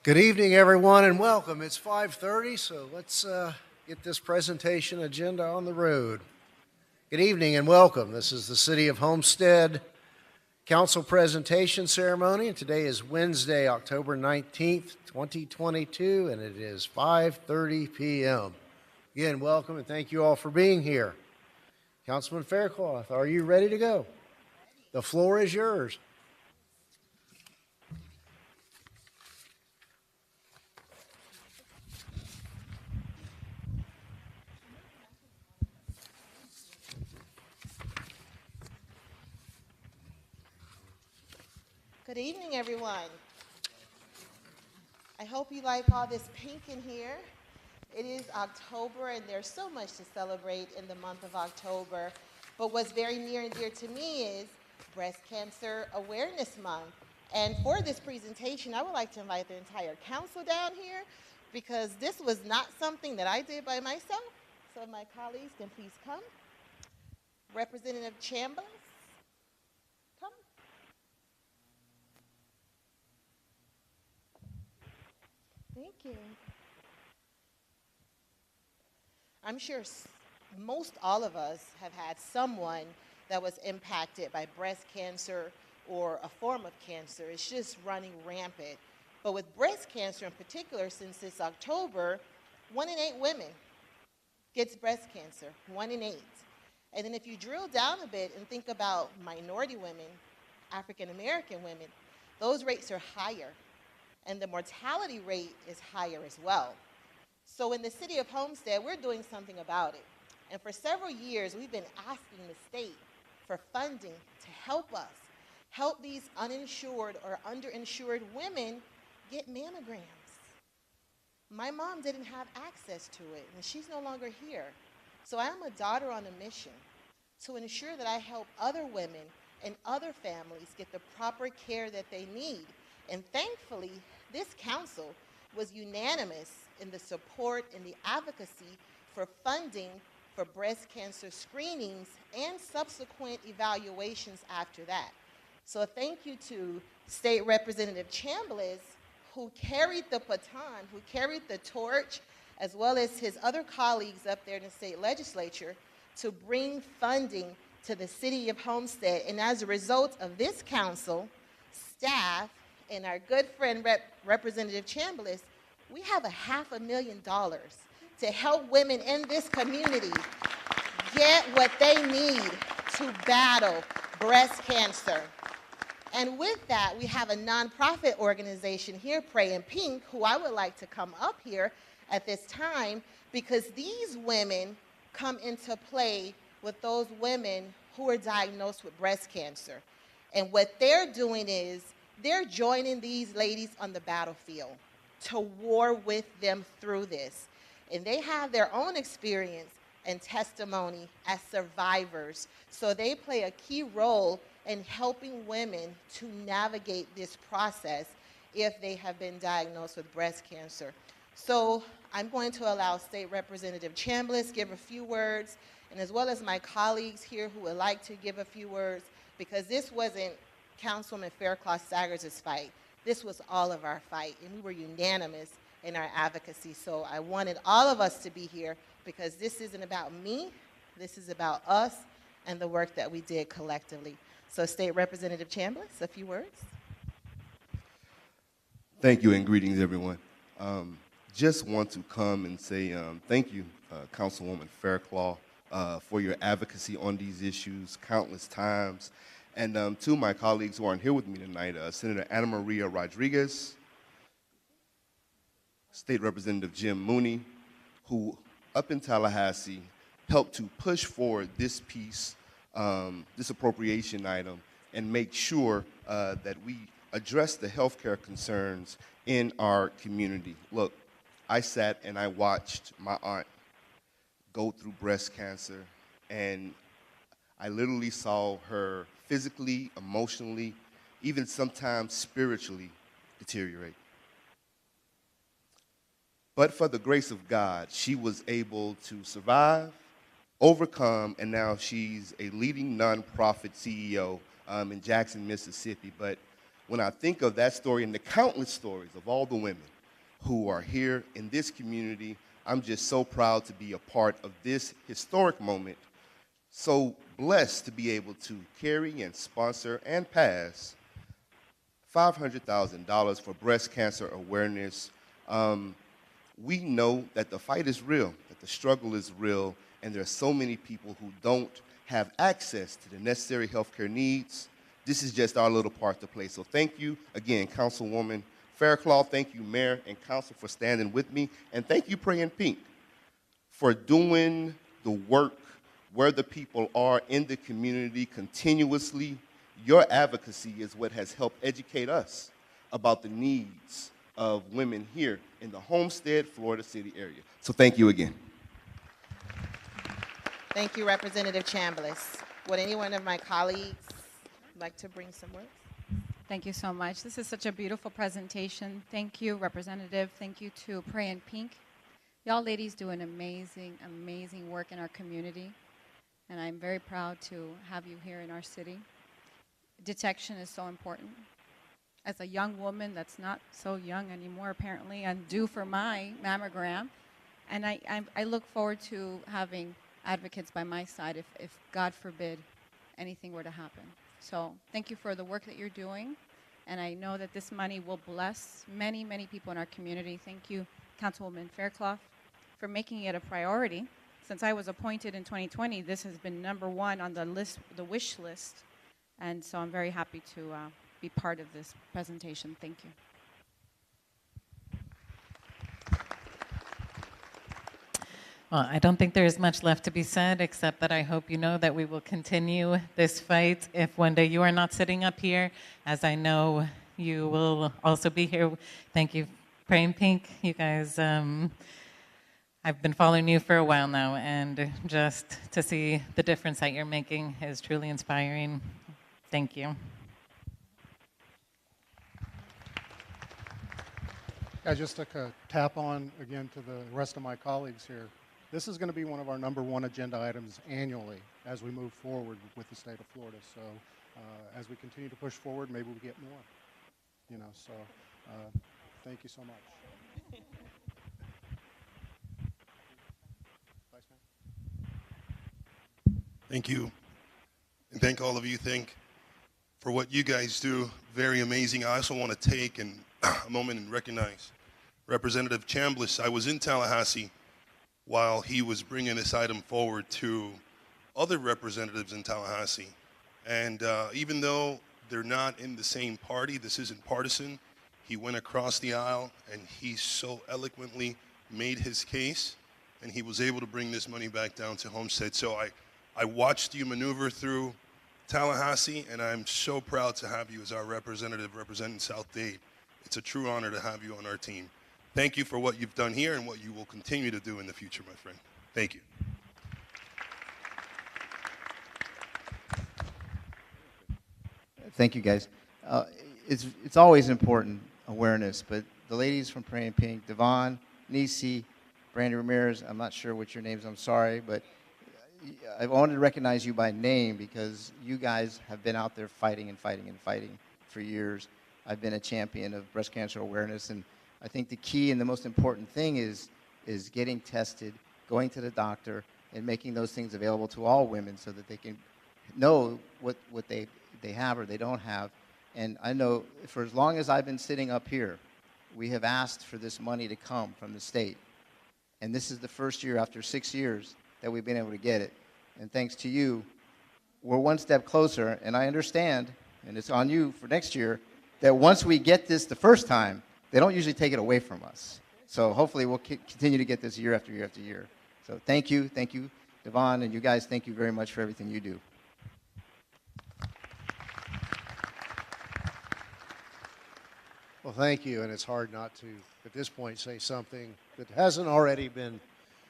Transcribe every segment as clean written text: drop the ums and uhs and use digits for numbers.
Good evening, everyone, and welcome. It's 5:30, so let's get this presentation agenda on the road. Good evening and welcome. This is the City of Homestead Council Presentation Ceremony, and today is Wednesday, October 19th, 2022, and it is 5:30 p.m. Again, welcome and thank you all for being here. Councilman Faircloth, are you ready to go? The floor is yours. Good evening, everyone. I hope you like all this pink in here. It is October, and there's so much to celebrate in the month of October. But what's very near and dear to me is Breast Cancer Awareness Month. And for this presentation, I would like to invite the entire council down here because this was not something that I did by myself. So my colleagues can please come. Representative Chambliss, come. Thank you. I'm sure most all of us have had someone that was impacted by breast cancer or a form of cancer. It's just running rampant. But with breast cancer in particular, since it's October, 1 in 8 women gets breast cancer, 1 in 8. And then if you drill down a bit and think about minority women, African American women, those rates are higher. And the mortality rate is higher as well. So in the city of Homestead, we're doing something about it. And for several years, we've been asking the state for funding to help these uninsured or underinsured women get mammograms. My mom didn't have access to it, and she's no longer here. So I am a daughter on a mission to ensure that I help other women and other families get the proper care that they need. And thankfully, this council was unanimous in the support and the advocacy for funding for breast cancer screenings and subsequent evaluations after that. So thank you to State Representative Chambliss, who carried the baton, who carried the torch, as well as his other colleagues up there in the state legislature to bring funding to the city of Homestead. And as a result of this council, staff, and our good friend Representative Chambliss, we have $500,000 to help women in this community get what they need to battle breast cancer. And with that, we have a nonprofit organization here, Pray in Pink, who I would like to come up here at this time because these women come into play with those women who are diagnosed with breast cancer. And what they're doing is they're joining these ladies on the battlefield to war with them through this. And they have their own experience and testimony as survivors. So they play a key role in helping women to navigate this process if they have been diagnosed with breast cancer. So I'm going to allow State Representative Chambliss give a few words, and as well as my colleagues here who would like to give a few words, because this wasn't Councilwoman Faircloth-Saggers' fight. This was all of our fight, and we were unanimous in our advocacy. So I wanted all of us to be here because this isn't about me. This is about us and the work that we did collectively. So State Representative Chambliss, a few words. Thank you and greetings, everyone. Just want to come and say thank you, Councilwoman Faircloth, for your advocacy on these issues countless times. And to my colleagues who aren't here with me tonight, Senator Ana Maria Rodriguez, State Representative Jim Mooney, who up in Tallahassee helped to push forward this piece, this appropriation item, and make sure that we address the healthcare concerns in our community. Look, I sat and I watched my aunt go through breast cancer, and I literally saw her physically, emotionally, even sometimes spiritually deteriorate. But for the grace of God, she was able to survive, overcome, and now she's a leading nonprofit CEO in Jackson, Mississippi. But When I think of that story and the countless stories of all the women who are here in this community, I'm just so proud to be a part of this historic moment. So blessed to be able to carry and sponsor and pass $500,000 for breast cancer awareness. We know that the fight is real, that the struggle is real, and there are so many people who don't have access to the necessary healthcare needs. This is just our little part to play. So thank you again, Councilwoman Faircloth. Thank you, Mayor and Council, for standing with me. And thank you, Pray in Pink, for doing the work where the people are in the community continuously. Your advocacy is what has helped educate us about the needs of women here in the Homestead, Florida City area. So thank you again. Thank you, Representative Chambliss. Would any one of my colleagues like to bring some words? Thank you so much. This is such a beautiful presentation. Thank you, Representative. Thank you to Pray in Pink. Y'all ladies do an amazing, amazing work in our community, and I'm very proud to have you here in our city. Detection is so important. As a young woman that's not so young anymore, apparently, I'm due for my mammogram, and I look forward to having advocates by my side if God forbid, anything were to happen. So thank you for the work that you're doing, and I know that this money will bless many, many people in our community. Thank you, Councilwoman Faircloth, for making it a priority. Since I was appointed in 2020, this has been #1 on the list, the wish list, and so I'm very happy to be part of this presentation. Thank you. Well, I don't think there is much left to be said, except that I hope you know that we will continue this fight if one day you are not sitting up here, as I know you will also be here. Thank you, Pray in Pink. You guys, I've been following you for a while now, and just to see the difference that you're making is truly inspiring. Thank you. I just took a tap on again to the rest of my colleagues here. This is going to be one of our #1 agenda items annually as we move forward with the state of Florida. So as we continue to push forward, maybe we get more. So thank you so much. Vice Mayor. Thank you. And thank all of you. Thank for what you guys do. Very amazing. I also want to take a moment and recognize Representative Chambliss. I was in Tallahassee while he was bringing this item forward to other representatives in Tallahassee. And even though they're not in the same party, this isn't partisan, he went across the aisle and he so eloquently made his case, and he was able to bring this money back down to Homestead. So I watched you maneuver through Tallahassee, and I'm so proud to have you as our representative representing South Dade. It's a true honor to have you on our team. Thank you for what you've done here and what you will continue to do in the future, my friend. Thank you. Thank you, guys. It's always important, awareness, but the ladies from Pray in Pink, Devon, Nisi, Brandy Ramirez, I'm not sure what your names, I'm sorry, but I wanted to recognize you by name because you guys have been out there fighting and fighting and fighting for years. I've been a champion of breast cancer awareness, and I think the key and the most important thing is getting tested, going to the doctor, and making those things available to all women so that they can know what they have or they don't have. And I know for as long as I've been sitting up here, we have asked for this money to come from the state. And this is the first year after 6 years that we've been able to get it. And thanks to you, we're one step closer. And I understand, and it's on you for next year, that once we get this the first time, they don't usually take it away from us. So hopefully we'll continue to get this year after year after year. So thank you, Devon, and you guys, thank you very much for everything you do. Well, thank you, and it's hard not to, at this point, say something that hasn't already been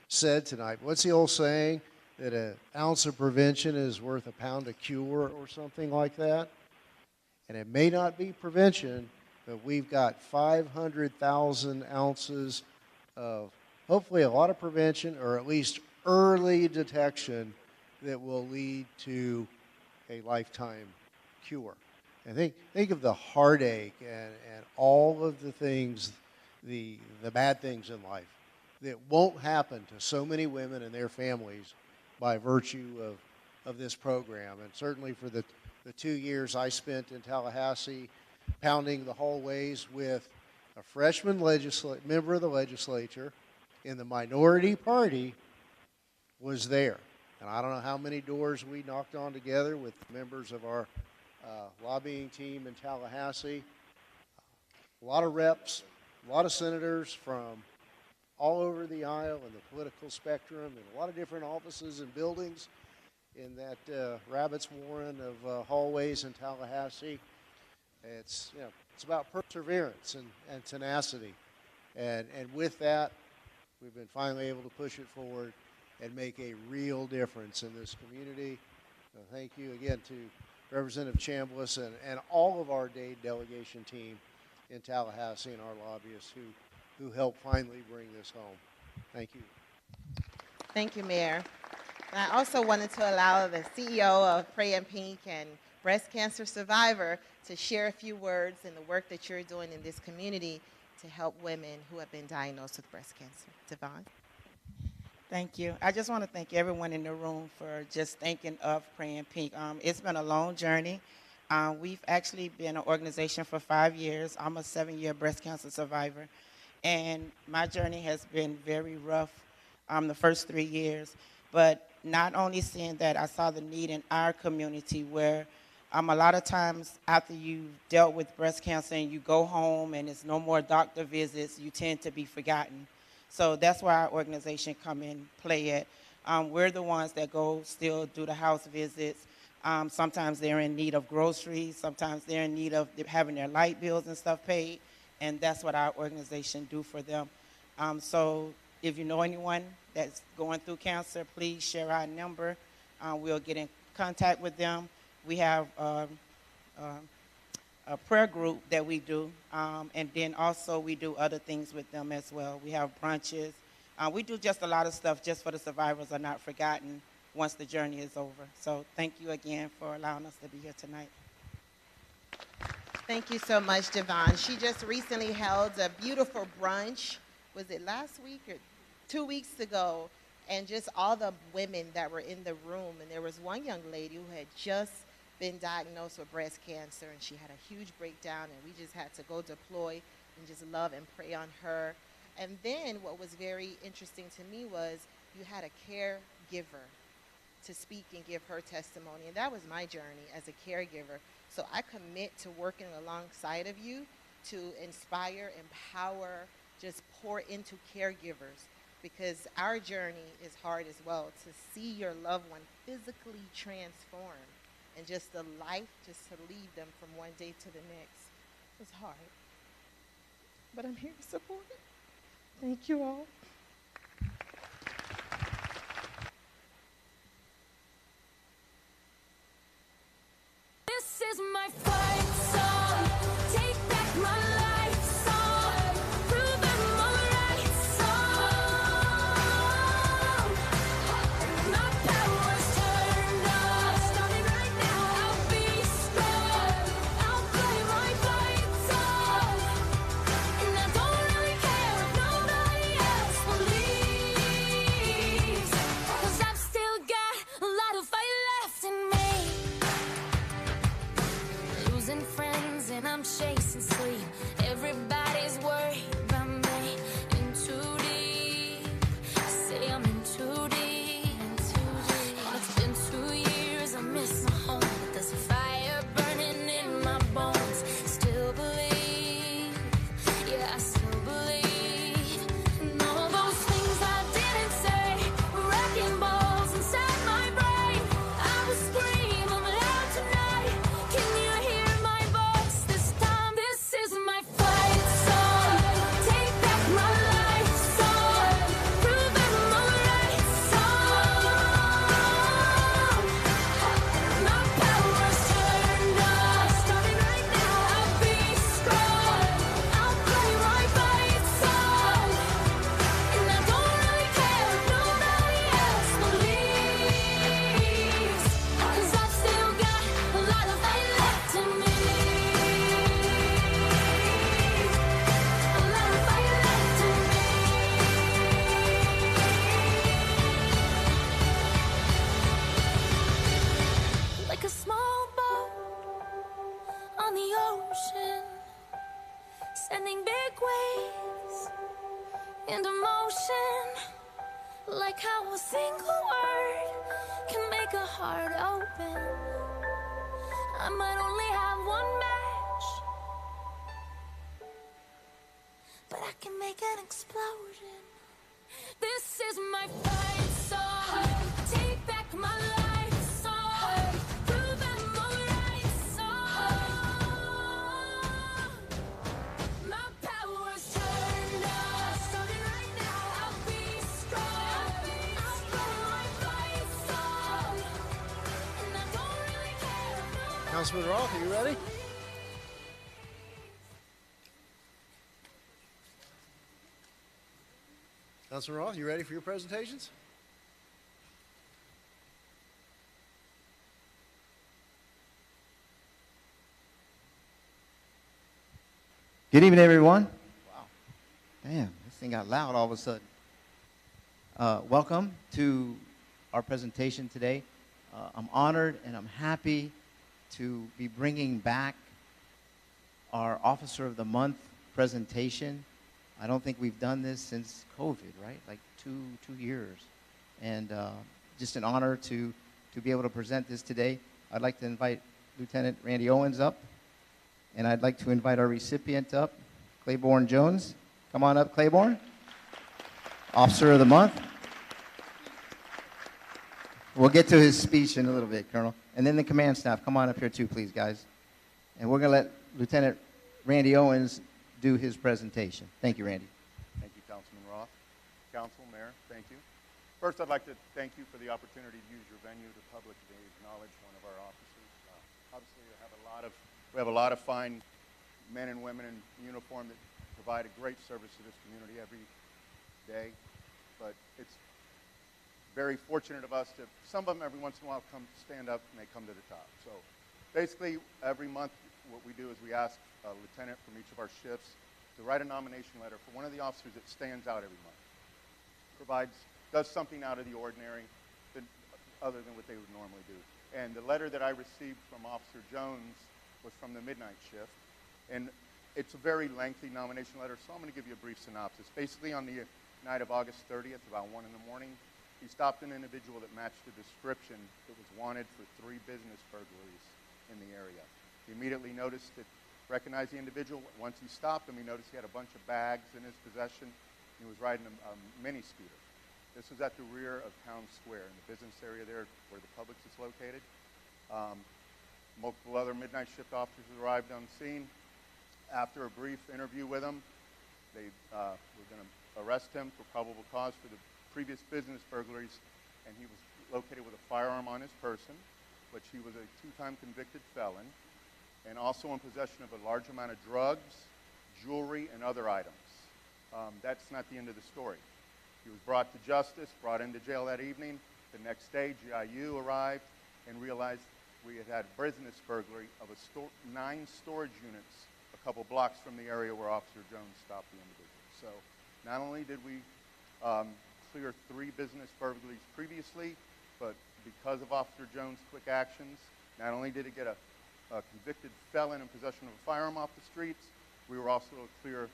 said tonight. What's the old saying? That an ounce of prevention is worth a pound of cure or something like that? And it may not be prevention, but we've got 500,000 ounces of hopefully a lot of prevention or at least early detection that will lead to a lifetime cure. And think of the heartache and all of the things, the bad things in life that won't happen to so many women and their families by virtue of this program. And certainly for the 2 years I spent in Tallahassee pounding the hallways with a freshman member of the legislature in the minority party was there. And I don't know how many doors we knocked on together with members of our lobbying team in Tallahassee. A lot of reps, a lot of senators from all over the aisle and the political spectrum, and a lot of different offices and buildings in that rabbit's warren of hallways in Tallahassee. It's about perseverance and tenacity, and with that, we've been finally able to push it forward and make a real difference in this community. Thank you again to Representative Chambliss and all of our Dade delegation team in Tallahassee and our lobbyists who helped finally bring this home. Thank you. Thank you, Mayor. And I also wanted to allow the CEO of Pray in Pink and breast cancer survivor to share a few words in the work that you're doing in this community to help women who have been diagnosed with breast cancer. Devon? Thank you. I just want to thank everyone in the room for just thinking of Praying Pink. It's been a long journey. We've actually been an organization for 5 years. I'm a 7-year breast cancer survivor. And my journey has been very rough the first 3 years. But not only seeing that, I saw the need in our community where a lot of times after you've dealt with breast cancer and you go home and it's no more doctor visits, you tend to be forgotten. So that's where our organization come in play at. We're the ones that go still do the house visits. Sometimes they're in need of groceries. Sometimes they're in need of having their light bills and stuff paid. And that's what our organization do for them. So if you know anyone that's going through cancer, please share our number. We'll get in contact with them. We have a prayer group that we do, and then also we do other things with them as well. We have brunches. We do just a lot of stuff just for the survivors are not forgotten once the journey is over. So thank you again for allowing us to be here tonight. Thank you so much, Devon. She just recently held a beautiful brunch. Was it last week or 2 weeks ago? And just all the women that were in the room. And there was one young lady who had just been diagnosed with breast cancer, and she had a huge breakdown, and we just had to go deploy and just love and pray on her. And then what was very interesting to me was you had a caregiver to speak and give her testimony, and that was my journey as a caregiver. So I commit to working alongside of you to inspire, empower, just pour into caregivers, because our journey is hard as well, to see your loved one physically transform and just the life just to lead them from one day to the next. It's hard, but I'm here to support it. Thank you all. This is my fight song. Take back my life song. Prove I'm alright song. My power's turned on. Starting right now, I'll be strong. I'll play my fight song. And I don't really care if nobody else into motion, like how a single word can make a heart open. I might only have one match, but I can make an explosion. This is my fight song. Take back my life song. Prove I'm alright song. My power's turned up. Starting right now. I'll be strong. I'll play my fight song. And I don't really care if nobody Councilman Roth, are you ready? Councilman Roth, you ready for your presentations? Good evening, everyone. Wow. Damn, this thing got loud all of a sudden. Welcome to our presentation today. I'm honored and I'm happy to be bringing back our Officer of the Month presentation. I don't think we've done this since COVID, right? Like two years. And just an honor to be able to present this today. I'd like to invite Lieutenant Randy Owens up. And I'd like to invite our recipient up, Claiborne Jones. Come on up, Claiborne. Officer of the Month. We'll get to his speech in a little bit, Colonel. And then the command staff, come on up here too, please, guys. And we're going to let Lieutenant Randy Owens do his presentation. Thank you, Randy. Thank you, Councilman Roth. Council, Mayor, thank you. First, I'd like to thank you for the opportunity to use your venue to publicly acknowledge one of our officers. Obviously, we have a lot of fine men and women in uniform that provide a great service to this community every day. But it's very fortunate of us to, some of them every once in a while come stand up and they come to the top. So basically, every month what we do is we ask a lieutenant from each of our shifts to write a nomination letter for one of the officers that stands out every month. Does something out of the ordinary other than what they would normally do. And the letter that I received from Officer Jones was from the midnight shift. And it's a very lengthy nomination letter, so I'm going to give you a brief synopsis. Basically, on the night of August 30th, about 1 in the morning, he stopped an individual that matched the description that was wanted for 3 business burglaries in the area. He immediately recognized the individual. Once he stopped him, he noticed he had a bunch of bags in his possession. He was riding a mini scooter. This was at the rear of Town Square, in the business area there where the Publix is located. Multiple other midnight shift officers arrived on scene. After a brief interview with him, they were going to arrest him for probable cause for the previous business burglaries, and he was located with a firearm on his person, which he was a 2-time convicted felon, and also in possession of a large amount of drugs, jewelry, and other items. That's not the end of the story. He was brought to justice, brought into jail that evening. The next day, GIU arrived and realized we had had business burglary of 9 storage units a couple blocks from the area where Officer Jones stopped the individual. So not only did we clear 3 business burglaries previously, but because of Officer Jones' quick actions, not only did he get a convicted felon in possession of a firearm off the streets, we were also able to clear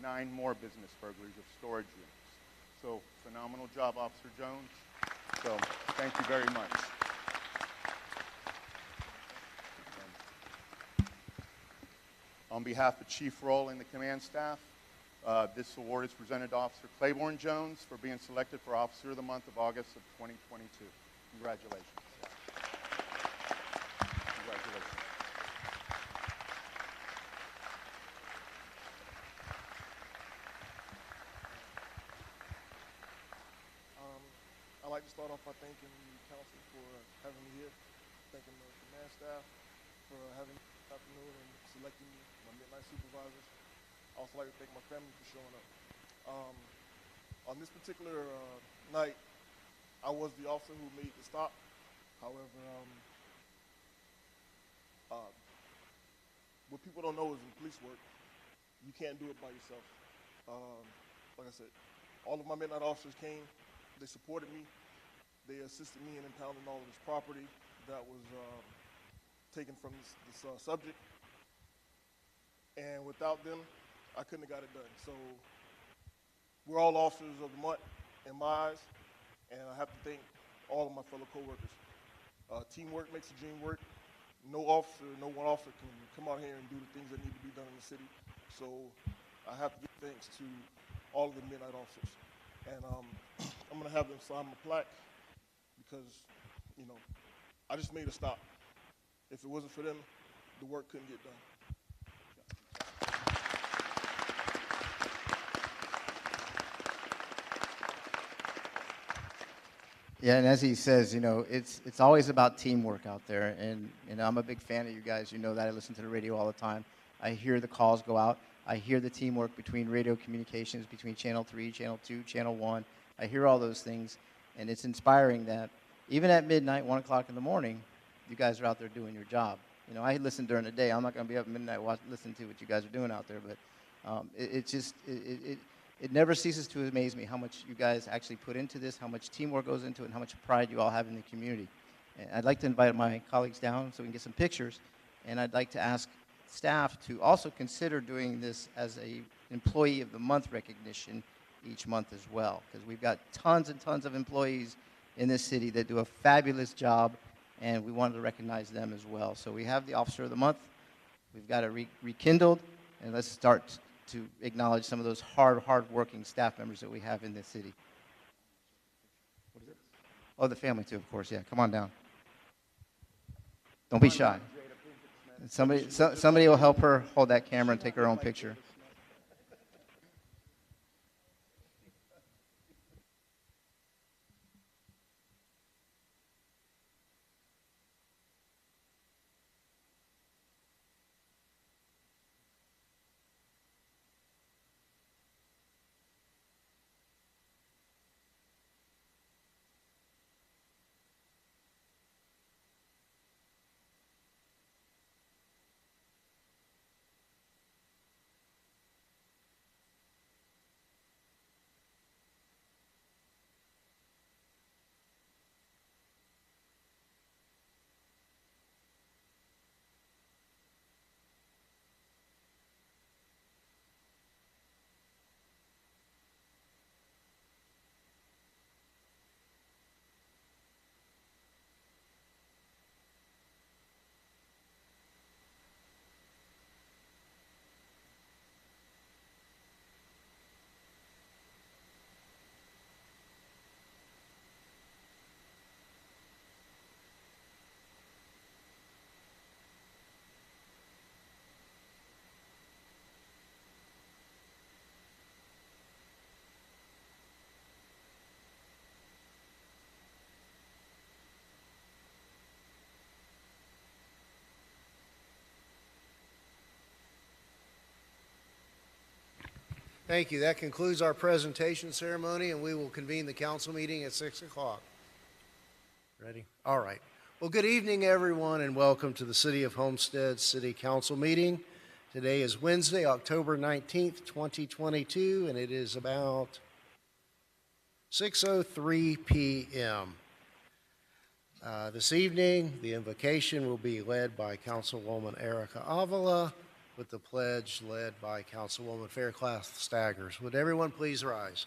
9 more business burglaries of storage units. So phenomenal job, Officer Jones. So thank you very much. On behalf of Chief Roll and the command staff, this award is presented to Officer Claiborne Jones for being selected for Officer of the Month of August of 2022. Congratulations. Congratulations. I'd like to start off by thanking the council for having me here, thanking the command staff for having me this afternoon and selecting me, my midnight supervisors. I also like to thank my family for showing up. On this particular night, I was the officer who made the stop. However, what people don't know is in police work, you can't do it by yourself. Like I said, all of my midnight officers came. They supported me. They assisted me in impounding all of this property that was taken from this subject. And without them, I couldn't have got it done. So we're all officers of the month in my eyes, and I have to thank all of my fellow coworkers. Teamwork makes the dream work. No officer, no one officer can come out here and do the things that need to be done in the city. So I have to give thanks to all of the midnight officers. And I'm gonna have them sign my plaque because, you know, I just made a stop. If it wasn't for them, the work couldn't get done. Yeah, and as he says, you know, it's always about teamwork out there, and I'm a big fan of you guys. You know that. I listen to the radio all the time. I hear the calls go out. I hear the teamwork between radio communications, between Channel 3, Channel 2, Channel 1. I hear all those things, and it's inspiring that even at midnight, 1 o'clock in the morning, you guys are out there doing your job. You know, I listen during the day. I'm not going to be up at midnight listening to what you guys are doing out there, but it never ceases to amaze me how much you guys actually put into this, how much teamwork goes into it, and how much pride you all have in the community. And I'd like to invite my colleagues down so we can get some pictures, and I'd like to ask staff to also consider doing this as a Employee of the Month recognition each month as well, because we've got tons and tons of employees in this city that do a fabulous job, and we wanted to recognize them as well. So we have the Officer of the Month. We've got it rekindled, and let's start to acknowledge some of those hard-working staff members that we have in this city. What is it? Oh, the family too, of course. Yeah, come on down. Don't be shy. Somebody will help her hold that camera and take her own picture. Thank you. That concludes our presentation ceremony, and we will convene the council meeting at 6 o'clock. Ready? All right. Well, good evening, everyone, and welcome to the City of Homestead City Council meeting. Today is Wednesday, October 19th, 2022, and it is about 6:03 p.m. This evening, the invocation will be led by Councilwoman Erica Avila, with the pledge led by Councilwoman Fairclough Staggers. Would everyone please rise?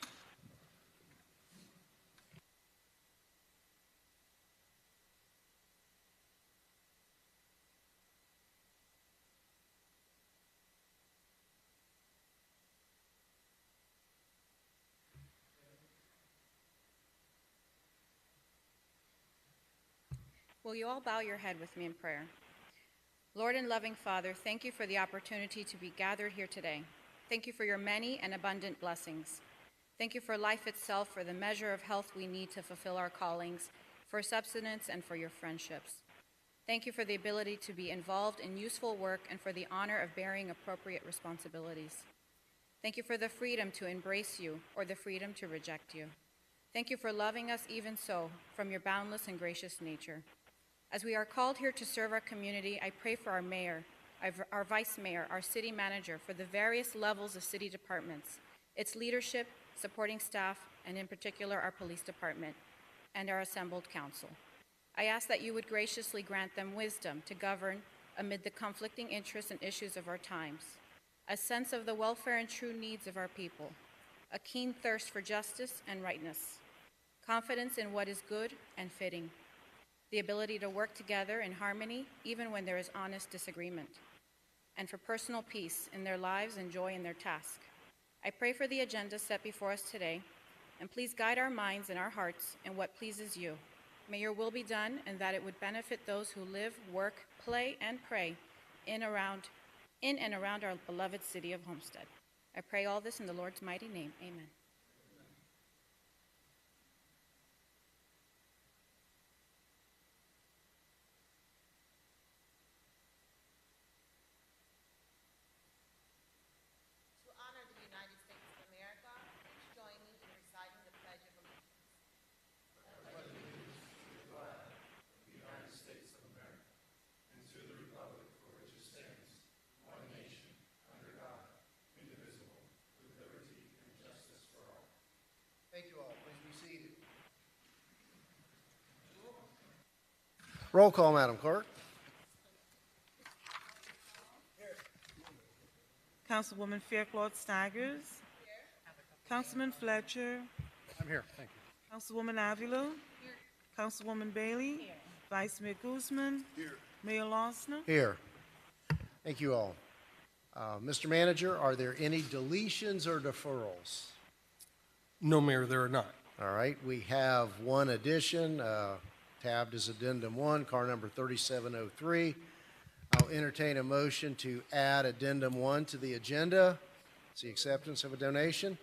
Will you all bow your head with me in prayer? Lord and loving Father, thank you for the opportunity to be gathered here today. Thank you for your many and abundant blessings. Thank you for life itself, for the measure of health we need to fulfill our callings, for subsistence, and for your friendships. Thank you for the ability to be involved in useful work and for the honor of bearing appropriate responsibilities. Thank you for the freedom to embrace you or the freedom to reject you. Thank you for loving us even so from your boundless and gracious nature. As we are called here to serve our community, I pray for our mayor, our vice mayor, our city manager, for the various levels of city departments, its leadership, supporting staff, and in particular our police department, and our assembled council. I ask that you would graciously grant them wisdom to govern amid the conflicting interests and issues of our times, a sense of the welfare and true needs of our people, a keen thirst for justice and rightness, confidence in what is good and fitting, the ability to work together in harmony even when there is honest disagreement, and for personal peace in their lives and joy in their task. I pray for the agenda set before us today, and please guide our minds and our hearts in what pleases you. May your will be done, and that it would benefit those who live, work, play, and pray in and around our beloved city of Homestead. I pray all this in the Lord's mighty name. Amen. To honor the United States of America, please join me in reciting the Pledge of Allegiance. Thank you all. Please be seated. Roll call, Madam Clerk. Councilwoman Fairclough Staggers. Councilman Fletcher. I'm here, thank you. Councilwoman Avila. Councilwoman Bailey. Vice Mayor Guzman. Mayor Losner. Here. Thank you all. Mr. Manager, are there any deletions or deferrals? No, Mayor, there are not. All right, we have one addition, tabbed as Addendum 1, car number 3703. I'll entertain a motion to add Addendum 1 to the agenda. It's the acceptance of a donation.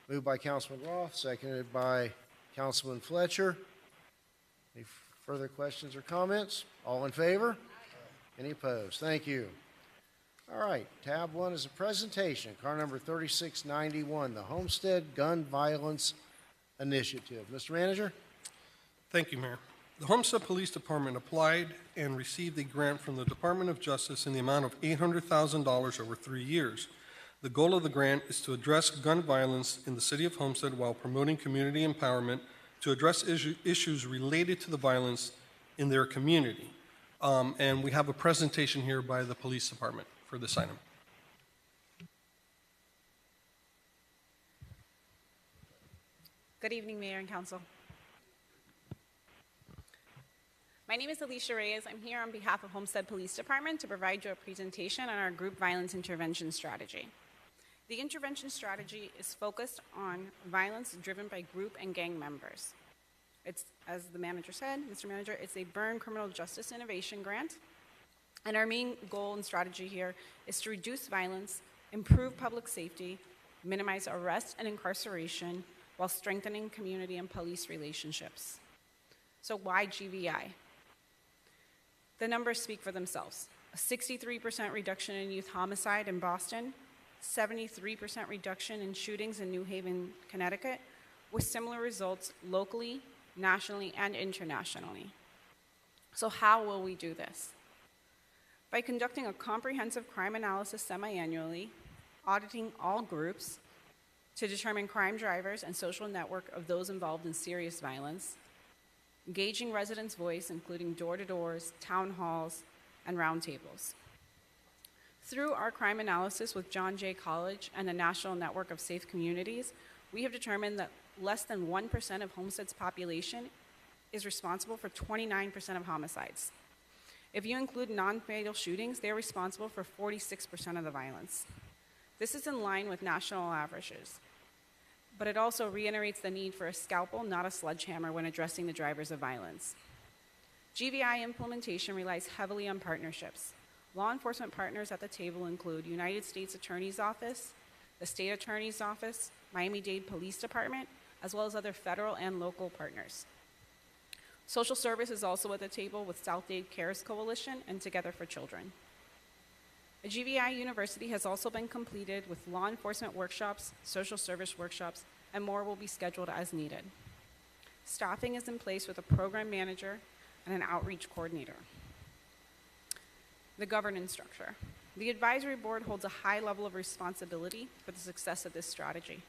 Moved by Councilman Roth, seconded by Councilman Fletcher. Any further questions or comments? All in favor? Any opposed? Thank you. All right, tab 1 is a presentation, car number 3691, the Homestead Gun Violence Initiative. Mr. Manager? Thank you, Mayor. The Homestead Police Department applied and received a grant from the Department of Justice in the amount of $800,000 over 3 years. The goal of the grant is to address gun violence in the city of Homestead while promoting community empowerment to address issues related to the violence in their community. And we have a presentation here by the police department for this item. Good evening, Mayor and Council. My name is Alicia Reyes. I'm here on behalf of Homestead Police Department to provide you a presentation on our group violence intervention strategy. The intervention strategy is focused on violence driven by group and gang members. It's, as the manager said, Mr. Manager, it's a Burn Criminal Justice Innovation Grant. And our main goal and strategy here is to reduce violence, improve public safety, minimize arrest and incarceration, while strengthening community and police relationships. So why GVI? The numbers speak for themselves. A 63% reduction in youth homicide in Boston, 73% reduction in shootings in New Haven, Connecticut, with similar results locally, nationally, and internationally. So how will we do this? By conducting a comprehensive crime analysis semi-annually, auditing all groups to determine crime drivers and social network of those involved in serious violence, engaging residents' voice, including door-to-doors, town halls, and roundtables. Through our crime analysis with John Jay College and the National Network of Safe Communities, we have determined that less than 1% of Homestead's population is responsible for 29% of homicides. If you include non-fatal shootings, they're responsible for 46% of the violence. This is in line with national averages, but it also reiterates the need for a scalpel, not a sledgehammer, when addressing the drivers of violence. GVI implementation relies heavily on partnerships. Law enforcement partners at the table include United States Attorney's Office, the State Attorney's Office, Miami-Dade Police Department, as well as other federal and local partners. Social service is also at the table with South Dade Cares Coalition and Together for Children. A GVI University has also been completed with law enforcement workshops, social service workshops, and more will be scheduled as needed. Staffing is in place with a program manager and an outreach coordinator. The governance structure. The advisory board holds a high level of responsibility for the success of this strategy.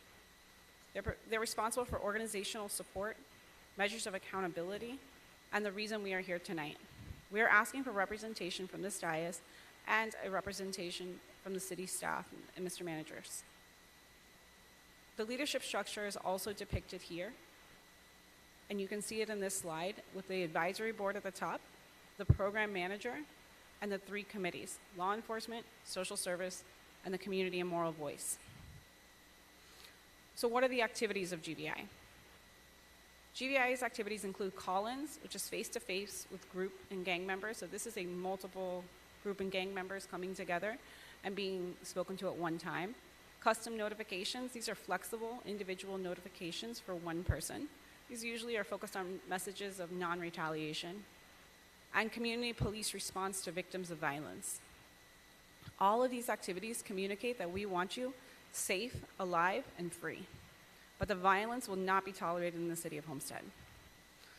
They're responsible for organizational support, measures of accountability, and the reason we are here tonight. We are asking for representation from this dais and a representation from the city staff and Mr. Managers. The leadership structure is also depicted here, and you can see it in this slide with the advisory board at the top, the program manager, and the 3 committees: law enforcement, social service, and the community and moral voice. So what are the activities of GVI? GVI's activities include call-ins, which is face-to-face with group and gang members. So this is a multiple group and gang members coming together and being spoken to at one time. Custom notifications, these are flexible individual notifications for one person. These usually are focused on messages of non-retaliation. And community police response to victims of violence. All of these activities communicate that we want you safe, alive, and free. But the violence will not be tolerated in the city of Homestead.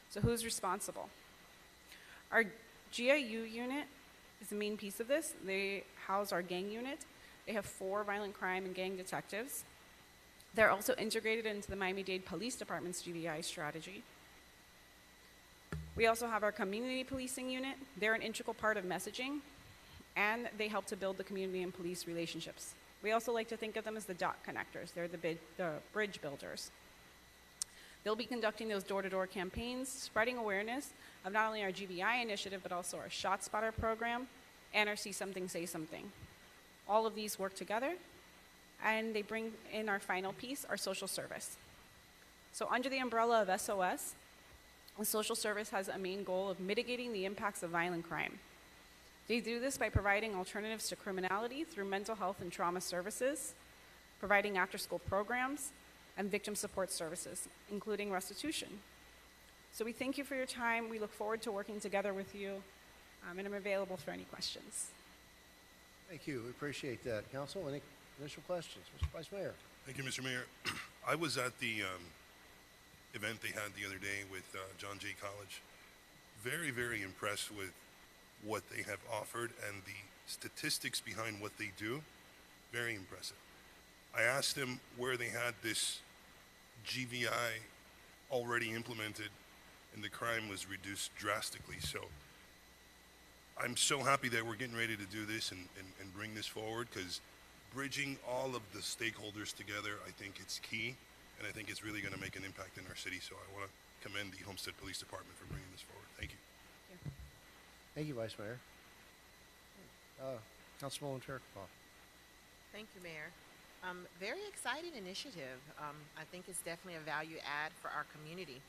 So who's responsible? Our GIU unit is the main piece of this. They house our gang unit. They have 4 violent crime and gang detectives. They're also integrated into the Miami-Dade Police Department's GVI strategy. We also have our community policing unit. They're an integral part of messaging, and they help to build the community and police relationships. We also like to think of them as the dot connectors. They're the bridge builders. They'll be conducting those door-to-door campaigns, spreading awareness of not only our GVI initiative, but also our ShotSpotter program and our See Something, Say Something. All of these work together, and they bring in our final piece, our social service. So under the umbrella of SOS, the social service has a main goal of mitigating the impacts of violent crime. They do this by providing alternatives to criminality through mental health and trauma services, providing after-school programs, and victim support services, including restitution. So we thank you for your time. We look forward to working together with you, and I'm available for any questions. Thank you. We appreciate that. Council, any initial questions? Mr. Vice Mayor. Thank you, Mr. Mayor. I was at the event they had the other day with John Jay College. Very, very impressed with what they have offered and the statistics behind what they do. Very impressive. I asked them where they had this GVI already implemented, and the crime was reduced drastically. So I'm so happy that we're getting ready to do this and bring this forward, because bridging all of the stakeholders together, I think it's key, and I think it's really going to make an impact in our city. So I want to commend the Homestead Police Department for bringing this forward. Thank you. Thank you, Vice Mayor. Councilwoman Terkopov. Thank you, Mayor. Very exciting initiative. I think it's definitely a value add for our community.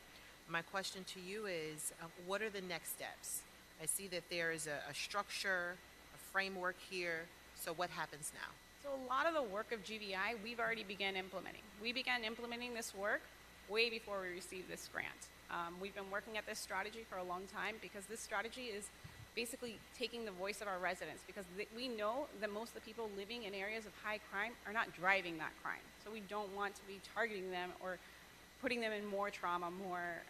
My question to you is, what are the next steps? I see that there is a structure, a framework here. So what happens now? So a lot of the work of GVI, we've already begun implementing. We began implementing this work way before we received this grant. We've been working at this strategy for a long time, because this strategy is basically taking the voice of our residents, because we know that most of the people living in areas of high crime are not driving that crime. So we don't want to be targeting them or putting them in more trauma, more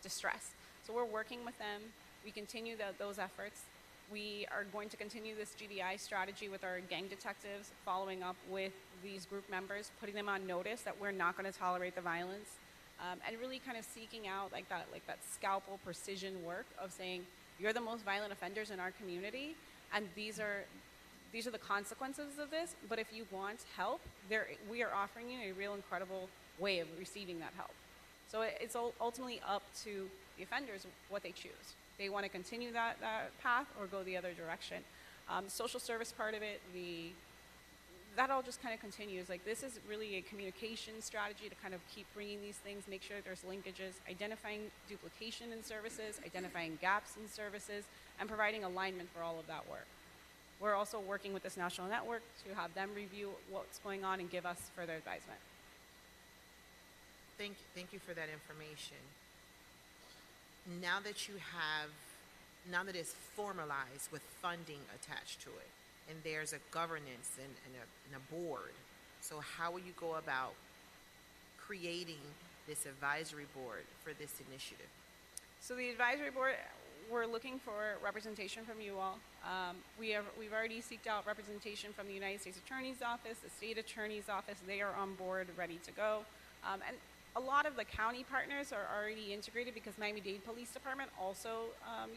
distress. So we're working with them. We continue those efforts. We are going to continue this GVI strategy with our gang detectives, following up with these group members, putting them on notice that we're not going to tolerate the violence, and really kind of seeking out like that scalpel precision work of saying, you're the most violent offenders in our community, and these are the consequences of this, but if you want help, we are offering you a real incredible way of receiving that help. So it's ultimately up to the offenders what they choose. They want to continue that path or go the other direction. Social service part of it, that all just kind of continues. Like, this is really a communication strategy to kind of keep bringing these things, make sure there's linkages, identifying duplication in services, identifying gaps in services, and providing alignment for all of that work. We're also working with this national network to have them review what's going on and give us further advisement. Thank you for that information. Now that it's formalized with funding attached to it, and there's a governance and a board, so how will you go about creating this advisory board for this initiative? So the advisory board, we're looking for representation from you all. We've already seeked out representation from the United States Attorney's Office, the State Attorney's Office. They are on board, ready to go. And a lot of the county partners are already integrated, because Miami-Dade Police Department also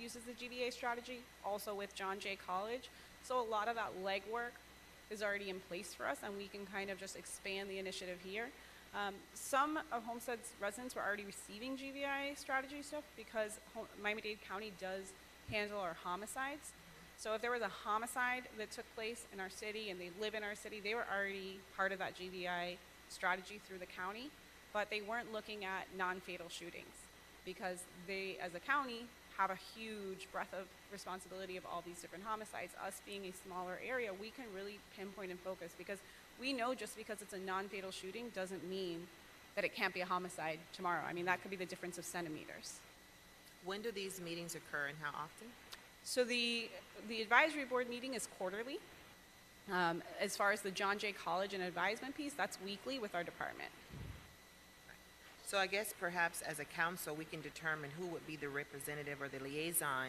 uses the GVA strategy, also with John Jay College. So a lot of that legwork is already in place for us, and we can kind of just expand the initiative here. Some of Homestead's residents were already receiving GVI strategy stuff because Miami-Dade County does handle our homicides. So if there was a homicide that took place in our city and they live in our city, they were already part of that GVI strategy through the county, but they weren't looking at non-fatal shootings because they, as a county, have a huge breadth of responsibility of all these different homicides. Us being a smaller area, we can really pinpoint and focus because we know just because it's a non-fatal shooting doesn't mean that it can't be a homicide tomorrow. I mean, that could be the difference of centimeters. When do these meetings occur and how often? So the advisory board meeting is quarterly. As far as the John Jay College and advisement piece, that's weekly with our department. So I guess perhaps as a council, we can determine who would be the representative or the liaison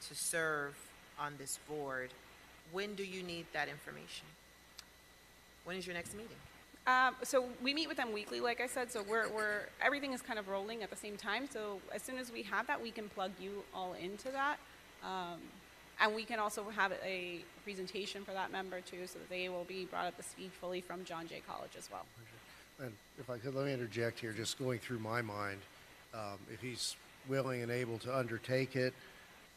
to serve on this board. When do you need that information? When is your next meeting? So we meet with them weekly, like I said, so everything is kind of rolling at the same time. So as soon as we have that, we can plug you all into that. And we can also have a presentation for that member too, so that they will be brought up to speed fully from John Jay College as well. And if I could, let me interject here, just going through my mind. If he's willing and able to undertake it,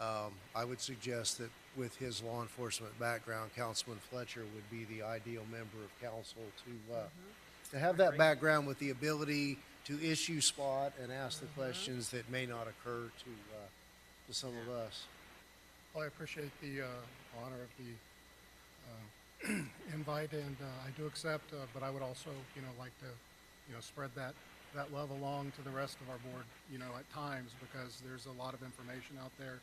I would suggest that with his law enforcement background, Councilman Fletcher would be the ideal member of council to have that background with the ability to issue spot and ask the questions that may not occur to some of us. Well, I appreciate the honor of the invite, and I do accept, but I would also, like to, spread that love along to the rest of our board, at times, because there's a lot of information out there,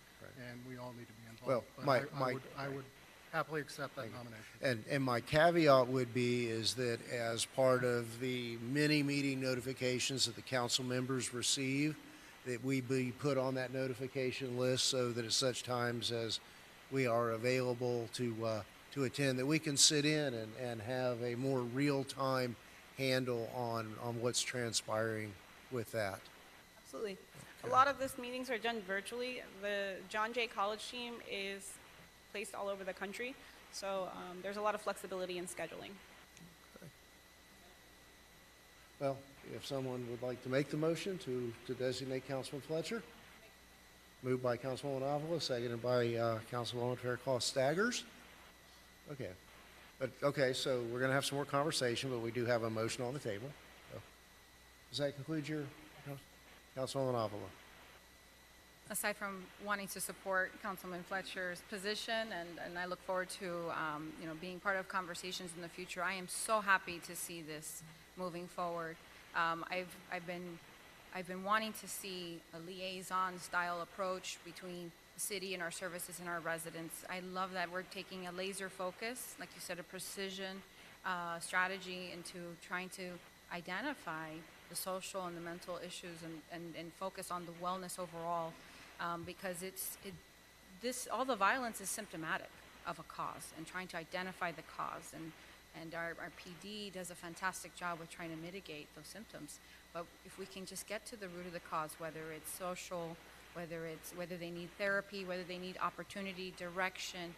and we all need to be involved. Well, But I would happily accept that nomination. And my caveat would be is that as part of the many meeting notifications that the council members receive, that we be put on that notification list so that at such times as we are available to attend, that we can sit in and have a more real-time handle on what's transpiring with that. Absolutely. A lot of these meetings are done virtually. The John Jay College team is placed all over the country, so there's a lot of flexibility in scheduling. Well, if someone would like to make the motion to designate Councilman Fletcher. Moved by Councilwoman Avila, seconded by Councilwoman Fairclough Staggers. Okay. Okay, so we're going to have some more conversation, but we do have a motion on the table. So, does that conclude your, Councilwoman Avila? Aside from wanting to support Councilman Fletcher's position, and I look forward to being part of conversations in the future, I am so happy to see this moving forward. I've been wanting to see a liaison style approach between the city and our services and our residents. I love that we're taking a laser focus, like you said, a precision strategy into trying to identify the social and the mental issues and focus on the wellness overall, because all the violence is symptomatic of a cause, and trying to identify the cause, and our PD does a fantastic job with trying to mitigate those symptoms. But if we can just get to the root of the cause, whether it's social, whether they need therapy, whether they need opportunity, direction,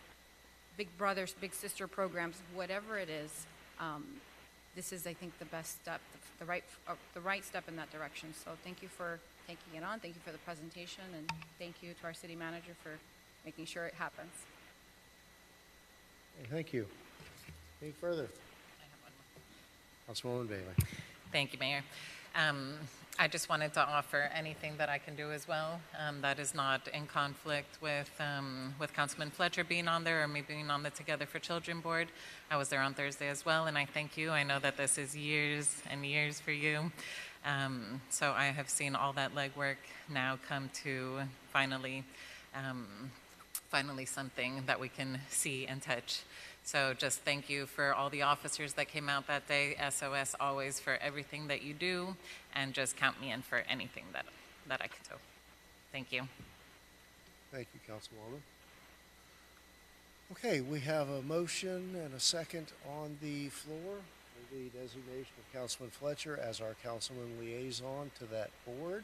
big brothers, big sister programs, whatever it is, this is, I think, the best step, the right step in that direction. So thank you for taking it on. Thank you for the presentation, and thank you to our city manager for making sure it happens. Thank you. Any further? Councilwoman Bailey. Thank you, Mayor. I just wanted to offer anything that I can do as well that is not in conflict with Councilman Fletcher being on there or me being on the Together for Children board. I was there on Thursday as well, and I thank you. I know that this is years and years for you. So I have seen all that legwork now come to finally something that we can see and touch. So just thank you for all the officers that came out that day, SOS always for everything that you do, and just count me in for anything that I can do. Thank you. Thank you, Councilwoman. Okay, we have a motion and a second on the floor for the designation of Councilman Fletcher as our councilman liaison to that board.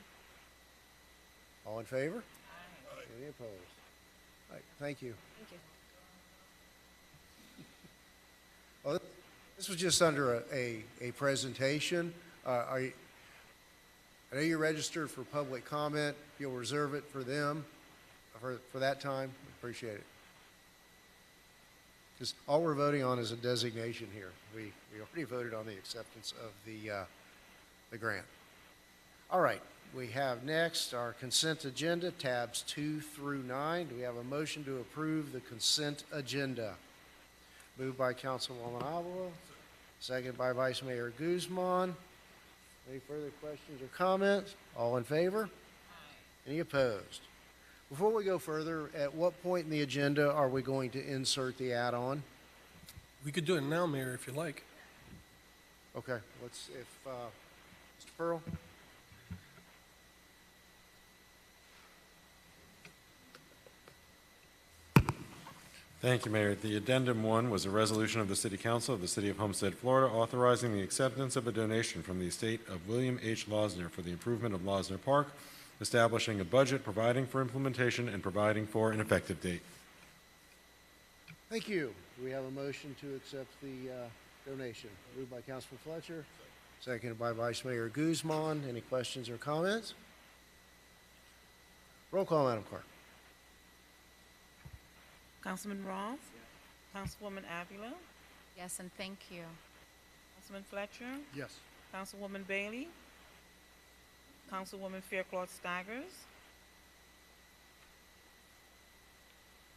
All in favor? Aye. Any opposed? All right, thank you. Thank you. Well, this was just under a presentation. Are you, I know you're registered for public comment. You'll reserve it for them, for that time. Appreciate it. Because all we're voting on is a designation here. We already voted on the acceptance of the grant. All right, we have next our consent agenda, tabs 2 through 9. Do we have a motion to approve the consent agenda? Moved by Councilwoman Avila, second by Vice Mayor Guzman. Any further questions or comments? All in favor? Any opposed? Before we go further, at what point in the agenda are we going to insert the add-on? We could do it now, Mayor, if you like. Okay, let's, if, Mr. Pearl? Thank you, Mayor. The addendum 1 was a resolution of the City Council of the City of Homestead, Florida, authorizing the acceptance of a donation from the estate of William H. Losner for the improvement of Losner Park, establishing a budget, providing for implementation, and providing for an effective date. Thank you. Do we have a motion to accept the donation? Moved by Councilman Fletcher, seconded by Vice Mayor Guzman. Any questions or comments? Roll call, Madam Clerk. Councilman Roth? Councilwoman Avila? Yes, and thank you. Councilman Fletcher? Yes. Councilwoman Bailey? Councilwoman Faircloth Staggers?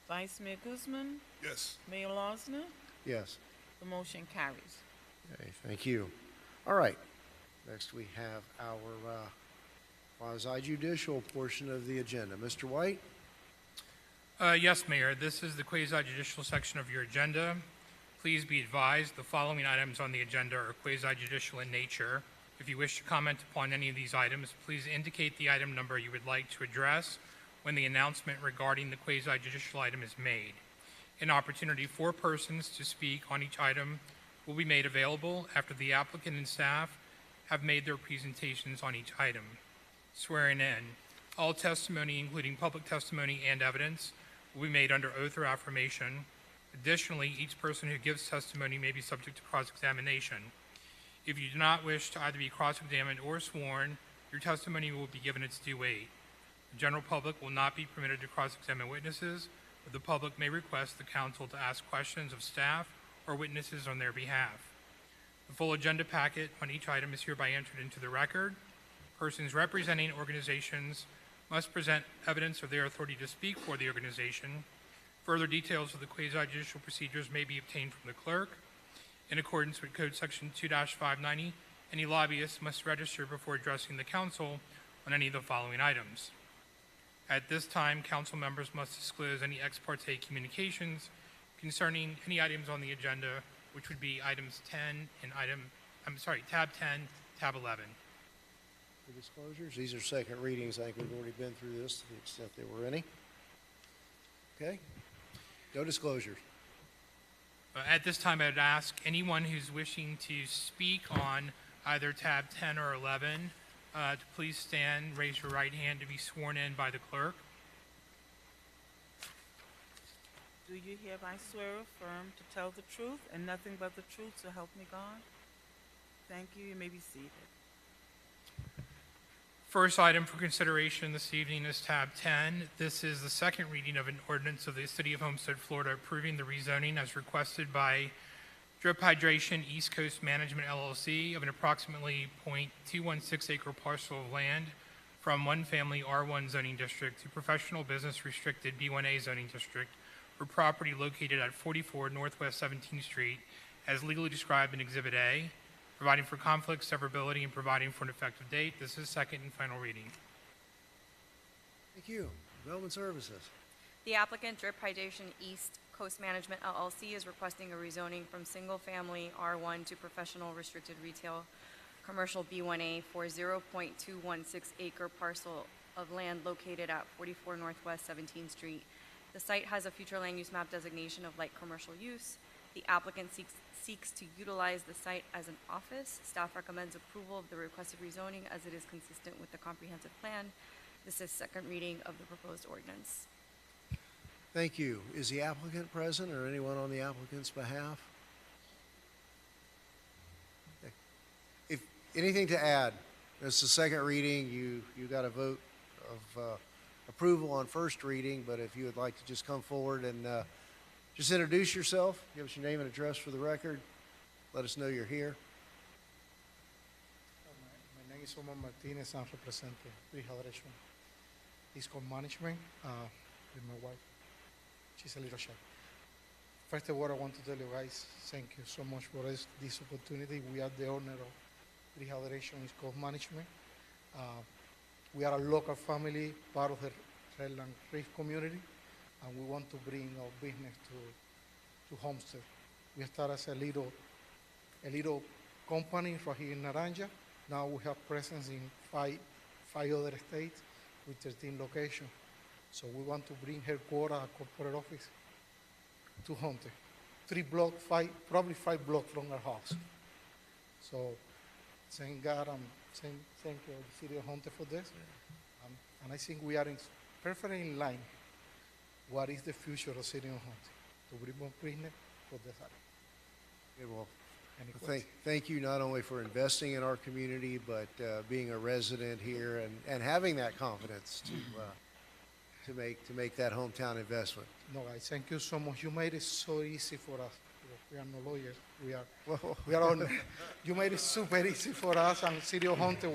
Vice Mayor Guzman? Yes. Mayor Losner? Yes. The motion carries. Okay, thank you. All right. Next, we have our quasi-judicial portion of the agenda. Mr. White? Yes, Mayor. This is the quasi-judicial section of your agenda. Please be advised the following items on the agenda are quasi-judicial in nature. If you wish to comment upon any of these items, please indicate the item number you would like to address when the announcement regarding the quasi-judicial item is made. An opportunity for persons to speak on each item will be made available after the applicant and staff have made their presentations on each item. Swearing in. All testimony, including public testimony and evidence, will be made under oath or affirmation. Additionally, each person who gives testimony may be subject to cross-examination. If you do not wish to either be cross-examined or sworn, your testimony will be given its due weight. The general public will not be permitted to cross-examine witnesses, but the public may request the council to ask questions of staff or witnesses on their behalf. The full agenda packet on each item is hereby entered into the record. Persons representing organizations must present evidence of their authority to speak for the organization. Further details of the quasi-judicial procedures may be obtained from the clerk. In accordance with Code Section 2-590, any lobbyist must register before addressing the council on any of the following items. At this time, council members must disclose any ex parte communications concerning any items on the agenda, which would be items 10 and tab 10, tab 11. The disclosures, these are second readings. I think we've already been through this to the extent there were any. Okay. No disclosures. At this time, I would ask anyone who's wishing to speak on either tab 10 or 11 to please stand, raise your right hand to be sworn in by the clerk. Do you hereby swear or affirm to tell the truth and nothing but the truth, so help me God? Thank you. You may be seated. First item for consideration this evening is tab 10. This is the second reading of an ordinance of the City of Homestead, Florida, approving the rezoning as requested by Drip Hydration East Coast Management LLC of an approximately .216 acre parcel of land from one family R1 zoning district to professional business restricted B1A zoning district for property located at 44 Northwest 17th Street as legally described in Exhibit A, providing for conflict, severability, and providing for an effective date. This is second and final reading. Thank you. Development Services. The applicant, Drip Hydration East Coast Management LLC, is requesting a rezoning from single-family R1 to professional restricted retail commercial B1A for 0.216 acre parcel of land located at 44 Northwest 17th Street. The site has a future land use map designation of light commercial use. The applicant seeks to utilize the site as an office. Staff recommends approval of the requested rezoning as it is consistent with the comprehensive plan. This is second reading of the proposed ordinance. Thank you. Is the applicant present or anyone on the applicant's behalf? Okay. Anything to add? This is the second reading. You got a vote of approval on first reading, but if you would like to just come forward and just introduce yourself, give us your name and address for the record, let us know you're here. My name is Omar Martinez. I represent the rehydration. It's called management with my wife. She's a little shy. First of all, I want to tell you guys, thank you so much for this opportunity. We are the owner of rehydration. It's called management. We are a local family, part of the Redland Reef community, and we want to bring our business to Homestead. We started as a little company right here in Naranja. Now we have presence in five other states with 13 locations. So we want to bring headquarters, our corporate office, to Homestead. 5 blocks from our house. So thank God and thank you, the City of Homestead, for this. And I think we are perfectly in line what is the future of City of Homestead, to bring more business for this area. Good, well, Any questions? thank you not only for investing in our community, but being a resident here and having that confidence to make that hometown investment. No, guys, thank you so much. You made it so easy for us. We are no lawyers. We are on. You made it super easy for us, and City of Homestead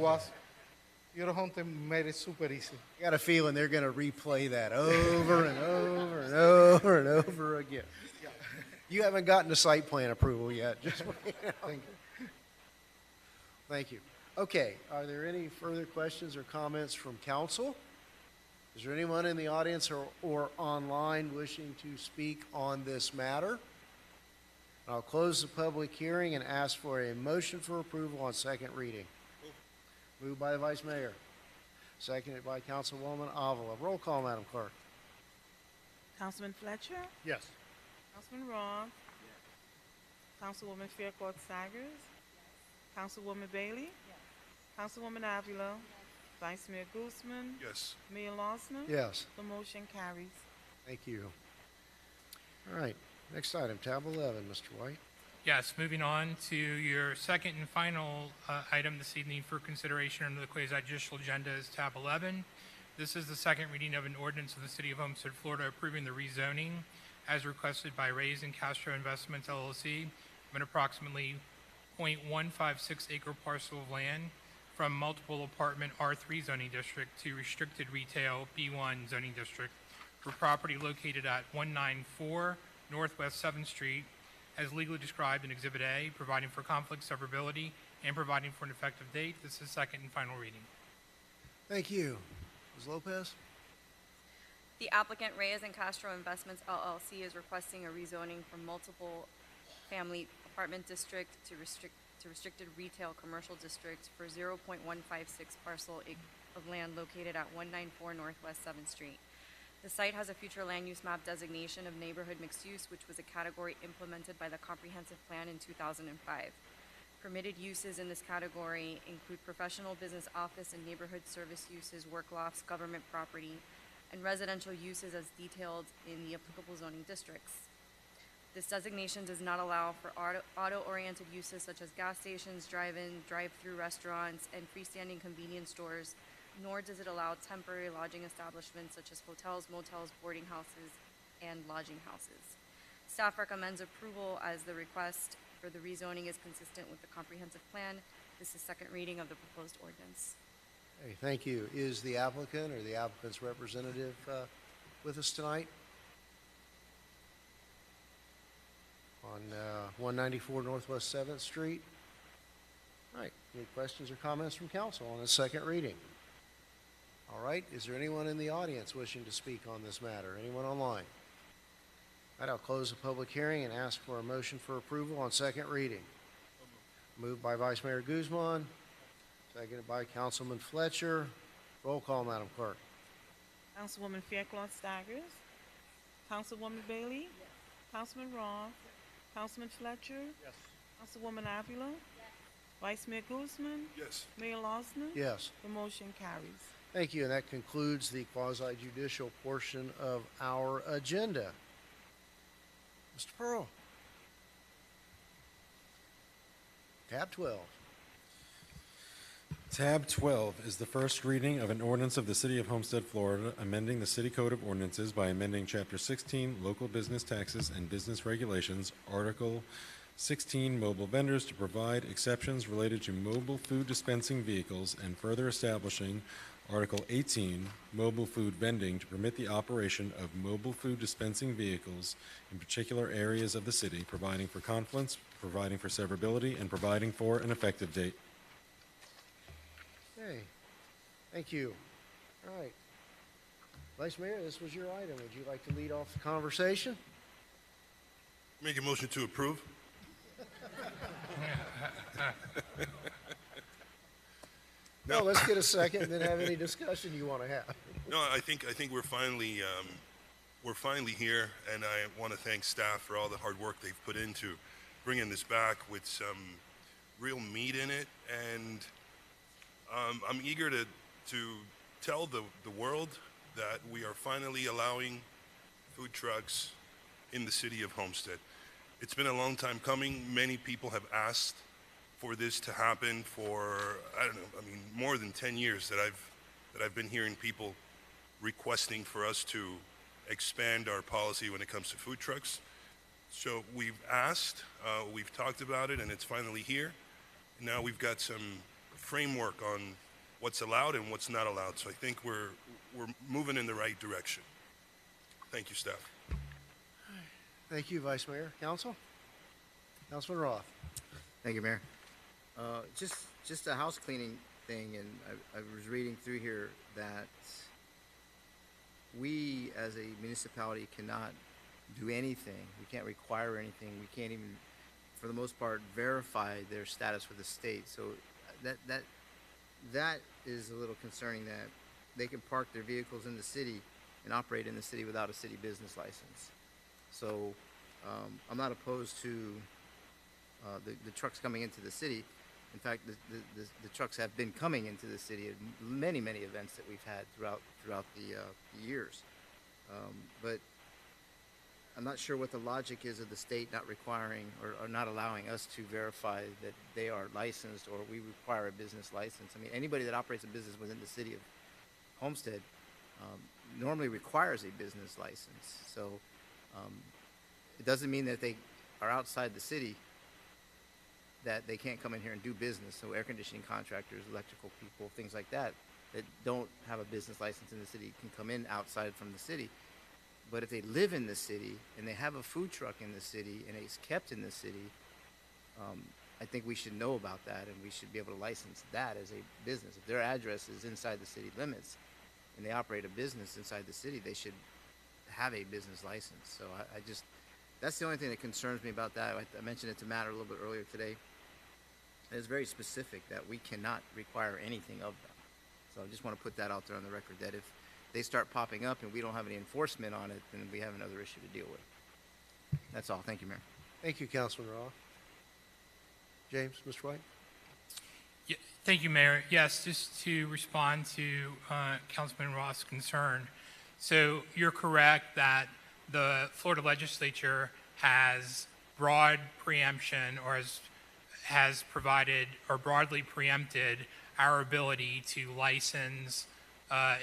made it super easy. I got a feeling they're going to replay that over and over and over and over again. You haven't gotten the site plan approval yet. Just Thank you. Thank you. Okay, are there any further questions or comments from council? Is there anyone in the audience or online wishing to speak on this matter? I'll close the public hearing and ask for a motion for approval on second reading. Moved by the Vice Mayor, seconded by Councilwoman Avila. Roll call, Madam Clerk. Councilman Fletcher? Yes. Councilman Roth? Councilwoman Fairclough Sagers? Councilwoman Bailey? Councilwoman Avila? Vice Mayor Guzman? Yes. Mayor Losner? Yes. The motion carries. Thank you. All right, next item, tab 11, Mr. White. Yes, moving on to your second and final item this evening for consideration under the quasi-judicial agenda is tab 11. This is the second reading of an ordinance of the City of Homestead, Florida, approving the rezoning as requested by Reyes and Castro Investments LLC of an approximately 0.156 acre parcel of land from multiple apartment R3 zoning district to restricted retail B1 zoning district for property located at 194 Northwest 7th Street as legally described in Exhibit A, providing for conflict severability and providing for an effective date. This is second and final reading. Thank you. Ms. Lopez? The applicant, Reyes and Castro Investments LLC, is requesting a rezoning from multiple family apartment district to restricted retail commercial district for 0.156 parcel of land located at 194 Northwest 7th Street. The site has a future land use map designation of neighborhood mixed use, which was a category implemented by the comprehensive plan in 2005. Permitted uses in this category include professional, business, office, and neighborhood service uses, work lofts, government property, and residential uses as detailed in the applicable zoning districts. This designation does not allow for auto-oriented uses such as gas stations, drive-in, drive-through restaurants, and freestanding convenience stores, nor does it allow temporary lodging establishments such as hotels, motels, boarding houses, and lodging houses. Staff recommends approval as the request for the rezoning is consistent with the comprehensive plan. This is second reading of the proposed ordinance. Hey, thank you. Is the applicant or the applicant's representative with us tonight? On 194 Northwest 7th Street. All right, any questions or comments from council on the second reading? All right, is there anyone in the audience wishing to speak on this matter? Anyone online? All right, I'll close the public hearing and ask for a motion for approval on second reading. Moved by Vice Mayor Guzman, seconded by Councilman Fletcher. Roll call, Madam Clerk. Councilwoman Fairclough Sagers? Councilwoman Bailey? Councilman Roth? Councilman Fletcher? Yes. Councilwoman Avila? Vice Mayor Guzman? Yes. Mayor Losner? Yes. The motion carries. Thank you, and that concludes the quasi-judicial portion of our agenda. Mr. Pearl. Tab 12. Tab 12 is the first reading of an ordinance of the City of Homestead, Florida, amending the City Code of Ordinances by amending Chapter 16, Local Business Taxes and Business Regulations, Article 16, Mobile Vendors, to provide exceptions related to mobile food dispensing vehicles, and further establishing Article 18, Mobile Food Vending, to permit the operation of mobile food dispensing vehicles in particular areas of the city, providing for confluence, providing for severability, and providing for an effective date. Okay, thank you. All right. Vice Mayor, this was your item. Would you like to lead off the conversation? Make a motion to approve. No, let's get a second and then have any discussion you want to have. No, I think we're finally here, and I want to thank staff for all the hard work they've put into bringing this back with some real meat in it, and I'm eager to tell the world that we are finally allowing food trucks in the city of Homestead. It's been a long time coming. Many people have asked for this to happen for, I don't know, I mean, more than 10 years that I've been hearing people requesting for us to expand our policy when it comes to food trucks. So we've asked, we've talked about it, and it's finally here. Now we've got some framework on what's allowed and what's not allowed. So I think we're moving in the right direction. Thank you, staff. Thank you, Vice Mayor. Council? Councilman Roth. Thank you, Mayor. Just a house cleaning thing, and I was reading through here that we as a municipality cannot do anything. We can't require anything. We can't even, for the most part, verify their status with the state. So that is a little concerning, that they can park their vehicles in the city and operate in the city without a city business license. So I'm not opposed to the trucks coming into the city. In fact, the trucks have been coming into the city at many events that we've had throughout the years. But I'm not sure what the logic is of the state not requiring or not allowing us to verify that they are licensed, or we require a business license. I mean, anybody that operates a business within the city of Homestead normally requires a business license. So it doesn't mean that they are outside the city that they can't come in here and do business. So air conditioning contractors, electrical people, things like that don't have a business license in the city can come in outside from the city. But if they live in the city and they have a food truck in the city and it's kept in the city, I think we should know about that, and we should be able to license that as a business. If their address is inside the city limits and they operate a business inside the city, they should have a business license. So I just, that's the only thing that concerns me about that. I mentioned it to Matt a little bit earlier today. It's very specific that we cannot require anything of them. So I just want to put that out there on the record, that if they start popping up and we don't have any enforcement on it, then we have another issue to deal with. That's all. Thank you, Mayor. Thank you, Councilman Roth. James, Mr. White? Yeah, thank you, Mayor. Yes, just to respond to Councilman Roth's concern. So you're correct that the Florida legislature has broad preemption, or has provided or broadly preempted our ability to license,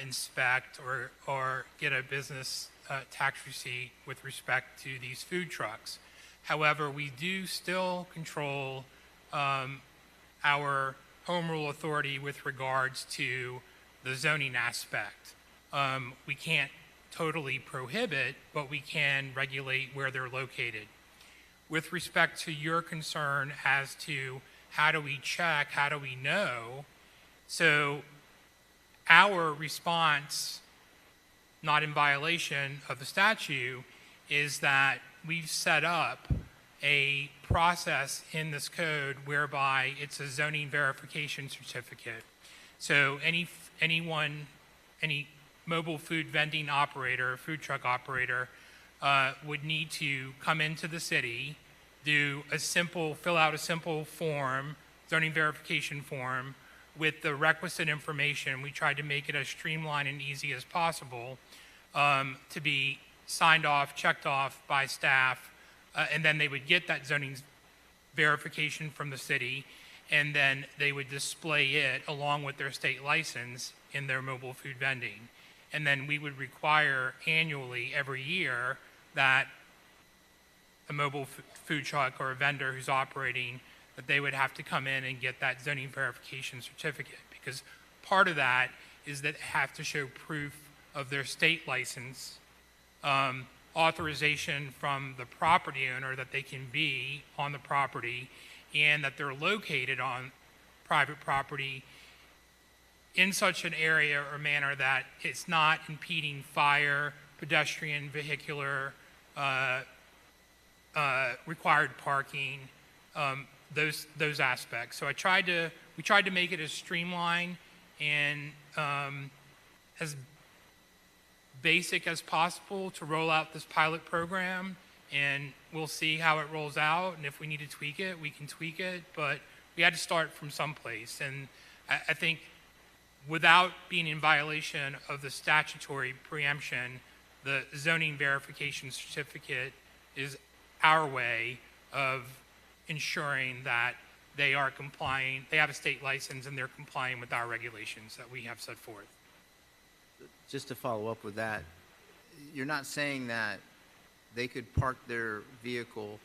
inspect, or get a business tax receipt with respect to these food trucks. However, we do still control our home rule authority with regards to the zoning aspect. We can't totally prohibit, but we can regulate where they're located. With respect to your concern as to how do we check, how do we know, so our response, not in violation of the statute, is that we've set up a process in this code whereby it's a zoning verification certificate. So any mobile food vending operator, food truck operator, would need to come into the city, fill out a simple form, zoning verification form, with the requisite information. We tried to make it as streamlined and easy as possible to be signed off, checked off by staff, and then they would get that zoning verification from the city. and then they would display it along with their state license in their mobile food vending. And then we would require annually, every year, that a mobile food truck or a vendor who's operating, that they would have to come in and get that zoning verification certificate. Because part of that is that they have to show proof of their state license, authorization from the property owner that they can be on the property, and that they're located on private property in such an area or manner that it's not impeding fire, pedestrian, vehicular, required parking, those aspects. So we tried to make it as streamlined and as basic as possible to roll out this pilot program, and we'll see how it rolls out, and if we need to tweak it, we can tweak it, but we had to start from someplace. And I think without being in violation of the statutory preemption, the zoning verification certificate is our way of ensuring that they are complying, they have a state license and they're complying with our regulations that we have set forth. Just to follow up with that, you're not saying that they could park their vehicle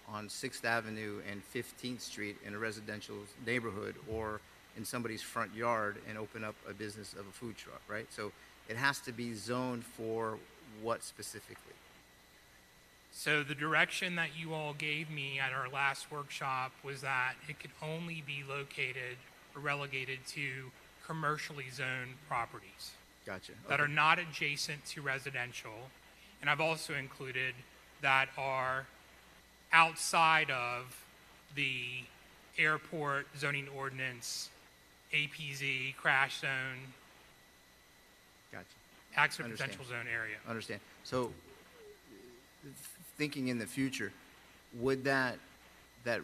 on 6th Avenue and 15th Street in a residential neighborhood or in somebody's front yard and open up a business of a food truck, right? So it has to be zoned for what specifically? So the direction that you all gave me at our last workshop was that it could only be located or relegated to commercially zoned properties. Gotcha. That are not adjacent to residential. And I've also included that are outside of the airport zoning ordinance, APZ, crash zone, Gotcha. accident Understand. potential zone area. Understand. So thinking in the future, would that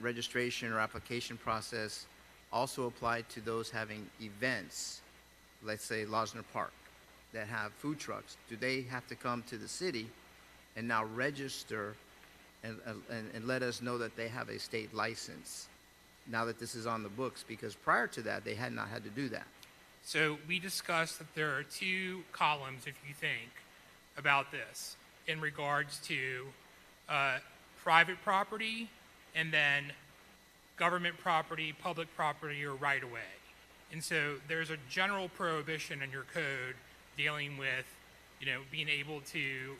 registration or application process also apply to those having events, let's say Losner Park, that have food trucks? Do they have to come to the city and now register and let us know that they have a state license now that this is on the books? Because prior to that, they had not had to do that. So we discussed that there are two columns, if you think about this, in regards to private property and then government property, public property, or right-of-way. And so there's a general prohibition in your code dealing with, being able to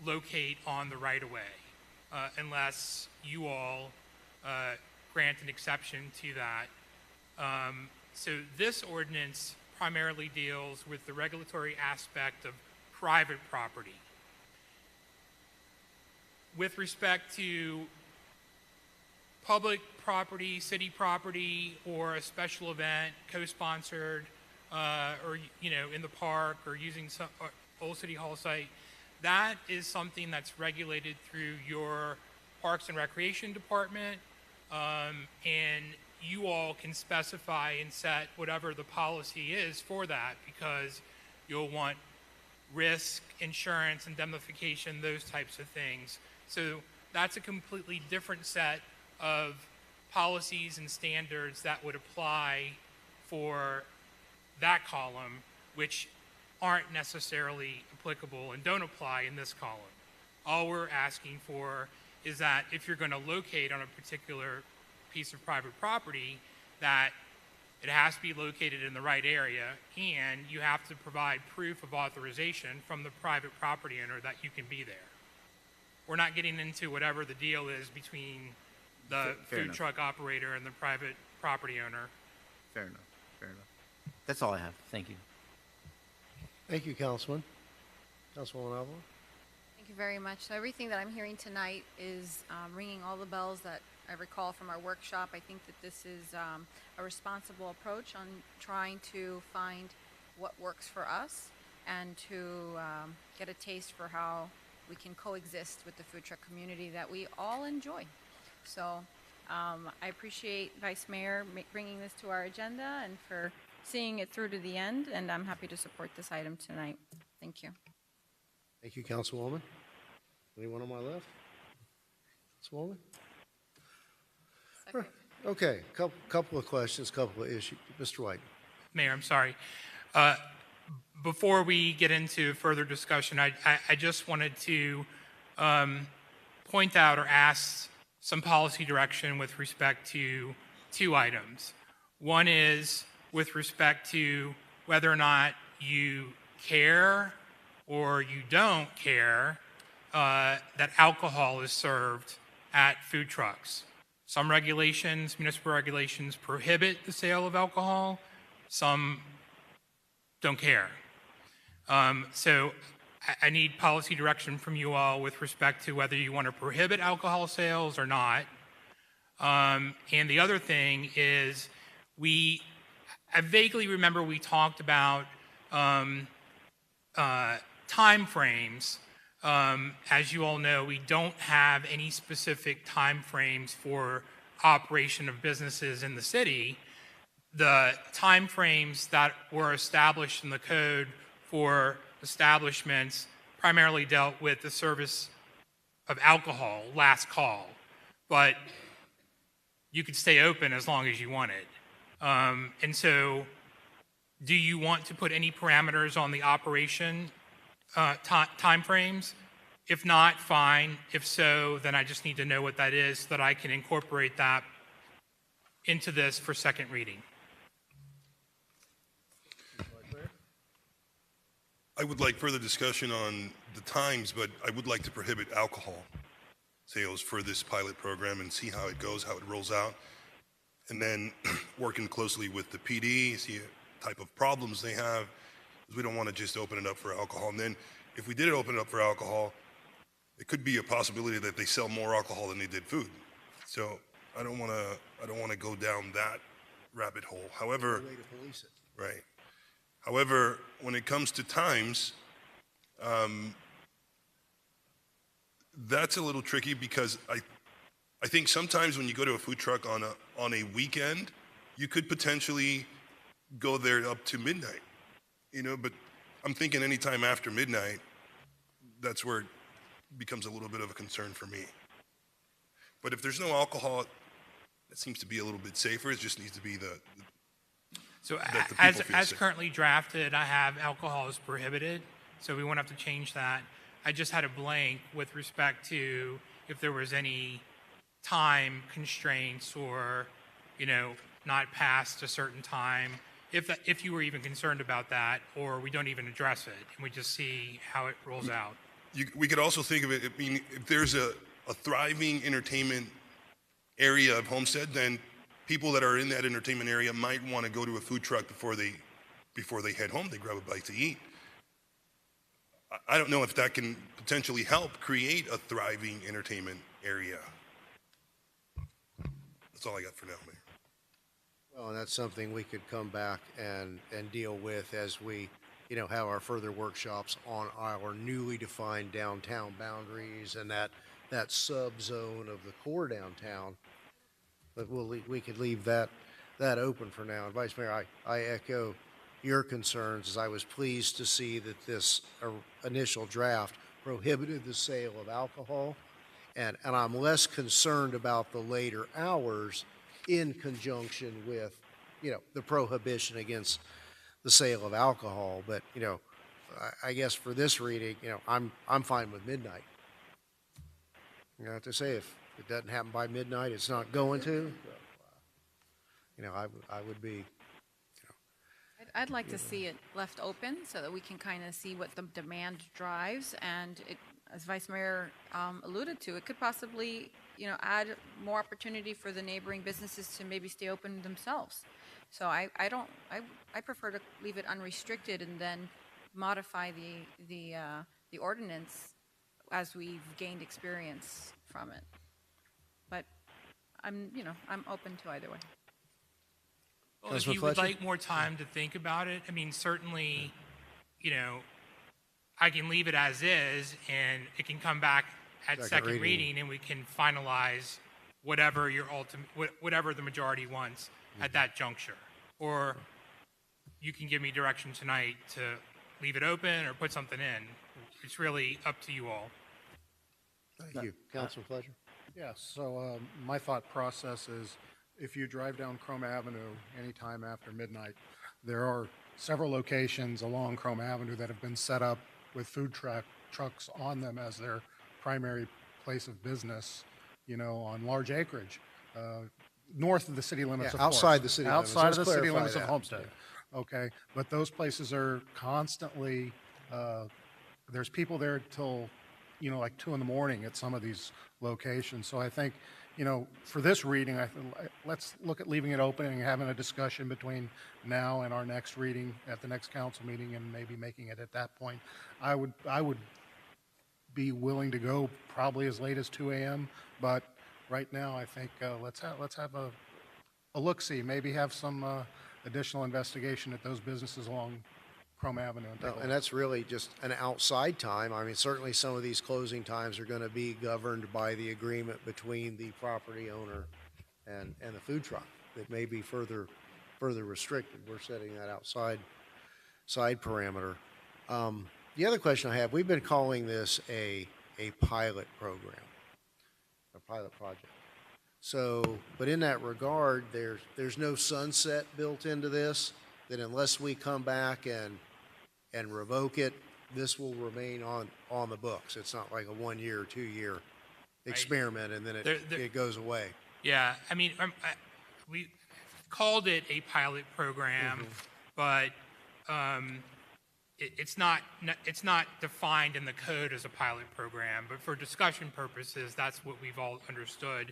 locate on the right-of-way, unless you all grant an exception to that. So this ordinance primarily deals with the regulatory aspect of private property. With respect to public property, city property, or a special event, co-sponsored, or in the park, or using some Old City Hall site, that is something that's regulated through your Parks and Recreation Department, and you all can specify and set whatever the policy is for that, because you'll want risk, insurance, indemnification, those types of things. So that's a completely different set of policies and standards that would apply for that column, which aren't necessarily applicable and don't apply in this column. All we're asking for is that if you're going to locate on a particular piece of private property, that it has to be located in the right area, and you have to provide proof of authorization from the private property owner that you can be there. We're not getting into whatever the deal is between the Fair food enough. truck operator and the private property owner. Fair enough. Fair enough. That's all I have. Thank you. Thank you, Councilman. Councilwoman Avila? Thank you very much. So everything that I'm hearing tonight is ringing all the bells that I recall from our workshop. I think that this is a responsible approach on trying to find what works for us and to get a taste for how we can coexist with the food truck community that we all enjoy. So I appreciate Vice Mayor bringing this to our agenda and for seeing it through to the end, and I'm happy to support this item tonight. Thank you. Thank you, Councilwoman. Anyone on my left? Councilwoman? Okay, couple of questions, couple of issues. Mr. White. Mayor, I'm sorry. Before we get into further discussion, I just wanted to point out or ask some policy direction with respect to two items. One is with respect to whether or not you care or you don't care that alcohol is served at food trucks. Some regulations, municipal regulations, prohibit the sale of alcohol. Some don't care. So I need policy direction from you all with respect to whether you want to prohibit alcohol sales or not. And the other thing is I vaguely remember we talked about time frames. As you all know, we don't have any specific time frames for operation of businesses in the city. The time frames that were established in the code for establishments primarily dealt with the service of alcohol, last call. But you could stay open as long as you wanted. And so do you want to put any parameters on the operation time frames? If not, fine. If so, then I just need to know what that is so that I can incorporate that into this for second reading. I would like further discussion on the times, but I would like to prohibit alcohol sales for this pilot program and see how it goes, how it rolls out. And then working closely with the PD, see what type of problems they have. Because we don't want to just open it up for alcohol. And then if we did open it up for alcohol, it could be a possibility that they sell more alcohol than they did food. So I don't want to go down that rabbit hole. However, Way to police it. right. However, when it comes to times, that's a little tricky because I think sometimes when you go to a food truck on a weekend, you could potentially go there up to midnight, but I'm thinking anytime after midnight, that's where it becomes a little bit of a concern for me. But if there's no alcohol, that seems to be a little bit safer. It just needs to be So that the as, people feel as safe. currently drafted, I have alcohol is prohibited, so we won't have to change that. I just had a blank with respect to if there was any time constraints or, not past a certain time, if you were even concerned about that, or we don't even address it, and we just see how it rolls out. We could also think of it, if there's a thriving entertainment area of Homestead, then people that are in that entertainment area might want to go to a food truck before they head home. They grab a bite to eat. I don't know if that can potentially help create a thriving entertainment area. That's all I got for now, Mayor. Well, and that's something we could come back and deal with as we, have our further workshops on our newly defined downtown boundaries and that sub-zone of the core downtown. But we could leave that open for now. And Vice Mayor, I echo your concerns, as I was pleased to see that this initial draft prohibited the sale of alcohol. And I'm less concerned about the later hours in conjunction with, the prohibition against the sale of alcohol. But, I guess for this reading, I'm fine with midnight. You have to say if it doesn't happen by midnight, it's not going to. So, I would be. I'd like to see it left open so that we can kind of see what the demand drives. And it, as Vice Mayor alluded to, it could possibly, add more opportunity for the neighboring businesses to maybe stay open themselves. So I prefer to leave it unrestricted and then modify the ordinance as we've gained experience from it. But I'm open to either way. Well, if you would like more time to think about it, certainly, I can leave it as is, and it can come back at second reading, and we can finalize whatever whatever the majority wants at that juncture. Or you can give me direction tonight to leave it open or put something in. It's really up to you all. Thank you. Councilman Fletcher? Yes, so my thought process is if you drive down Chrome Avenue anytime after midnight, there are several locations along Chrome Avenue that have been set up with trucks on them as their primary place of business, you know, on large acreage, north of the city limits, Yeah, of course. outside the city limits. Outside Let's of the city clarify limits of that. Homestead. Okay, but those places are constantly, there's people there till, you know, like 2 in the morning at some of these locations. So I think, you know, for this reading, let's look at leaving it open and having a discussion between now and our next reading at the next council meeting, and maybe making it at that point. I would be willing to go probably as late as 2 a.m., but right now I think let's have a look-see, maybe have some additional investigation at those businesses along Chrome Avenue. And that's really just an outside time. I mean, certainly some of these closing times are going to be governed by the agreement between the property owner and the food truck. That may be further restricted. We're setting that outside parameter. The other question I have, we've been calling this a pilot program, a pilot project. So, but in that regard, there's no sunset built into this, that unless we come back and revoke it, this will remain on the books. It's not like a 1 year or 2 year experiment and then it goes away. Yeah, I mean, we called it a pilot program, but it's not defined in the code as a pilot program. But for discussion purposes, that's what we've all understood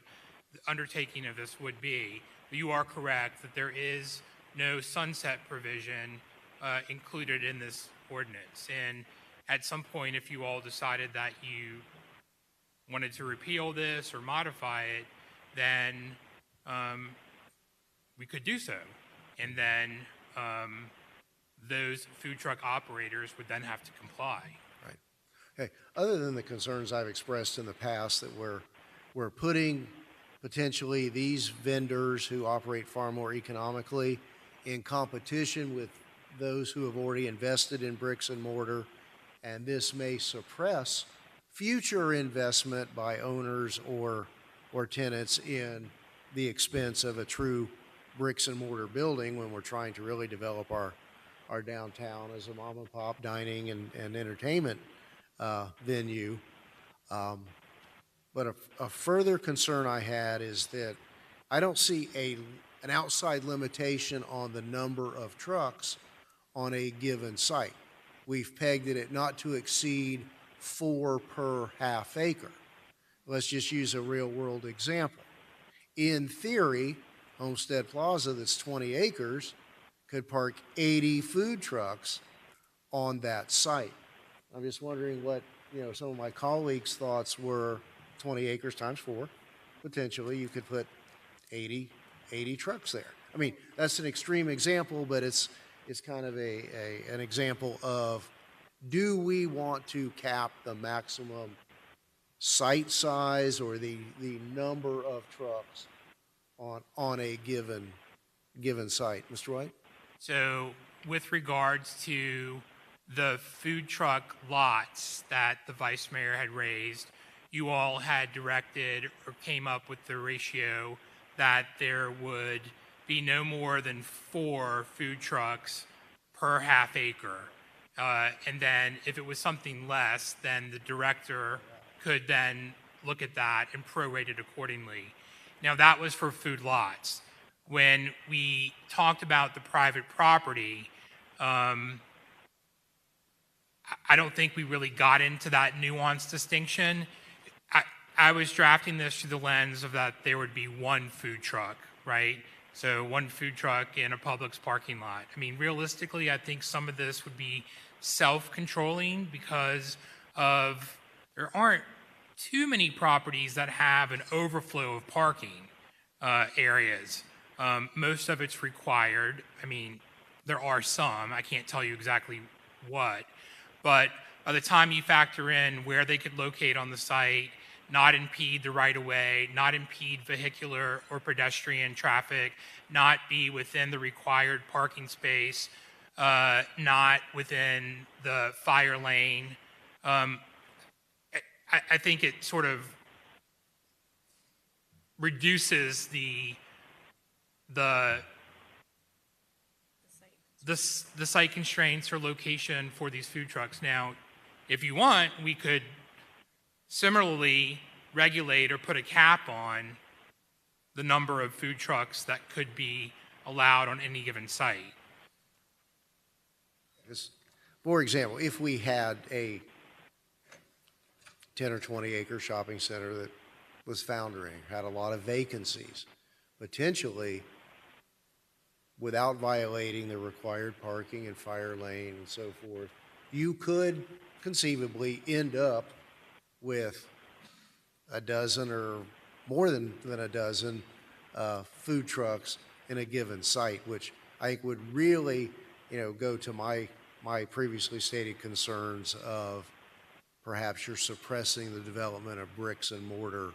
the undertaking of this would be. But you are correct that there is no sunset provision included in this ordinance. And at some point, if you all decided that you wanted to repeal this or modify it, then we could do so. And then those food truck operators would then have to comply. Right. Okay. Other than the concerns I've expressed in the past that we're putting potentially these vendors who operate far more economically in competition with those who have already invested in bricks and mortar, and this may suppress future investment by owners or tenants in the expense of a true bricks and mortar building when we're trying to really develop our downtown as a mom and pop dining and entertainment venue. But a further concern I had is that I don't see an outside limitation on the number of trucks on a given site. We've pegged it at not to exceed 4 per half acre. Let's just use a real world example. In theory, Homestead Plaza, that's 20 acres, could park 80 food trucks on that site. I'm just wondering what, some of my colleagues' thoughts were. 20 acres times 4, potentially you could put 80 trucks there. I mean, that's an extreme example, but it's kind of an example of, do we want to cap the maximum site size or the number of trucks on a given site? Mr. White? So with regards to the food truck lots that the vice mayor had raised, you all had directed or came up with the ratio that there would be no more than 4 food trucks per half acre. And then if it was something less, then the director could then look at that and prorate it accordingly. Now that was for food lots. When we talked about the private property, I don't think we really got into that nuanced distinction. I was drafting this through the lens of that there would be 1 food truck, right? So 1 food truck in a Publix parking lot. I mean, realistically, I think some of this would be self-controlling because there aren't too many properties that have an overflow of parking areas. Most of it's required. I mean, there are some. I can't tell you exactly what. But by the time you factor in where they could locate on the site, not impede the right-of-way, not impede vehicular or pedestrian traffic, not be within the required parking space, not within the fire lane. I think it sort of reduces the the the site constraints or location for these food trucks. Now, if you want, we could similarly regulate or put a cap on the number of food trucks that could be allowed on any given site. For example, if we had a 10 or 20 acre shopping center that was foundering, had a lot of vacancies, potentially without violating the required parking and fire lane and so forth, you could conceivably end up with a dozen or more than a dozen food trucks in a given site, which I think would really, go to my previously stated concerns of perhaps you're suppressing the development of bricks and mortar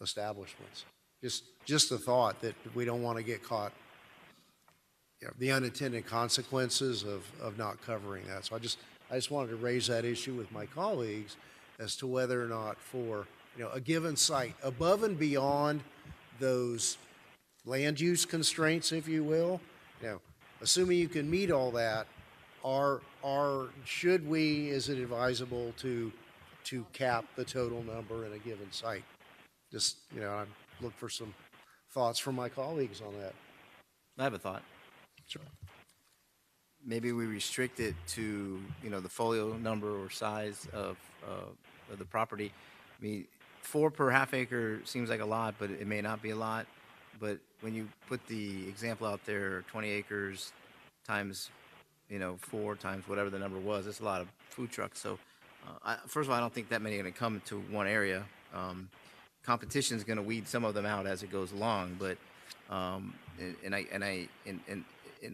establishments. Just the thought that we don't want to get caught, the unintended consequences of not covering that. So I just wanted to raise that issue with my colleagues as to whether or not for a given site, above and beyond those land use constraints, if you will, assuming you can meet all that, should we, is it advisable to cap the total number in a given site? Just, I look for some thoughts from my colleagues on that. I have a thought. Sure. Maybe we restrict it to, the folio number or size of the property. I mean, 4 per half acre seems like a lot, but it may not be a lot. But when you put the example out there, 20 acres times, 4 times whatever the number was, it's a lot of food trucks. So, first of all, I don't think that many are going to come to one area. Competition is going to weed some of them out as it goes along. But, and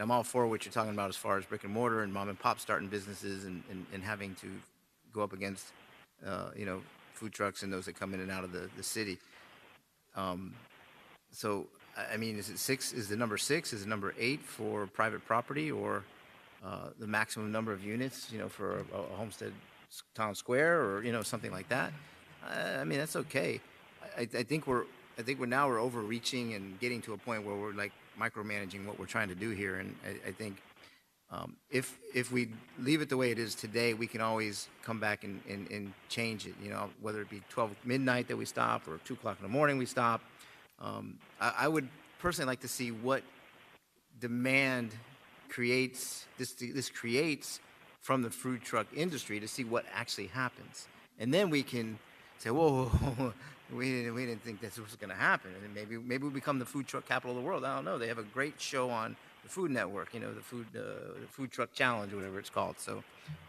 I'm all for what you're talking about as far as brick and mortar and mom and pop starting businesses and having to go up against, food trucks and those that come in and out of the city. So, I mean, is it 6? Is the number 6? Is the number 8 for private property, or the maximum number of units, for a Homestead Town Square, or something like that? I mean, that's okay. I think we're overreaching and getting to a point where we're like micromanaging what we're trying to do here, and I think if we leave it the way it is today, we can always come back and change it. Whether it be 12 midnight that we stop or 2 o'clock in the morning we stop. I would personally like to see what demand creates from the food truck industry to see what actually happens, and then we can say, whoa, we didn't think this was going to happen, and then maybe we become the food truck capital of the world. I don't know. They have a great show on the Food Network, the food truck challenge or whatever it's called. So,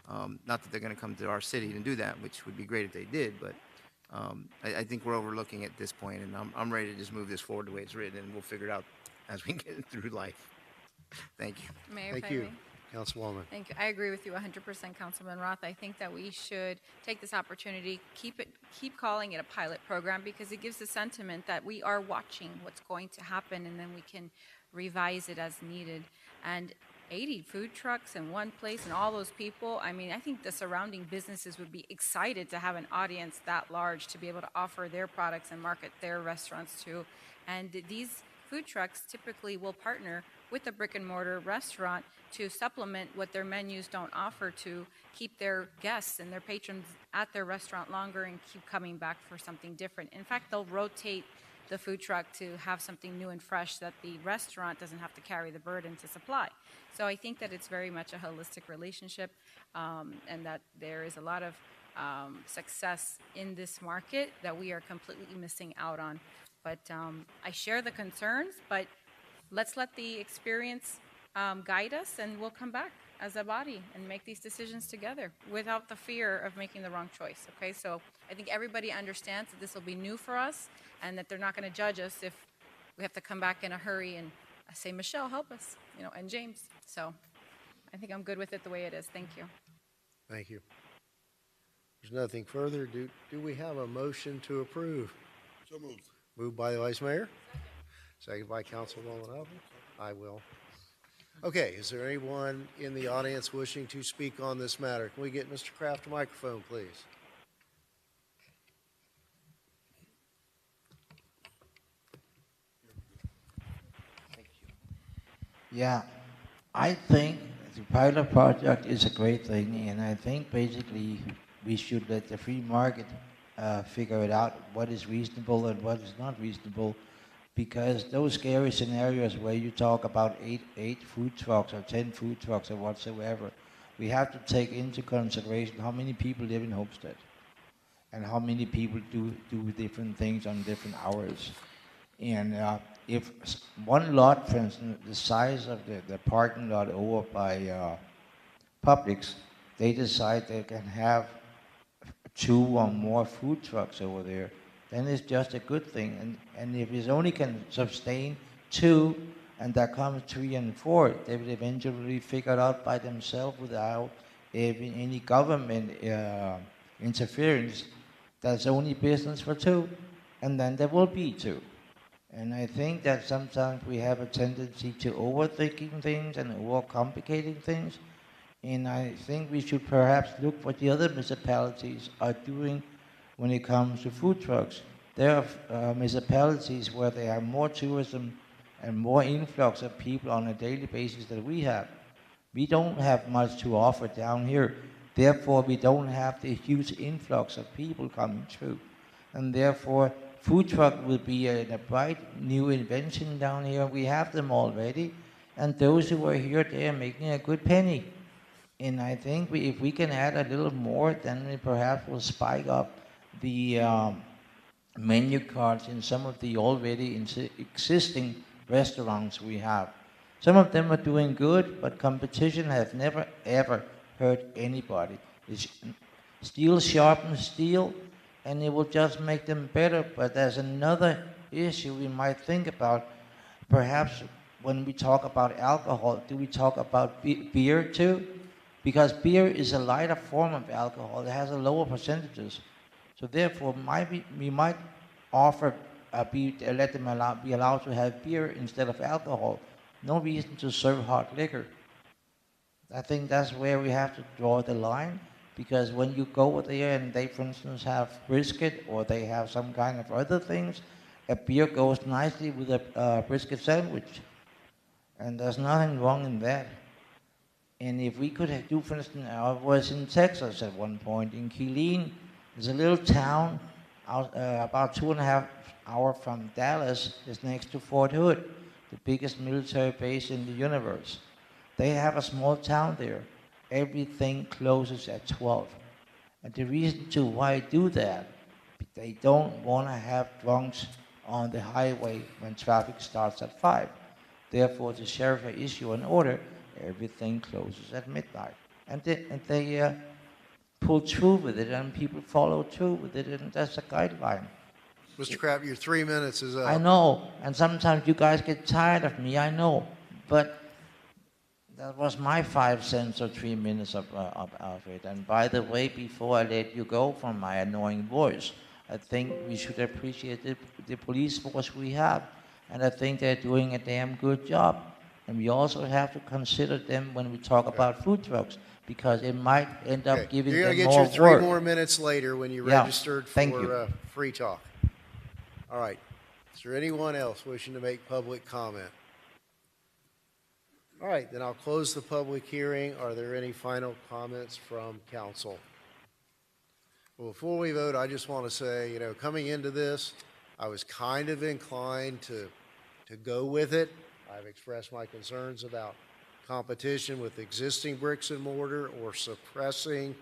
not that they're going to come to our city and do that, which would be great if they did, but I think we're overlooking at this point, and I'm ready to just move this forward the way it's written, and we'll figure it out as we get through life. Thank you. Mayor, Thank if I you, may. Councilwoman. Thank you. I agree with you 100%, Councilman Roth. I think that we should take this opportunity, keep calling it a pilot program, because it gives the sentiment that we are watching what's going to happen, and then we can revise it as needed. And 80 food trucks in one place and all those people, I mean, I think the surrounding businesses would be excited to have an audience that large to be able to offer their products and market their restaurants to. And these food trucks typically will partner with a brick and mortar restaurant to supplement what their menus don't offer, to keep their guests and their patrons at their restaurant longer and keep coming back for something different. In fact, they'll rotate the food truck to have something new and fresh that the restaurant doesn't have to carry the burden to supply. So I think that it's very much a holistic relationship, and that there is a lot of success in this market that we are completely missing out on. But I share the concerns, but let's let the experience guide us, and we'll come back as a body and make these decisions together without the fear of making the wrong choice, okay? So I think everybody understands that this will be new for us, and that they're not going to judge us if we have to come back in a hurry and say, Michelle, help us, and James. So I think I'm good with it the way it is. Thank you. Thank you. There's nothing further. Do we have a motion to approve? So moved. Moved by the Vice Mayor. Second by Councilwoman Upton. I will. Okay, is there anyone in the audience wishing to speak on this matter? Can we get Mr. Kraft a microphone, please? Thank you. Yeah, I think the pilot project is a great thing, and I think basically we should let the free market figure it out what is reasonable and what is not reasonable, because those scary scenarios where you talk about eight food trucks or 10 food trucks or whatsoever, we have to take into consideration how many people live in Homestead and how many people do different things on different hours. And if one lot, for instance, the size of the parking lot over by Publix, they decide they can have 2 or more food trucks over there, then it's just a good thing. And if it only can sustain 2, and there comes 3 and 4, they will eventually figure it out by themselves without any government interference. That's only business for 2, and then there will be 2. And I think that sometimes we have a tendency to overthinking things and overcomplicating things. And I think we should perhaps look what the other municipalities are doing when it comes to food trucks. There are municipalities where they have more tourism and more influx of people on a daily basis than we have. We don't have much to offer down here. Therefore, we don't have the huge influx of people coming through. And therefore, food truck will be a bright new invention down here. We have them already. And those who are here, they are making a good penny. And I think if we can add a little more, then we perhaps will spike up the menu cards in some of the already existing restaurants we have. Some of them are doing good, but competition has never ever hurt anybody. Steel sharpens steel, and it will just make them better. But there's another issue we might think about. Perhaps when we talk about alcohol, do we talk about beer too? Because beer is a lighter form of alcohol. It has a lower percentages. So therefore, we might offer, let them be allowed to have beer instead of alcohol. No reason to serve hot liquor. I think that's where we have to draw the line, because when you go there and they, for instance, have brisket or they have some kind of other things, a beer goes nicely with a brisket sandwich. And there's nothing wrong in that. And if we could do, for instance, I was in Texas at one point, in Killeen. There's a little town out, about 2.5 hours from Dallas. It's next to Fort Hood, the biggest military base in the universe. They have a small town there. Everything closes at 12. And the reason to why do that, they don't want to have drunks on the highway when traffic starts at 5. Therefore, the sheriff will issue an order, everything closes at midnight. And they pull through with it, and people follow through with it, and that's a guideline. Mr. Kraft, your 3 minutes is up. I know, and sometimes you guys get tired of me, I know, but that was my 5 cents or 3 minutes of it. And by the way, before I let you go from my annoying voice, I think we should appreciate the police force we have, and I think they're doing a damn good job. And we also have to consider them when we talk about food trucks, because it might end up giving them more work. You're going to get your 3 more minutes later when you registered thank for you. free talk. All right. Is there anyone else wishing to make public comment? All right, then I'll close the public hearing. Are there any final comments from council? Well, before we vote, I just want to say, coming into this, I was kind of inclined to go with it. I've expressed my concerns about competition with existing bricks and mortar or suppressing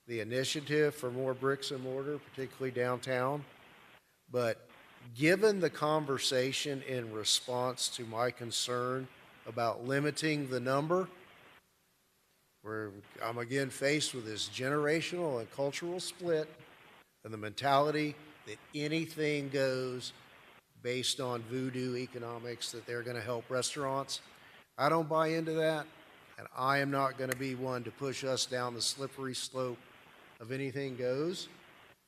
the initiative for more bricks and mortar, particularly downtown. But given the conversation in response to my concern about limiting the number, where I'm again faced with this generational and cultural split and the mentality that anything goes based on voodoo economics, that they're going to help restaurants. I don't buy into that, and I am not going to be one to push us down the slippery slope of anything goes.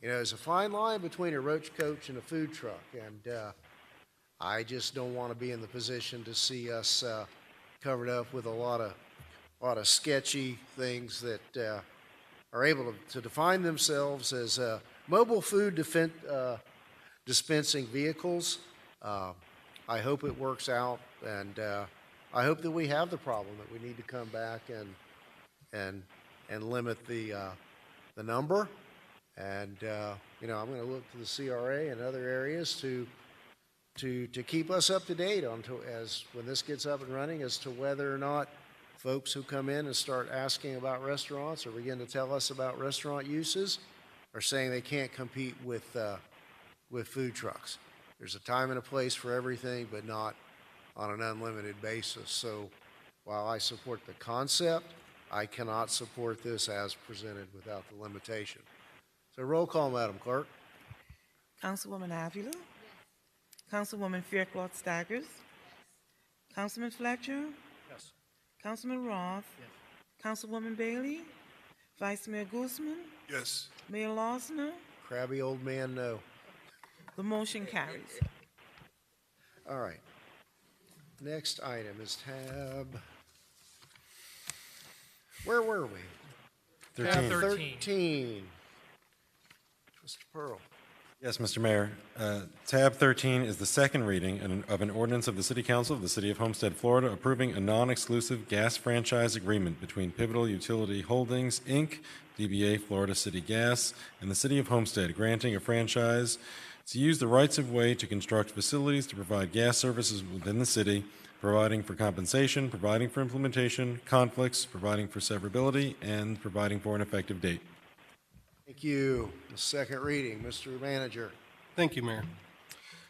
There's a fine line between a roach coach and a food truck, and I just don't want to be in the position to see us covered up with a lot of sketchy things that are able to define themselves as mobile food dispensing vehicles. I hope it works out, and I hope that we have the problem, that we need to come back and limit the number. And, I'm going to look to the CRA and other areas to keep us up to date as when this gets up and running, as to whether or not folks who come in and start asking about restaurants or begin to tell us about restaurant uses are saying they can't compete with food trucks. There's a time and a place for everything, but not on an unlimited basis. So while I support the concept, I cannot support this as presented without the limitation. So roll call, Madam Clerk. Councilwoman Avila? Councilwoman Faircloth Staggers? Councilman Fletcher? Yes. Councilman Roth? Yes. Councilwoman Bailey? Vice Mayor Guzman? Yes. Mayor Losner? Crabby old man, no. The motion carries. All right. Next item is tab. Where were we? 13. Tab 13. Mr. Pearl. Yes, Mr. Mayor. Tab 13 is the second reading of an ordinance of the City Council of the City of Homestead, Florida, approving a non-exclusive gas franchise agreement between Pivotal Utility Holdings, Inc., DBA Florida City Gas, and the City of Homestead, granting a franchise to use the rights of way to construct facilities to provide gas services within the city, providing for compensation, providing for implementation, conflicts, providing for severability, and providing for an effective date. Thank you. The second reading, Mr. Manager. Thank you, Mayor.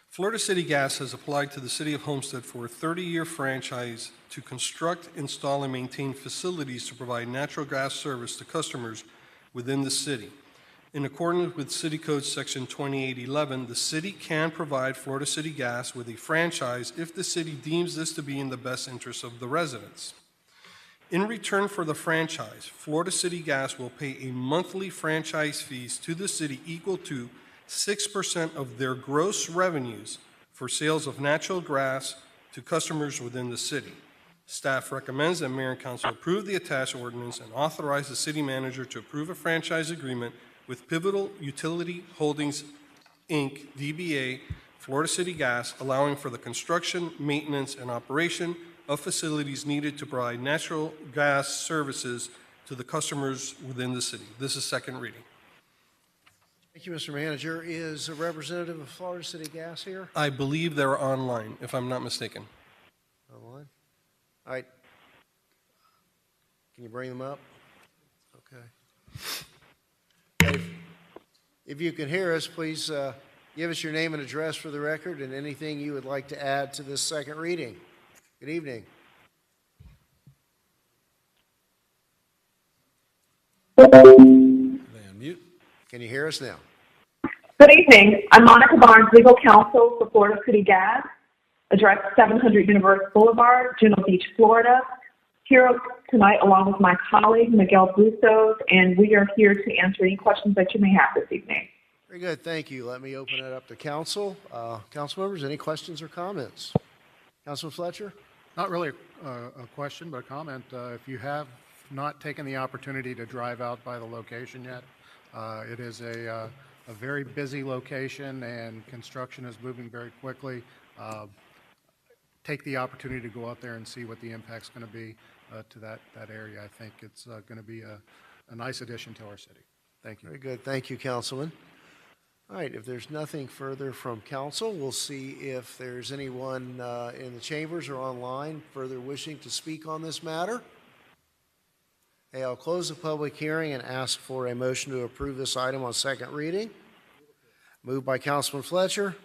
Florida City Gas has applied to the City of Homestead for a 30-year franchise to construct, install, and maintain facilities to provide natural gas service to customers within the city. In accordance with City Code Section 2811, the city can provide Florida City Gas with a franchise if the city deems this to be in the best interest of the residents. In return for the franchise, Florida City Gas will pay a monthly franchise fees to the city equal to 6% of their gross revenues for sales of natural gas to customers within the city. Staff recommends that Mayor and Council approve the attached ordinance and authorize the city manager to approve a franchise agreement with Pivotal Utility Holdings, Inc., DBA, Florida City Gas, allowing for the construction, maintenance, and operation of facilities needed to provide natural gas services to the customers within the city. This is second reading. Thank you, Mr. Manager. Is a representative of Florida City Gas here? I believe they're online, if I'm not mistaken. Online? All right. Can you bring them up? Okay. If you can hear us, please give us your name and address for the record and anything you would like to add to this second reading. Good evening. Are they on mute? Can you hear us now? Good evening. I'm Monica Barnes, legal counsel for Florida City Gas, address 700 Universe Boulevard, Juno Beach, Florida. Here tonight along with my colleague, Miguel Bustos, and we are here to answer any questions that you may have this evening. Very good. Thank you. Let me open it up to council. Council members, any questions or comments? Councilman Fletcher? Not really a question, but a comment. If you have not taken the opportunity to drive out by the location yet, it is a very busy location and construction is moving very quickly. Take the opportunity to go out there and see what the impact's going to be to that area. I think it's going to be a nice addition to our city. Thank you. Very good. Thank you, Councilman. All right, if there's nothing further from council, we'll see if there's anyone in the chambers or online further wishing to speak on this matter. Okay, I'll close the public hearing and ask for a motion to approve this item on second reading. Moved by Councilman Fletcher.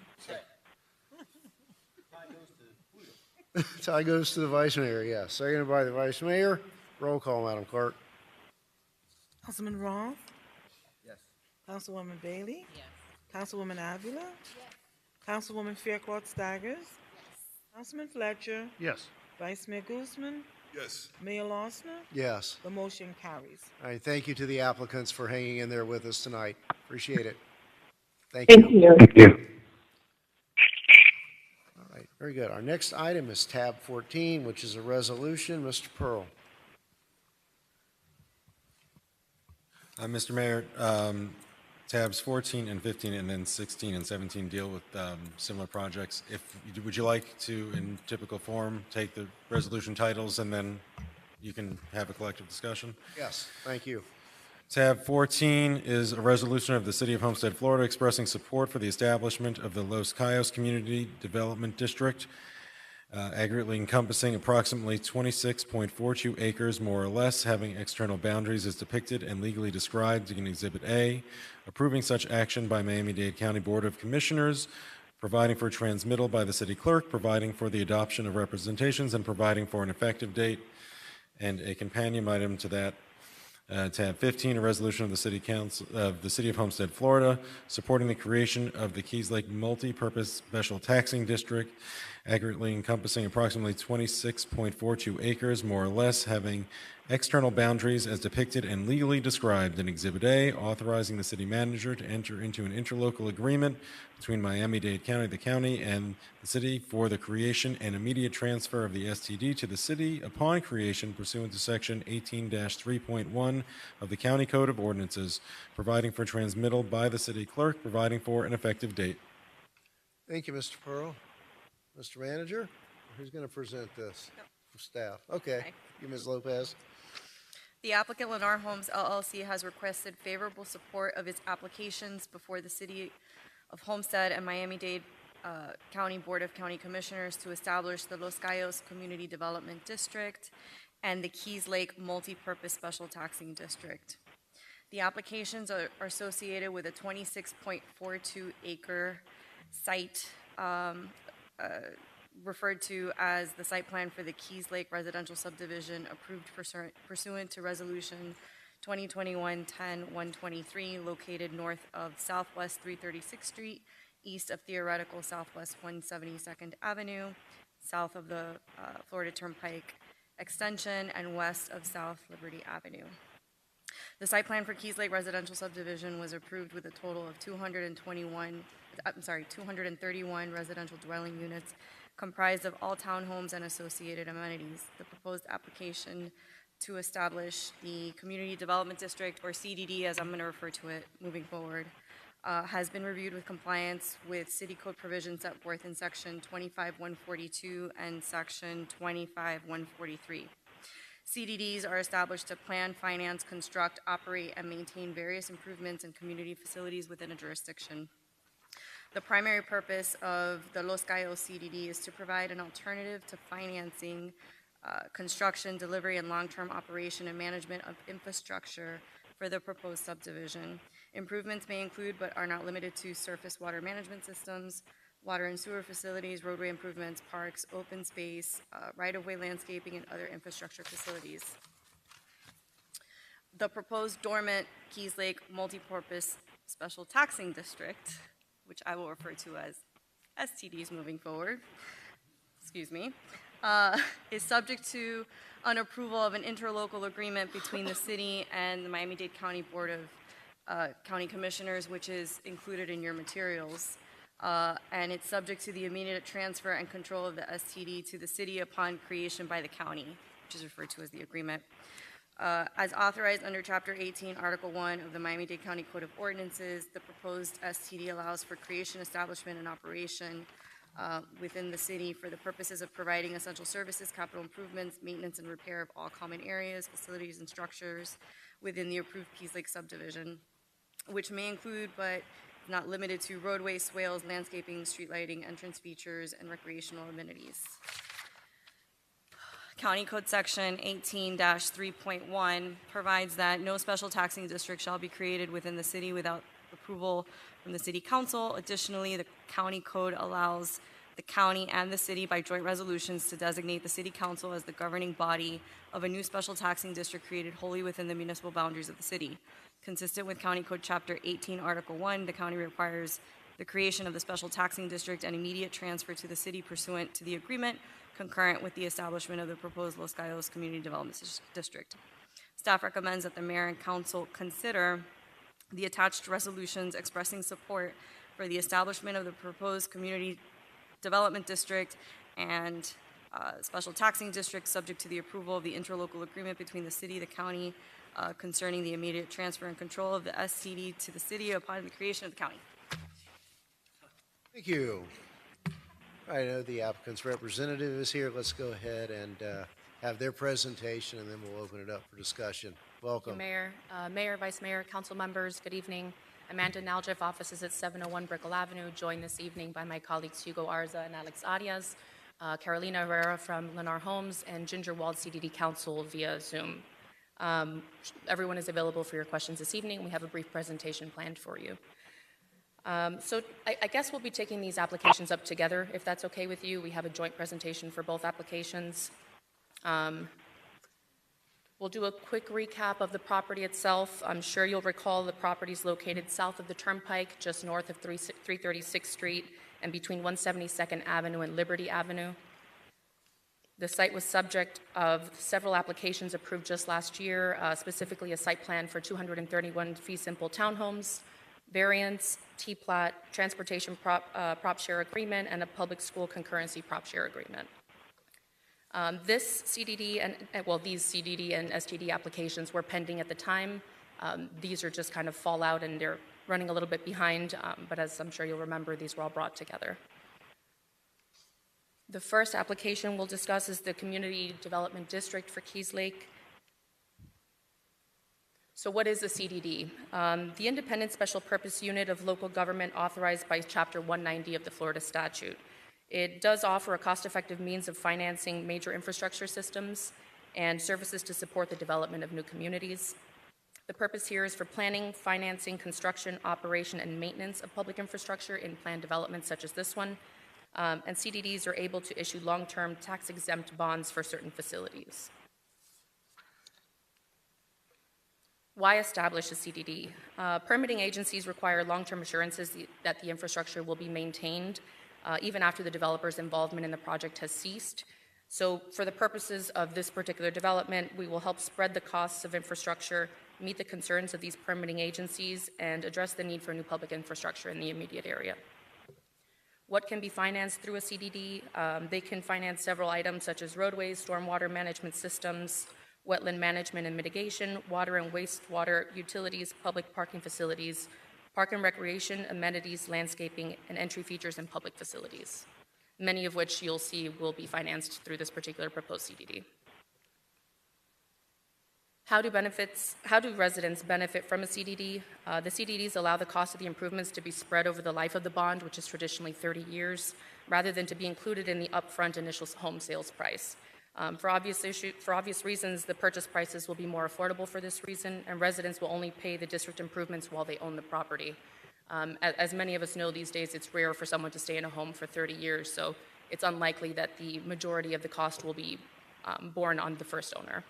Tie goes to the Vice Mayor, yes. Seconded by the Vice Mayor. Roll call, Madam Clerk. Councilman Roth? Yes. Councilwoman Bailey? Yes. Councilwoman Avila? Yes. Councilwoman Faircloth Staggers? Yes. Councilman Fletcher? Yes. Vice Mayor Guzman? Yes. Mayor Losner? Yes. The motion carries. All right, thank you to the applicants for hanging in there with us tonight. Appreciate it. Thank Thank you. Thank you. All right, very good. Our next item is tab 14, which is a resolution. Mr. Pearl. Mr. Mayor, tabs 14 and 15, and then 16 and 17 deal with similar projects. Would you like to, in typical form, take the resolution titles and then you can have a collective discussion? Yes, thank you. Tab 14 is a resolution of the City of Homestead, Florida, expressing support for the establishment of the Los Cayos Community Development District, accurately encompassing approximately 26.42 acres, more or less, having external boundaries as depicted and legally described in Exhibit A, approving such action by Miami-Dade County Board of Commissioners, providing for transmittal by the city clerk, providing for the adoption of representations, and providing for an effective date. And a companion item to that, tab 15, a resolution of the City Council of the City of Homestead, Florida, supporting the creation of the Keys Lake Multi-Purpose Special Taxing District, accurately encompassing approximately 26.42 acres, more or less, having external boundaries as depicted and legally described in Exhibit A, authorizing the city manager to enter into an interlocal agreement between Miami-Dade County, the county, and the city for the creation and immediate transfer of the STD to the city upon creation pursuant to Section 18-3.1 of the County Code of Ordinances, providing for transmittal by the city clerk, providing for an effective date. Thank you, Mr. Pearl. Mr. Manager, who's going to present this? Staff. Okay. You, Ms. Lopez. The applicant Lennar Homes LLC has requested favorable support of its applications before the City of Homestead and Miami-Dade County Board of County Commissioners to establish the Los Cayos Community Development District and the Keys Lake Multi-Purpose Special Taxing District. The applications are associated with a 26.42 acre site referred to as the site plan for the Keys Lake residential subdivision approved pursuant to Resolution 2021-10-123, located north of Southwest 336th Street, east of theoretical Southwest 172nd Avenue, south of the Florida Turnpike Extension, and west of South Liberty Avenue. The site plan for Keys Lake residential subdivision was approved with a total of 231 residential dwelling units comprised of all townhomes and associated amenities. The proposed application to establish the Community Development District, or CDD as I'm going to refer to it moving forward, has been reviewed with compliance with city code provisions set forth in Section 25-142 and Section 25-143. CDDs are established to plan, finance, construct, operate, and maintain various improvements and community facilities within a jurisdiction. The primary purpose of the Los Cayos CDD is to provide an alternative to financing, construction, delivery, and long-term operation and management of infrastructure for the proposed subdivision. Improvements may include, but are not limited to, surface water management systems, water and sewer facilities, roadway improvements, parks, open space, right-of-way landscaping, and other infrastructure facilities. The proposed dormant Keys Lake Multipurpose Special Taxing District, which I will refer to as STDs moving forward, is subject to an approval of an interlocal agreement between the city and the Miami-Dade County Board of County Commissioners, which is included in your materials. And it's subject to the immediate transfer and control of the STD to the city upon creation by the county, which is referred to as the agreement. As authorized under Chapter 18, Article 1 of the Miami-Dade County Code of Ordinances, the proposed STD allows for creation, establishment, and operation within the city for the purposes of providing essential services, capital improvements, maintenance, and repair of all common areas, facilities, and structures within the approved Keys Lake subdivision, which may include, but not limited to, roadways, swales, landscaping, street lighting, entrance features, and recreational amenities. County Code Section 18-3.1 provides that no special taxing district shall be created within the city without approval from the City Council. Additionally, the County Code allows the county and the city by joint resolutions to designate the City Council as the governing body of a new special taxing district created wholly within the municipal boundaries of the city. Consistent with County Code Chapter 18, Article 1, the county requires the creation of the special taxing district and immediate transfer to the city pursuant to the agreement concurrent with the establishment of the proposed Los Cayos Community Development District. Staff recommends that the mayor and council consider the attached resolutions expressing support for the establishment of the proposed Community Development District and special taxing district, subject to the approval of the interlocal agreement between the city, the county, concerning the immediate transfer and control of the SCD to the city upon the creation of the county. Thank you. I know the applicant's representative is here. Let's go ahead and have their presentation, and then we'll open it up for discussion. Welcome. Mayor, Vice Mayor, council members, good evening. Amanda Naljev, offices at 701 Brickell Avenue, joined this evening by my colleagues Hugo Arza and Alex Arias, Carolina Herrera from Lennar Homes, and Ginger Wald, CDD Council via Zoom. Everyone is available for your questions this evening. We have a brief presentation planned for you. So I guess we'll be taking these applications up together, if that's okay with you. We have a joint presentation for both applications. We'll do a quick recap of the property itself. I'm sure you'll recall the property is located south of the Turnpike, just north of 336th Street, and between 172nd Avenue and Liberty Avenue. The site was subject of several applications approved just last year, specifically a site plan for 231 fee simple townhomes, variance, T-plat, transportation prop share agreement, and a public school concurrency prop share agreement. This CDD these CDD and STD applications were pending at the time. These are just kind of fallout, and they're running a little bit behind, but as I'm sure you'll remember, these were all brought together. The first application we'll discuss is the Community Development District for Keys Lake. So what is a CDD? The Independent Special Purpose Unit of Local Government authorized by Chapter 190 of the Florida Statute. It does offer a cost-effective means of financing major infrastructure systems and services to support the development of new communities. The purpose here is for planning, financing, construction, operation, and maintenance of public infrastructure in planned developments such as this one. And CDDs are able to issue long-term tax-exempt bonds for certain facilities. Why establish a CDD? Permitting agencies require long-term assurances that the infrastructure will be maintained even after the developer's involvement in the project has ceased. So for the purposes of this particular development, we will help spread the costs of infrastructure, meet the concerns of these permitting agencies, and address the need for new public infrastructure in the immediate area. What can be financed through a CDD? They can finance several items such as roadways, stormwater management systems, wetland management and mitigation, water and wastewater utilities, public parking facilities, park and recreation, amenities, landscaping, and entry features in public facilities, many of which you'll see will be financed through this particular proposed CDD. How do residents benefit from a CDD? The CDDs allow the cost of the improvements to be spread over the life of the bond, which is traditionally 30 years, rather than to be included in the upfront initial home sales price. For obvious reasons, the purchase prices will be more affordable for this reason, and residents will only pay the district improvements while they own the property. As many of us know these days, it's rare for someone to stay in a home for 30 years, so it's unlikely that the majority of the cost will be borne on the first owner.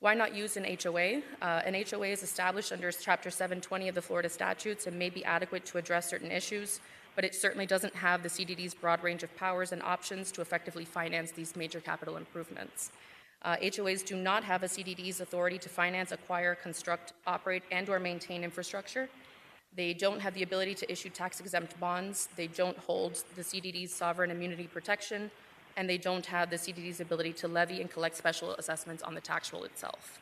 Why not use an HOA? An HOA is established under Chapter 720 of the Florida statutes and may be adequate to address certain issues, but it certainly doesn't have the CDD's broad range of powers and options to effectively finance these major capital improvements. HOAs do not have a CDD's authority to finance, acquire, construct, operate, and/or maintain infrastructure. They don't have the ability to issue tax-exempt bonds. They don't hold the CDD's sovereign immunity protection, and they don't have the CDD's ability to levy and collect special assessments on the tax roll itself.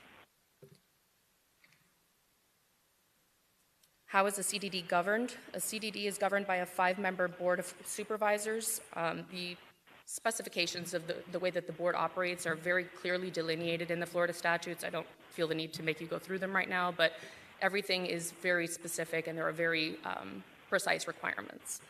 How is a CDD governed? A CDD is governed by a 5-member board of supervisors. The specifications of the way that the board operates are very clearly delineated in the Florida statutes. I don't feel the need to make you go through them right now, but everything is very specific and there are very precise requirements.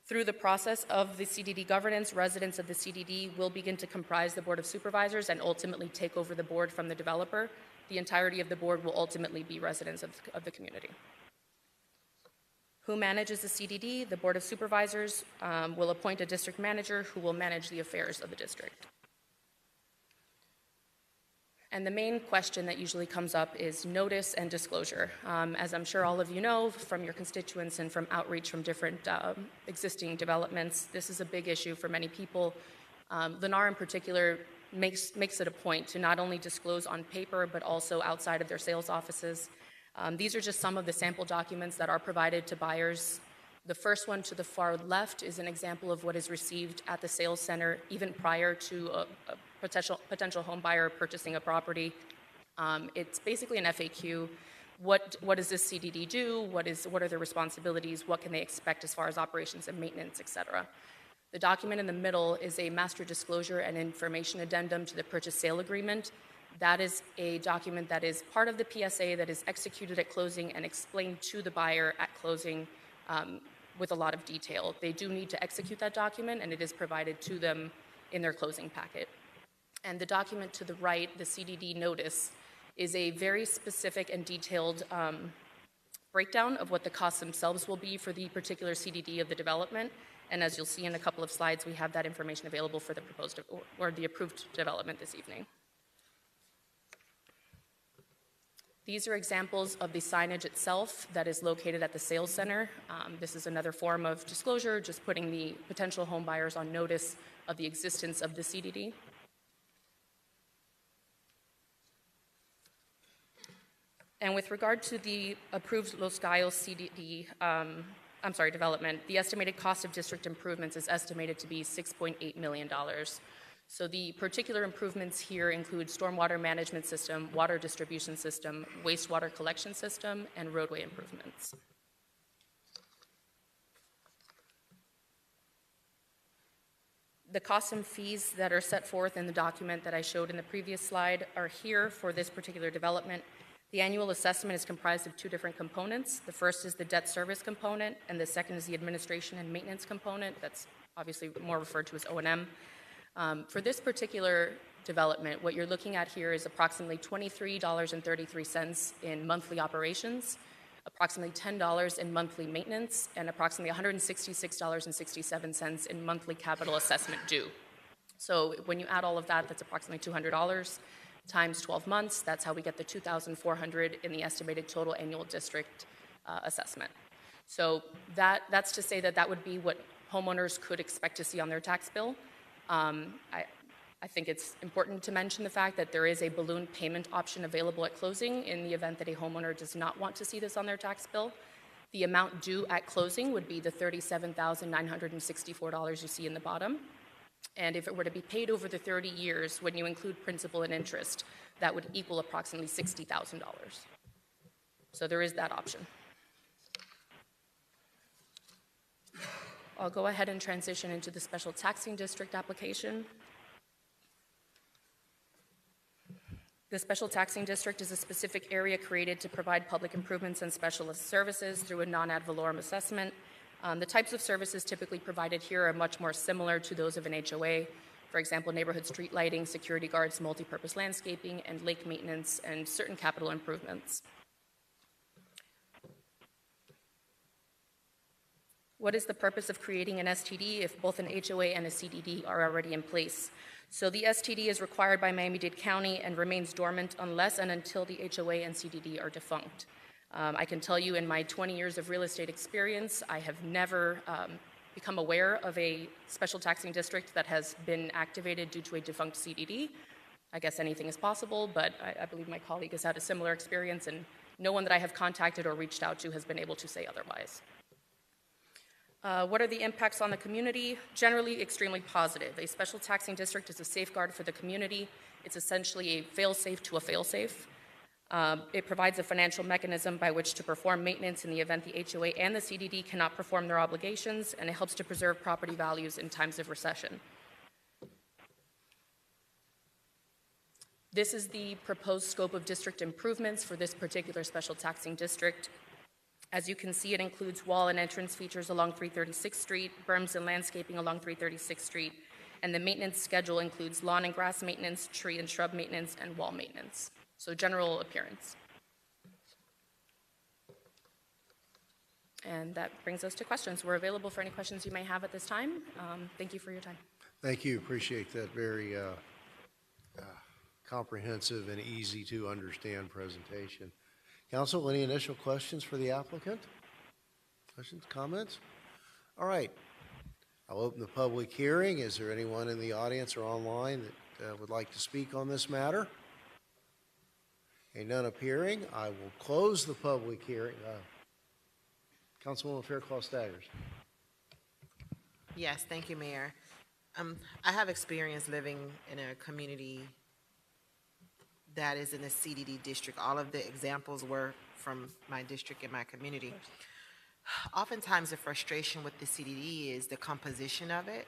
Through the process of the CDD governance, residents of the CDD will begin to comprise the Board of Supervisors and ultimately take over the board from the developer. The entirety of the board will ultimately be residents of the community. Who manages the CDD? The Board of Supervisors will appoint a district manager who will manage the affairs of the district. And the main question that usually comes up is notice and disclosure. As I'm sure all of you know from your constituents and from outreach from different existing developments, this is a big issue for many people. Lennar in particular makes it a point to not only disclose on paper, but also outside of their sales offices. These are just some of the sample documents that are provided to buyers. The first one to the far left is an example of what is received at the sales center even prior to a potential home buyer purchasing a property. It's basically an FAQ. What does this CDD do? What are their responsibilities? What can they expect as far as operations and maintenance, et cetera? The document in the middle is a master disclosure and information addendum to the purchase sale agreement. That is a document that is part of the PSA that is executed at closing and explained to the buyer at closing with a lot of detail. They do need to execute that document, and it is provided to them in their closing packet. And the document to the right, the CDD notice, is a very specific and detailed breakdown of what the costs themselves will be for the particular CDD of the development. And as you'll see in a couple of slides, we have that information available for the proposed or the approved development this evening. These are examples of the signage itself that is located at the sales center. This is another form of disclosure, just putting the potential home buyers on notice of the existence of the CDD. And with regard to the approved Los Gallos CDD, development, the estimated cost of district improvements is estimated to be $6.8 million. So the particular improvements here include stormwater management system, water distribution system, wastewater collection system, and roadway improvements. The costs and fees that are set forth in the document that I showed in the previous slide are here for this particular development. The annual assessment is comprised of two different components. The first is the debt service component, and the second is the administration and maintenance component. That's obviously more referred to as O&M. For this particular development, what you're looking at here is approximately $23.33 in monthly operations, approximately $10 in monthly maintenance, and approximately $166.67 in monthly capital assessment due. So when you add all of that, that's approximately $200 times 12 months. That's how we get the $2,400 in the estimated total annual district assessment. So that's to say that that would be what homeowners could expect to see on their tax bill. I think it's important to mention the fact that there is a balloon payment option available at closing in the event that a homeowner does not want to see this on their tax bill. The amount due at closing would be the $37,964 you see in the bottom. And if it were to be paid over the 30 years, when you include principal and interest, that would equal approximately $60,000. So there is that option. I'll go ahead and transition into the special taxing district application. The special taxing district is a specific area created to provide public improvements and specialist services through a non-ad valorem assessment. The types of services typically provided here are much more similar to those of an HOA. For example, neighborhood street lighting, security guards, multi-purpose landscaping, and lake maintenance, and certain capital improvements. What is the purpose of creating an STD if both an HOA and a CDD are already in place? So the STD is required by Miami-Dade County and remains dormant unless and until the HOA and CDD are defunct. I can tell you in my 20 years of real estate experience, I have never become aware of a special taxing district that has been activated due to a defunct CDD. I guess anything is possible, but I believe my colleague has had a similar experience, and no one that I have contacted or reached out to has been able to say otherwise. What are the impacts on the community? Generally, extremely positive. A special taxing district is a safeguard for the community. It's essentially a fail-safe to a fail-safe. It provides a financial mechanism by which to perform maintenance in the event the HOA and the CDD cannot perform their obligations, and it helps to preserve property values in times of recession. This is the proposed scope of district improvements for this particular special taxing district. As you can see, it includes wall and entrance features along 336th Street, berms and landscaping along 336th Street, and the maintenance schedule includes lawn and grass maintenance, tree and shrub maintenance, and wall maintenance. So general appearance. And that brings us to questions. We're available for any questions you may have at this time. Thank you for your time. Thank you. Appreciate that very comprehensive and easy to understand presentation. Council, any initial questions for the applicant? Questions, comments? All right. I'll open the public hearing. Is there anyone in the audience or online that would like to speak on this matter? None appearing. I will close the public hearing. Councilwoman Fairclough-Staggers. Yes, thank you, Mayor. I have experience living in a community that is in the CDD district. All of the examples were from my district and my community. Oftentimes, the frustration with the CDD is the composition of it,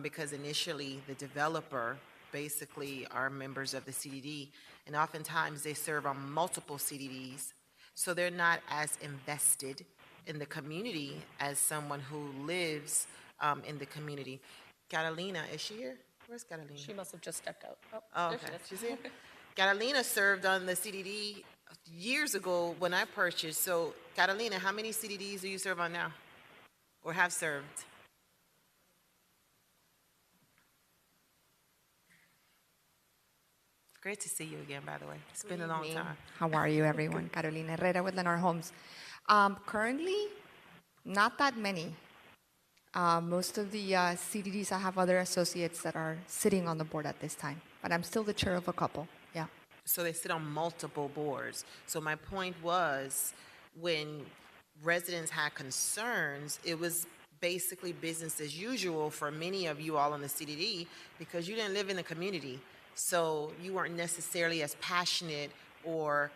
because initially the developer basically are members of the CDD, and oftentimes they serve on multiple CDDs, so they're not as invested in the community as someone who lives in the community. Catalina, is she here? Where's Catalina? She must have just stepped out. Oh, Oh, there okay. she She's is. here. Catalina served on the CDD years ago when I purchased. So, Catalina, how many CDDs do you serve on now, or have served? Great to see you again, by the way. It's been a long evening. time. How are you, everyone? Carolina Herrera with Lennar Homes. Currently, not that many. Most of the CDDs, I have other associates that are sitting on the board at this time, but I'm still the chair of a couple. Yeah. So they sit on multiple boards. So my point was, when residents had concerns, it was basically business as usual for many of you all on the CDD, because you didn't live in the community. So you weren't necessarily as passionate or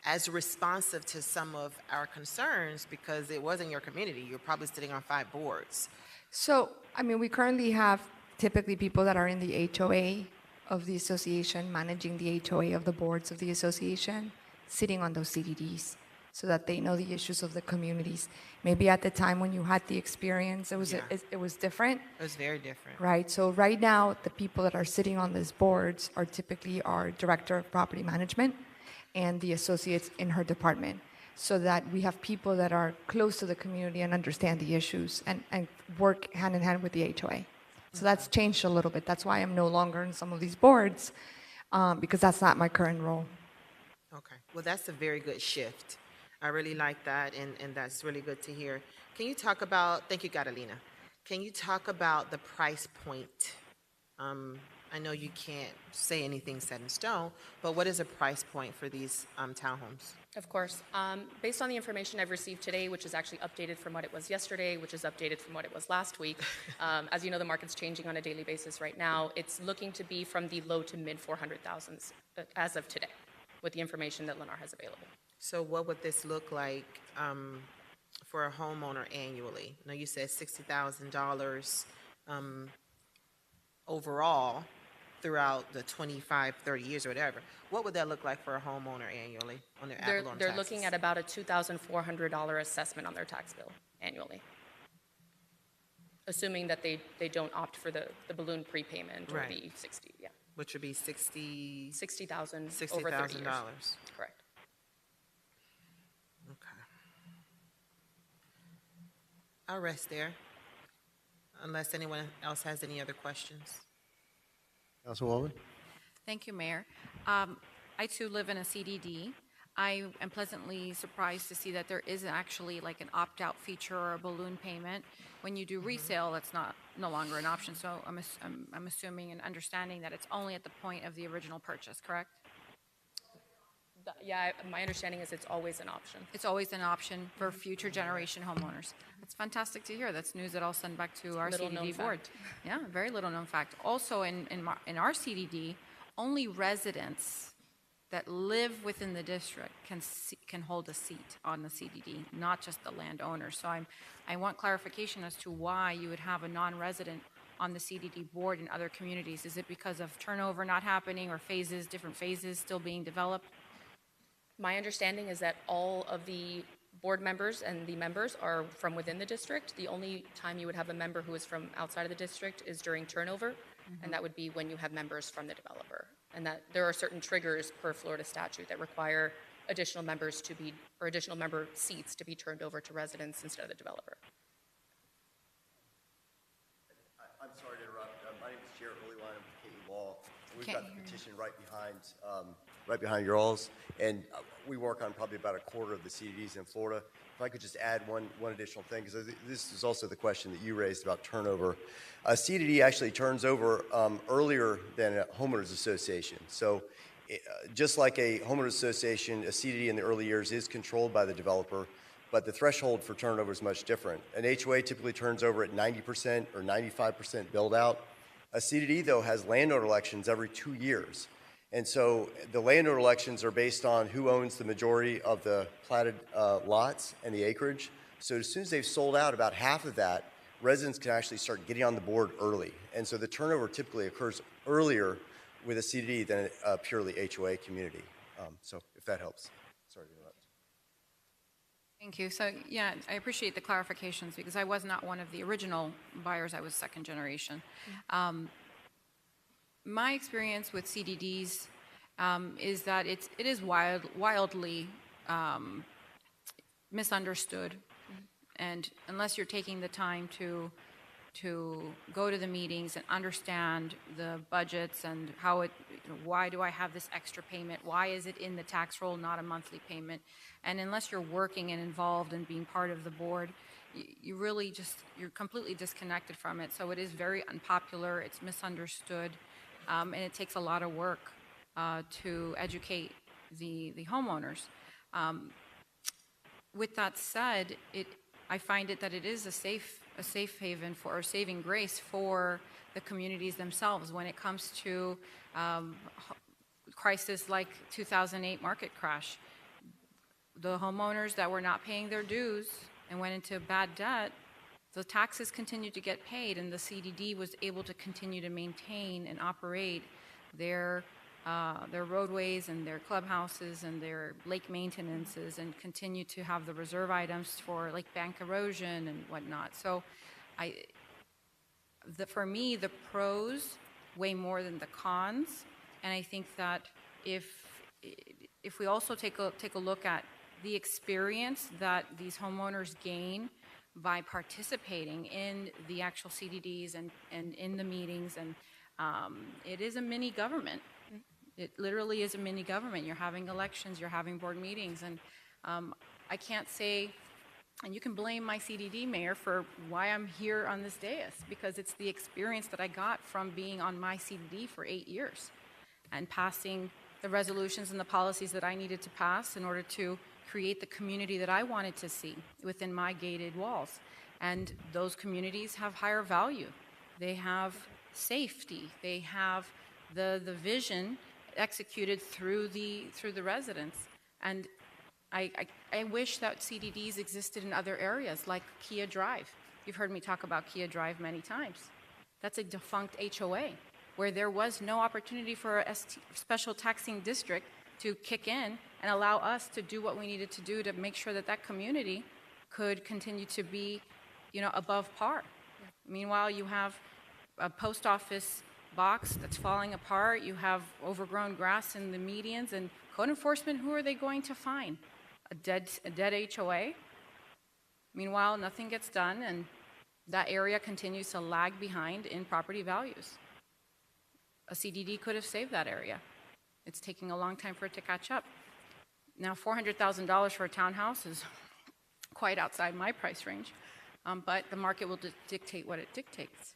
as responsive to some of our concerns because it wasn't your community. You're probably sitting on 5 boards. So, I mean, we currently have typically people that are in the HOA of the association, managing the HOA of the boards of the association, sitting on those CDDs so that they know the issues of the communities. Maybe at the time when you had the experience, it was different. It was very different. Right. So right now, the people that are sitting on these boards are typically our director of property management and the associates in her department, so that we have people that are close to the community and understand the issues and work hand in hand with the HOA. So that's changed a little bit. That's why I'm no longer in some of these boards, because that's not my current role. Okay. Well, that's a very good shift. I really like that, and that's really good to hear. Can you talk about, thank you, Catalina. Can you talk about the price point? I know you can't say anything set in stone, but what is a price point for these townhomes? Of course. Based on the information I've received today, which is actually updated from what it was yesterday, which is updated from what it was last week, as you know, the market's changing on a daily basis right now. It's looking to be from the low to mid 400,000s as of today, with the information that Lennar has available. So what would this look like for a homeowner annually? Now, you said $60,000 overall throughout the 25, 30 years or whatever. What would that look like for a homeowner annually on their ad valorem They're taxes? looking at about a $2,400 assessment on their tax bill annually, assuming that they don't opt for the balloon prepayment or Right. the 60, yeah. Which would be $60,000 $60,000 over 30 years. Correct. Okay. I'll rest there, unless anyone else has any other questions. Councilwoman? Thank you, Mayor. I too live in a CDD. I am pleasantly surprised to see that there is actually like an opt-out feature or a balloon payment. When you do resale, that's no longer an option. So I'm assuming and understanding that it's only at the point of the original purchase, correct? Yeah, my understanding is it's always an option. It's always an option for future generation homeowners. That's fantastic to hear. That's news that I'll send back to our Little known CDD board. fact. Yeah, very little known fact. Also, in our CDD, only residents that live within the district can hold a seat on the CDD, not just the landowner. So I want clarification as to why you would have a non-resident on the CDD board in other communities. Is it because of turnover not happening or different phases still being developed? My understanding is that all of the board members and the members are from within the district. The only time you would have a member who is from outside of the district is during turnover, and that would be when you have members from the developer. And that there are certain triggers per Florida statute that require additional members or additional member seats to be turned over to residents instead of the developer. I'm sorry to interrupt. My name is Jared Earlywine of KE Law. We've Can't got the hear you. petition right behind your alls, and we work on probably about a quarter of the CDDs in Florida. If I could just add one additional thing, because this is also the question that you raised about turnover. A CDD actually turns over earlier than a homeowners association. So just like a homeowners association, a CDD in the early years is controlled by the developer, but the threshold for turnover is much different. An HOA typically turns over at 90% or 95% build out. A CDD, though, has landowner elections every 2 years. And so the landowner elections are based on who owns the majority of the platted lots and the acreage. So as soon as they've sold out about half of that, residents can actually start getting on the board early. And so the turnover typically occurs earlier with a CDD than a purely HOA community. So if that helps. Sorry to interrupt. Thank you. So, yeah, I appreciate the clarifications because I was not one of the original buyers. I was second generation. My experience with CDDs is that it is wildly misunderstood. And unless you're taking the time to go to the meetings and understand the budgets and how why do I have this extra payment? Why is it in the tax roll, not a monthly payment? And unless you're working and involved and being part of the board, you really you're completely disconnected from it. So it is very unpopular, it's misunderstood, and it takes a lot of work to educate the homeowners. With that said, I find that it is a safe haven or saving grace for the communities themselves when it comes to crisis like 2008 market crash. The homeowners that were not paying their dues and went into bad debt, the taxes continued to get paid, and the CDD was able to continue to maintain and operate their roadways and their clubhouses and their lake maintenances and continue to have the reserve items for like bank erosion and whatnot. So for me, the pros weigh more than the cons. And I think that if we also take a look at the experience that these homeowners gain by participating in the actual CDDs and in the meetings, and it is a mini government. It literally is a mini government. You're having elections, you're having board meetings, and I can't say, and you can blame my CDD mayor for why I'm here on this dais, because it's the experience that I got from being on my CDD for 8 years and passing the resolutions and the policies that I needed to pass in order to create the community that I wanted to see within my gated walls. And those communities have higher value. They have safety. They have the vision executed through the residents. And I wish that CDDs existed in other areas like Kia Drive. You've heard me talk about Kia Drive many times. That's a defunct HOA where there was no opportunity for a special taxing district to kick in and allow us to do what we needed to do to make sure that that community could continue to be, above par. Meanwhile, you have a post office box that's falling apart. You have overgrown grass in the medians, and code enforcement, who are they going to fine? A dead HOA? Meanwhile, nothing gets done, and that area continues to lag behind in property values. A CDD could have saved that area. It's taking a long time for it to catch up. Now, $400,000 for a townhouse is quite outside my price range, but the market will dictate what it dictates.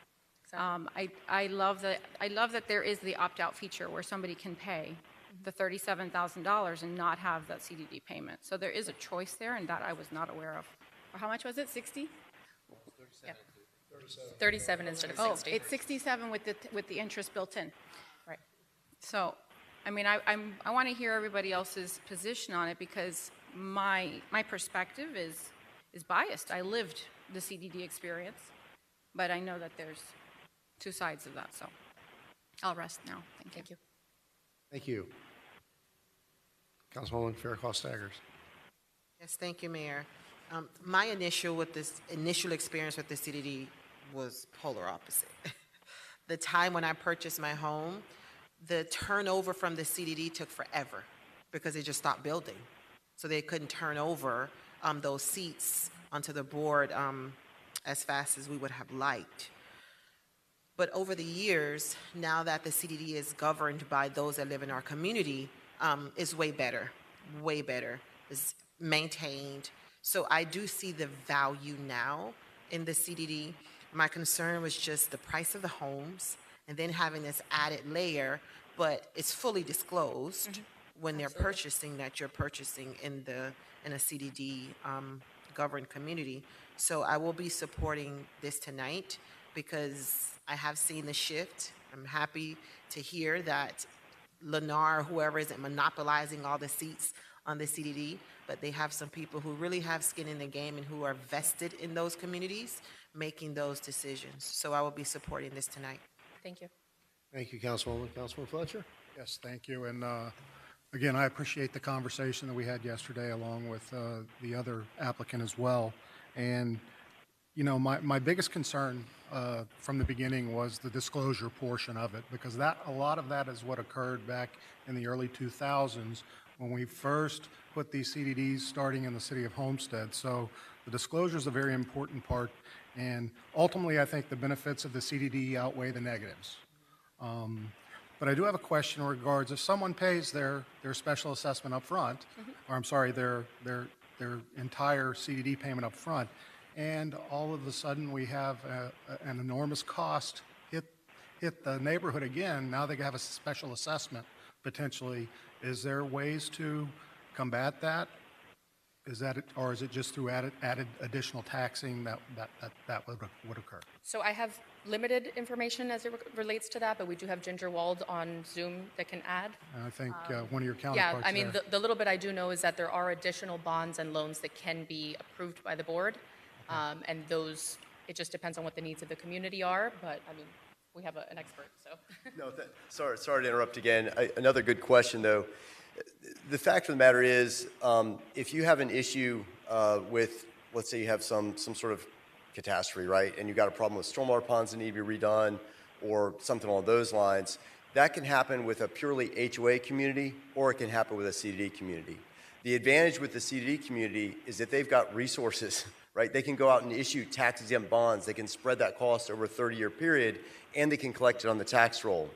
I love that there is the opt-out feature where somebody can pay the $37,000 and not have that CDD payment. So there is a choice there, and that I was not aware of. Or how much was it? 60? 37 instead of 60. Oh, it's 67 with the interest built in. Right. So, I mean, I want to hear everybody else's position on it because my perspective is biased. I lived the CDD experience, but I know that there's two sides of that. So, I'll rest now. Thank you. Thank you. Councilwoman Fairclough-Staggers. Yes, thank you, Mayor. My initial experience with the CDD was polar opposite. The time when I purchased my home, the turnover from the CDD took forever because they just stopped building. So they couldn't turn over those seats onto the board as fast as we would have liked. But over the years, now that the CDD is governed by those that live in our community, it's way better. It's maintained. So I do see the value now in the CDD. My concern was just the price of the homes and then having this added layer, but it's fully disclosed when they're purchasing that you're purchasing in a CDD governed community. So I will be supporting this tonight because I have seen the shift. I'm happy to hear that Lennar or whoever isn't monopolizing all the seats on the CDD, but they have some people who really have skin in the game and who are vested in those communities making those decisions. So I will be supporting this tonight. Thank you. Thank you, Councilwoman. Councilman Fletcher? Yes, thank you. And again, I appreciate the conversation that we had yesterday along with the other applicant as well. And, you know, my biggest concern from the beginning was the disclosure portion of it, because a lot of that is what occurred back in the early 2000s when we first put these CDDs starting in the city of Homestead. So the disclosure is a very important part. And ultimately, I think the benefits of the CDD outweigh the negatives. But I do have a question in regards, if someone pays their special assessment up front, or I'm sorry, their entire CDD payment up front, and all of a sudden we have an enormous cost hit the neighborhood again, now they have a special assessment potentially. Is there ways to combat that? Is that it, or is it just through added additional taxing that would occur? So I have limited information as it relates to that, but we do have Ginger Wald on Zoom that can add. And I think one of your counterparts Yeah, I mean, there. the little bit I do know is that there are additional bonds and loans that can be approved by the board. And those, it just depends on what the needs of the community are, but I mean, we have an expert, so. No, sorry to interrupt again. Another good question, though. The fact of the matter is, if you have an issue with, let's say you have some sort of catastrophe, right, and you've got a problem with stormwater ponds that need to be redone or something along those lines, that can happen with a purely HOA community or it can happen with a CDD community. The advantage with the CDD community is that they've got resources, right? They can go out and issue tax-exempt bonds. They can spread that cost over a 30-year period, and they can collect it on the tax roll.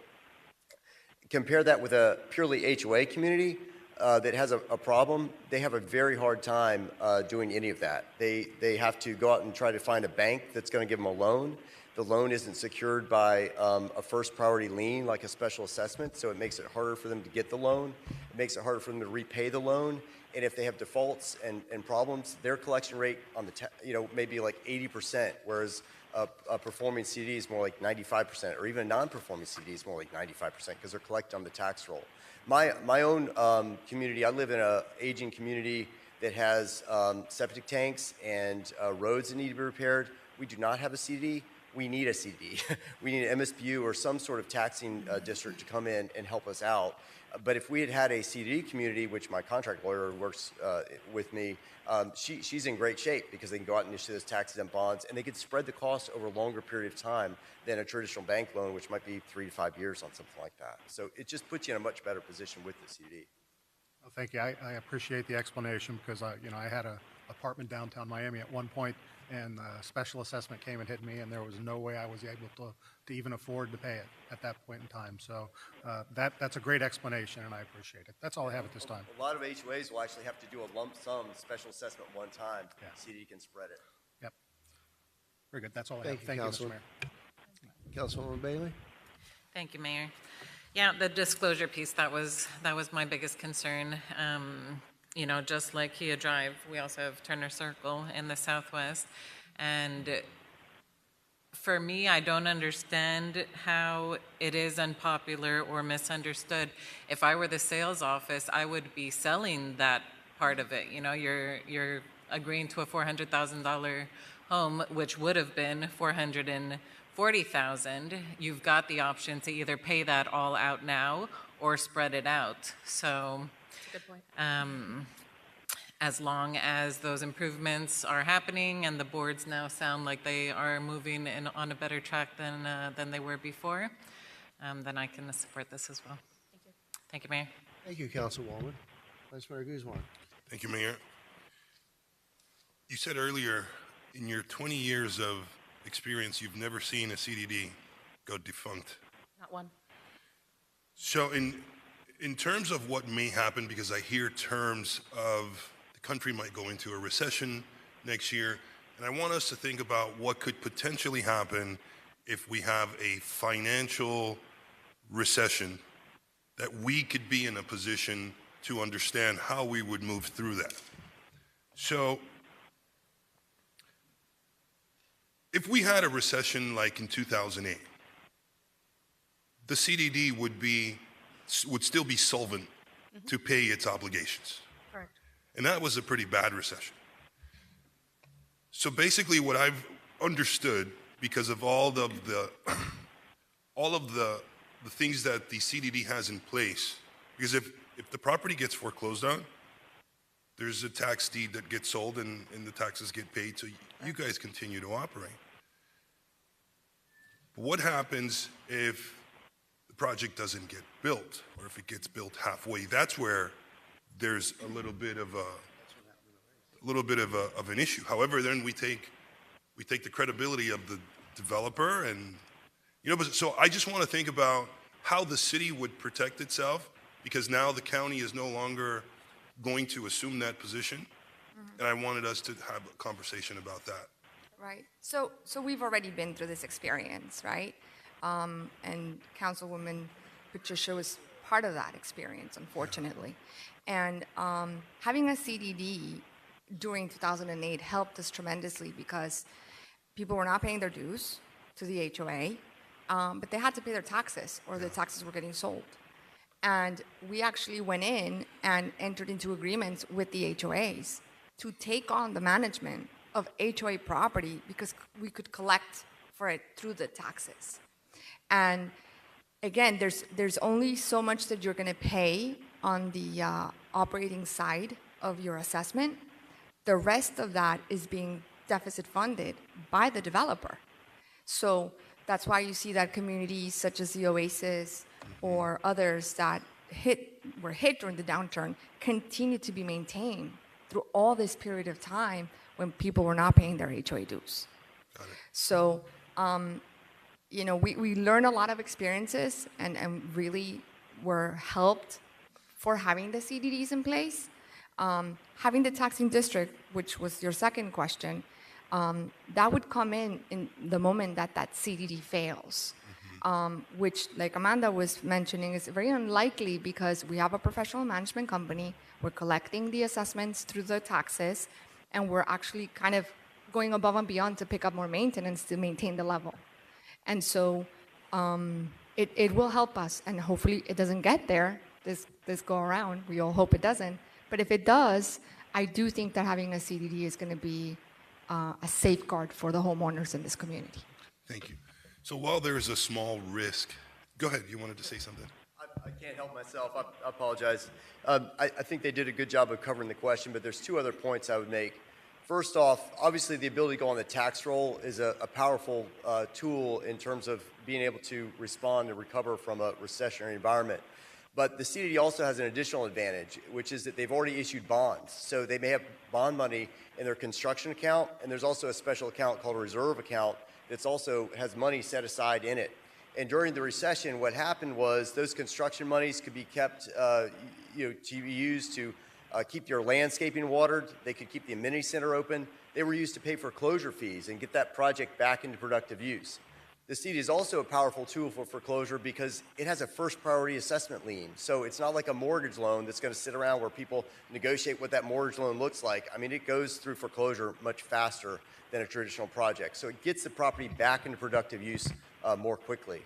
Compare that with a purely HOA community that has a problem. They have a very hard time doing any of that. They have to go out and try to find a bank that's going to give them a loan. The loan isn't secured by a first priority lien like a special assessment, so it makes it harder for them to get the loan. It makes it harder for them to repay the loan. And if they have defaults and problems, their collection rate on the maybe like 80%, whereas a performing CD is more like 95%, or even a non-performing CD is more like 95% because they're collected on the tax roll. My own community, I live in an aging community that has septic tanks and roads that need to be repaired. We do not have a CD. We need a CD. We need an MSBU or some sort of taxing district to come in and help us out. But if we had a CD community, which my contract lawyer works with me, she's in great shape because they can go out and issue those tax-exempt bonds, and they could spread the cost over a longer period of time than a traditional bank loan, which might be 3 to 5 years on something like that. So it just puts you in a much better position with the CD. Well, thank you. I appreciate the explanation because I had an apartment downtown Miami at one point, and special assessment came and hit me, and there was no way I was able to even afford to pay it at that point in time. So that's a great explanation, and I appreciate it. That's all I have at this time. A lot of HOAs will actually have to do a lump sum special assessment one time. Yeah. CD can spread it. Yep. Very good. That's all I have. Thank you, Mr. Mayor. Councilwoman Bailey? Thank you, Mayor. Yeah, the disclosure piece, that was my biggest concern. You know, just like Kia Drive, we also have Turner Circle in the Southwest. And for me, I don't understand how it is unpopular or misunderstood. If I were the sales office, I would be selling that part of it. You know, you're agreeing to a $400,000 home, which would have been $440,000. You've got the option to either pay that all out now or spread it out. So, good point. As long as those improvements are happening and the boards now sound like they are moving on a better track than they were before, then I can support this as well. Thank you. Thank you, Mayor. Thank you, Councilwoman. Vice Mayor Guzman. Thank you, Mayor. You said earlier, in your 20 years of experience, you've never seen a CDD go defunct. Not one. So in terms of what may happen, because I hear terms of the country might go into a recession next year, and I want us to think about what could potentially happen if we have a financial recession, that we could be in a position to understand how we would move through that. So if we had a recession like in 2008, the CDD would be would still be solvent to pay its obligations. Correct. And that was a pretty bad recession. So basically what I've understood, because of all of the things that the CDD has in place, because if the property gets foreclosed on, there's a tax deed that gets sold and the taxes get paid, so you guys continue to operate. But what happens if the project doesn't get built, or if it gets built halfway? That's where there's a little bit of an issue. However, then we take the credibility of the developer, and so I just want to think about how the city would protect itself, because now the county is no longer going to assume that position, and I wanted us to have a conversation about that. Right. So we've already been through this experience, right? And Councilwoman Patricia was part of that experience, unfortunately. And having a CDD during 2008 helped us tremendously, because people were not paying their dues to the HOA, but they had to pay their taxes, or the taxes were getting sold. And we actually went in and entered into agreements with the HOAs to take on the management of HOA property, because we could collect for it through the taxes. And again, there's only so much that you're going to pay on the operating side of your assessment. The rest of that is being deficit funded by the developer. So that's why you see that communities such as the Oasis or others that were hit during the downturn continue to be maintained through all this period of time when people were not paying their HOA dues. So, we learned a lot of experiences and really were helped for having the CDDs in place. Having the taxing district, which was your second question, that would come in the moment that CDD fails, which, like Amanda was mentioning, is very unlikely, because we have a professional management company, we're collecting the assessments through the taxes, and we're actually kind of going above and beyond to pick up more maintenance to maintain the level. And so it will help us, and hopefully it doesn't get there this go around. We all hope it doesn't. But if it does, I do think that having a CDD is going to be a safeguard for the homeowners in this community. Thank you. So while there's a small risk, go ahead, you wanted to say something? I can't help myself. I apologize. I think they did a good job of covering the question, but there's two other points I would make. First off, obviously the ability to go on the tax roll is a powerful tool in terms of being able to respond and recover from a recessionary environment. But the CDD also has an additional advantage, which is that they've already issued bonds. So they may have bond money in their construction account, and there's also a special account called a reserve account that also has money set aside in it. And during the recession, what happened was those construction monies could be kept, to be used to keep your landscaping watered. They could keep the amenity center open. They were used to pay for closure fees and get that project back into productive use. The CD is also a powerful tool for foreclosure because it has a first priority assessment lien. So it's not like a mortgage loan that's going to sit around where people negotiate what that mortgage loan looks like. I mean, it goes through foreclosure much faster than a traditional project. So it gets the property back into productive use more quickly.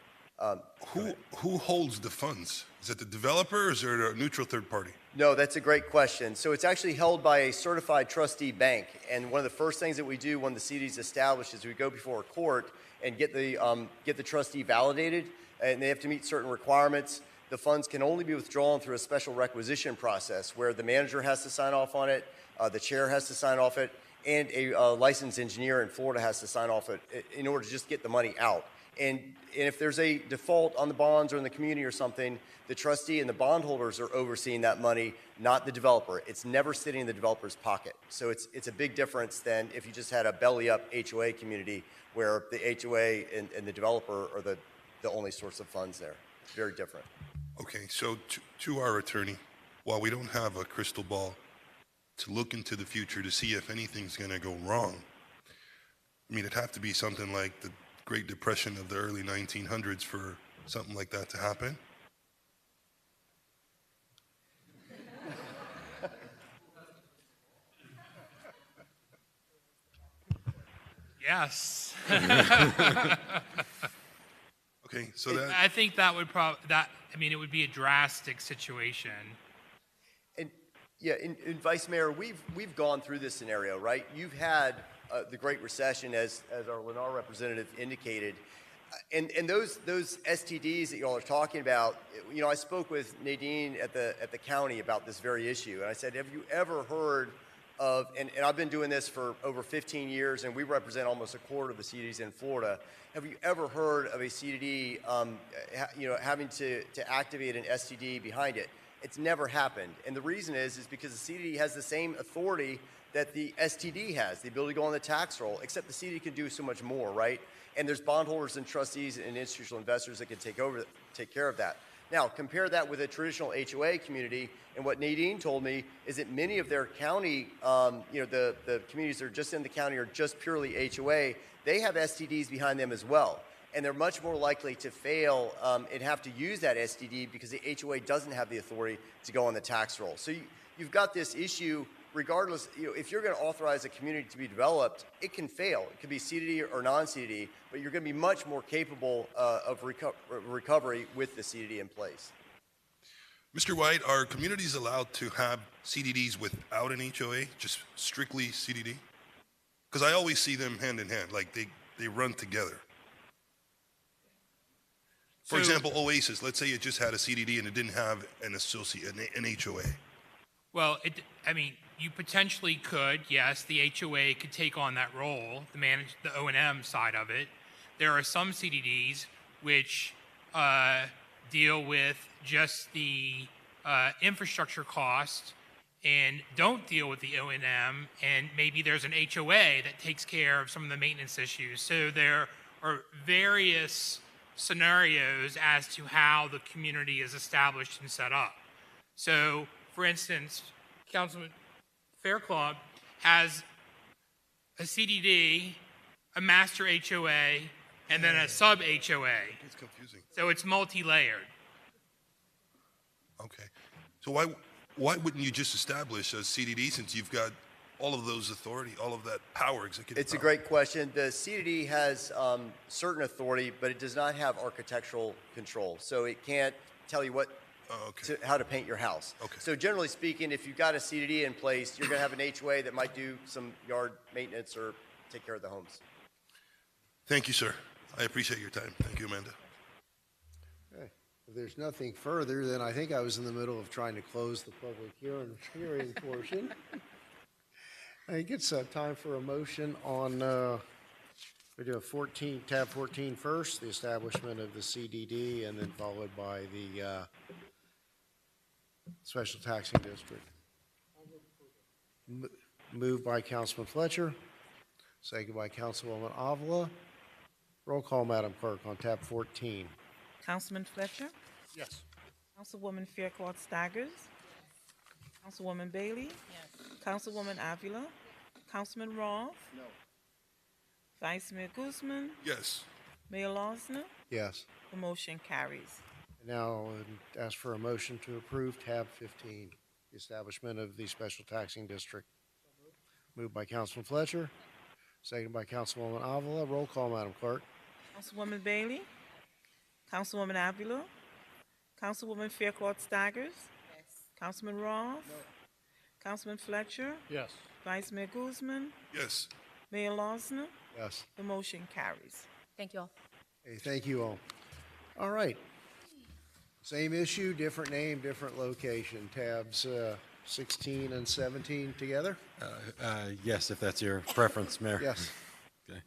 Who holds the funds? Is it the developer or is there a neutral third party? No, that's a great question. So it's actually held by a certified trustee bank. And one of the first things that we do when the CD is established is we go before a court and get the trustee validated, and they have to meet certain requirements. The funds can only be withdrawn through a special requisition process where the manager has to sign off on it, the chair has to sign off it, and a licensed engineer in Florida has to sign off it in order to just get the money out. And if there's a default on the bonds or in the community or something, the trustee and the bondholders are overseeing that money, not the developer. It's never sitting in the developer's pocket. So it's a big difference than if you just had a belly-up HOA community where the HOA and the developer are the only source of funds there. It's very different. Okay, so to our attorney, while we don't have a crystal ball to look into the future to see if anything's going to go wrong, I mean, it'd have to be something like the Great Depression of the early 1900s for something like that to happen. Yes. Okay, so that I think that would I mean, it would be a drastic situation. Yeah, and Vice Mayor, we've gone through this scenario, right? You've had the Great Recession, as our Lennar representative indicated, and those STDs that y'all are talking about. You know, I spoke with Nadine at the county about this very issue, and I said, have you ever heard of? And I've been doing this for over 15 years, and we represent almost a quarter of the CDDs in Florida. Have you ever heard of a CDD, having to activate an STD behind it? It's never happened. And the reason is because the CDD has the same authority that the STD has, the ability to go on the tax roll, except the CDD can do so much more, right? And there's bondholders and trustees and institutional investors that can take care of that. Now, compare that with a traditional HOA community, and what Nadine told me is that many of their county, the communities that are just in the county are just purely HOA, they have STDs behind them as well. And they're much more likely to fail and have to use that STD because the HOA doesn't have the authority to go on the tax roll. So you've got this issue regardless. If you're going to authorize a community to be developed, it can fail. It could be CDD or non-CDD, but you're going to be much more capable of recovery with the CDD in place. Mr. White, are communities allowed to have CDDs without an HOA, just strictly CDD? Because I always see them hand in hand, like they run together. For example, Oasis, let's say it just had a CDD and it didn't have an associate, an HOA. Well, you potentially could, yes, the HOA could take on that role, manage the O&M side of it. There are some CDDs which deal with just the infrastructure cost and don't deal with the O&M, and maybe there's an HOA that takes care of some of the maintenance issues. So there are various scenarios as to how the community is established and set up. So, for instance, Councilman Fairclough has a CDD, a master HOA, and then a sub-HOA. It's confusing. So it's multi-layered. Okay. So why wouldn't you just establish a CDD since you've got all of those authority, all of that power, executive It's power? a great question. The CDD has certain authority, but it does not have architectural control. So it can't tell you how to paint your house. Okay. So generally speaking, if you've got a CDD in place, you're going to have an HOA that might do some yard maintenance or take care of the homes. Thank you, sir. I appreciate your time. Thank you, Amanda. Okay. If there's nothing further, then I think I was in the middle of trying to close the public hearing portion. I think it's time for a motion on, we do a tab 14 first, the establishment of the CDD, and then followed by the special taxing district. Moved by Councilman Fletcher, second by Councilwoman Avila. Roll call, Madam Clerk, on tab 14. Councilman Fletcher? Yes. Councilwoman Faircloth Staggers? Councilwoman Bailey? Yes. Councilwoman Avila? Councilman Roth? No. Vice Mayor Guzman? Yes. Mayor Losner? Yes. The motion carries. Now, ask for a motion to approve tab 15, the establishment of the special taxing district. Moved by Councilman Fletcher, seconded by Councilwoman Avila. Roll call, Madam Clerk. Councilwoman Bailey? Councilwoman Avila? Councilwoman Faircloth Staggers? Yes. Councilman Roth? No. Councilman Fletcher? Yes. Vice Mayor Guzman? Yes. Mayor Losner? Yes. The motion carries. Thank you all. Hey, thank you all. All right. Same issue, different name, different location. Tabs 16 and 17 together? Yes, if that's your preference, Mayor. Yes. Okay.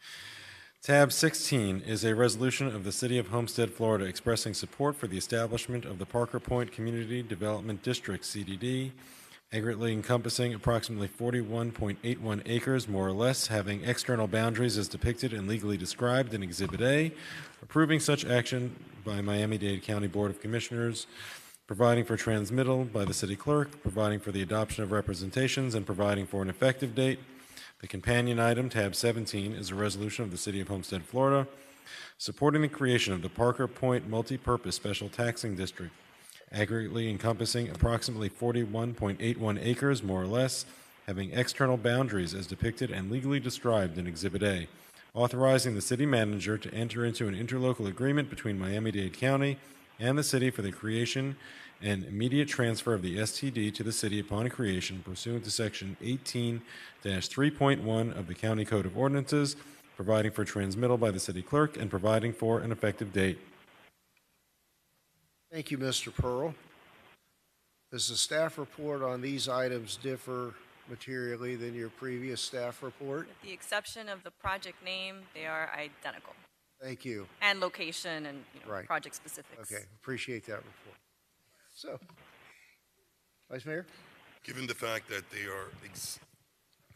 Tab 16 is a resolution of the City of Homestead, Florida, expressing support for the establishment of the Parker Point Community Development District, CDD, accurately encompassing approximately 41.81 acres, more or less, having external boundaries as depicted and legally described in Exhibit A, approving such action by Miami-Dade County Board of Commissioners, providing for transmittal by the city clerk, providing for the adoption of representations, and providing for an effective date. The companion item, tab 17, is a resolution of the City of Homestead, Florida, supporting the creation of the Parker Point Multipurpose Special Taxing District, accurately encompassing approximately 41.81 acres, more or less, having external boundaries as depicted and legally described in Exhibit A, authorizing the city manager to enter into an interlocal agreement between Miami-Dade County and the city for the creation and immediate transfer of the STD to the city upon creation pursuant to Section 18-3.1 of the County Code of Ordinances, providing for transmittal by the city clerk and providing for an effective date. Thank you, Mr. Pearl. Does the staff report on these items differ materially than your previous staff report? With the exception of the project name, they are identical. Thank you. And location and Right. project specifics. Okay, appreciate that report. So, Vice Mayor? Given the fact that they are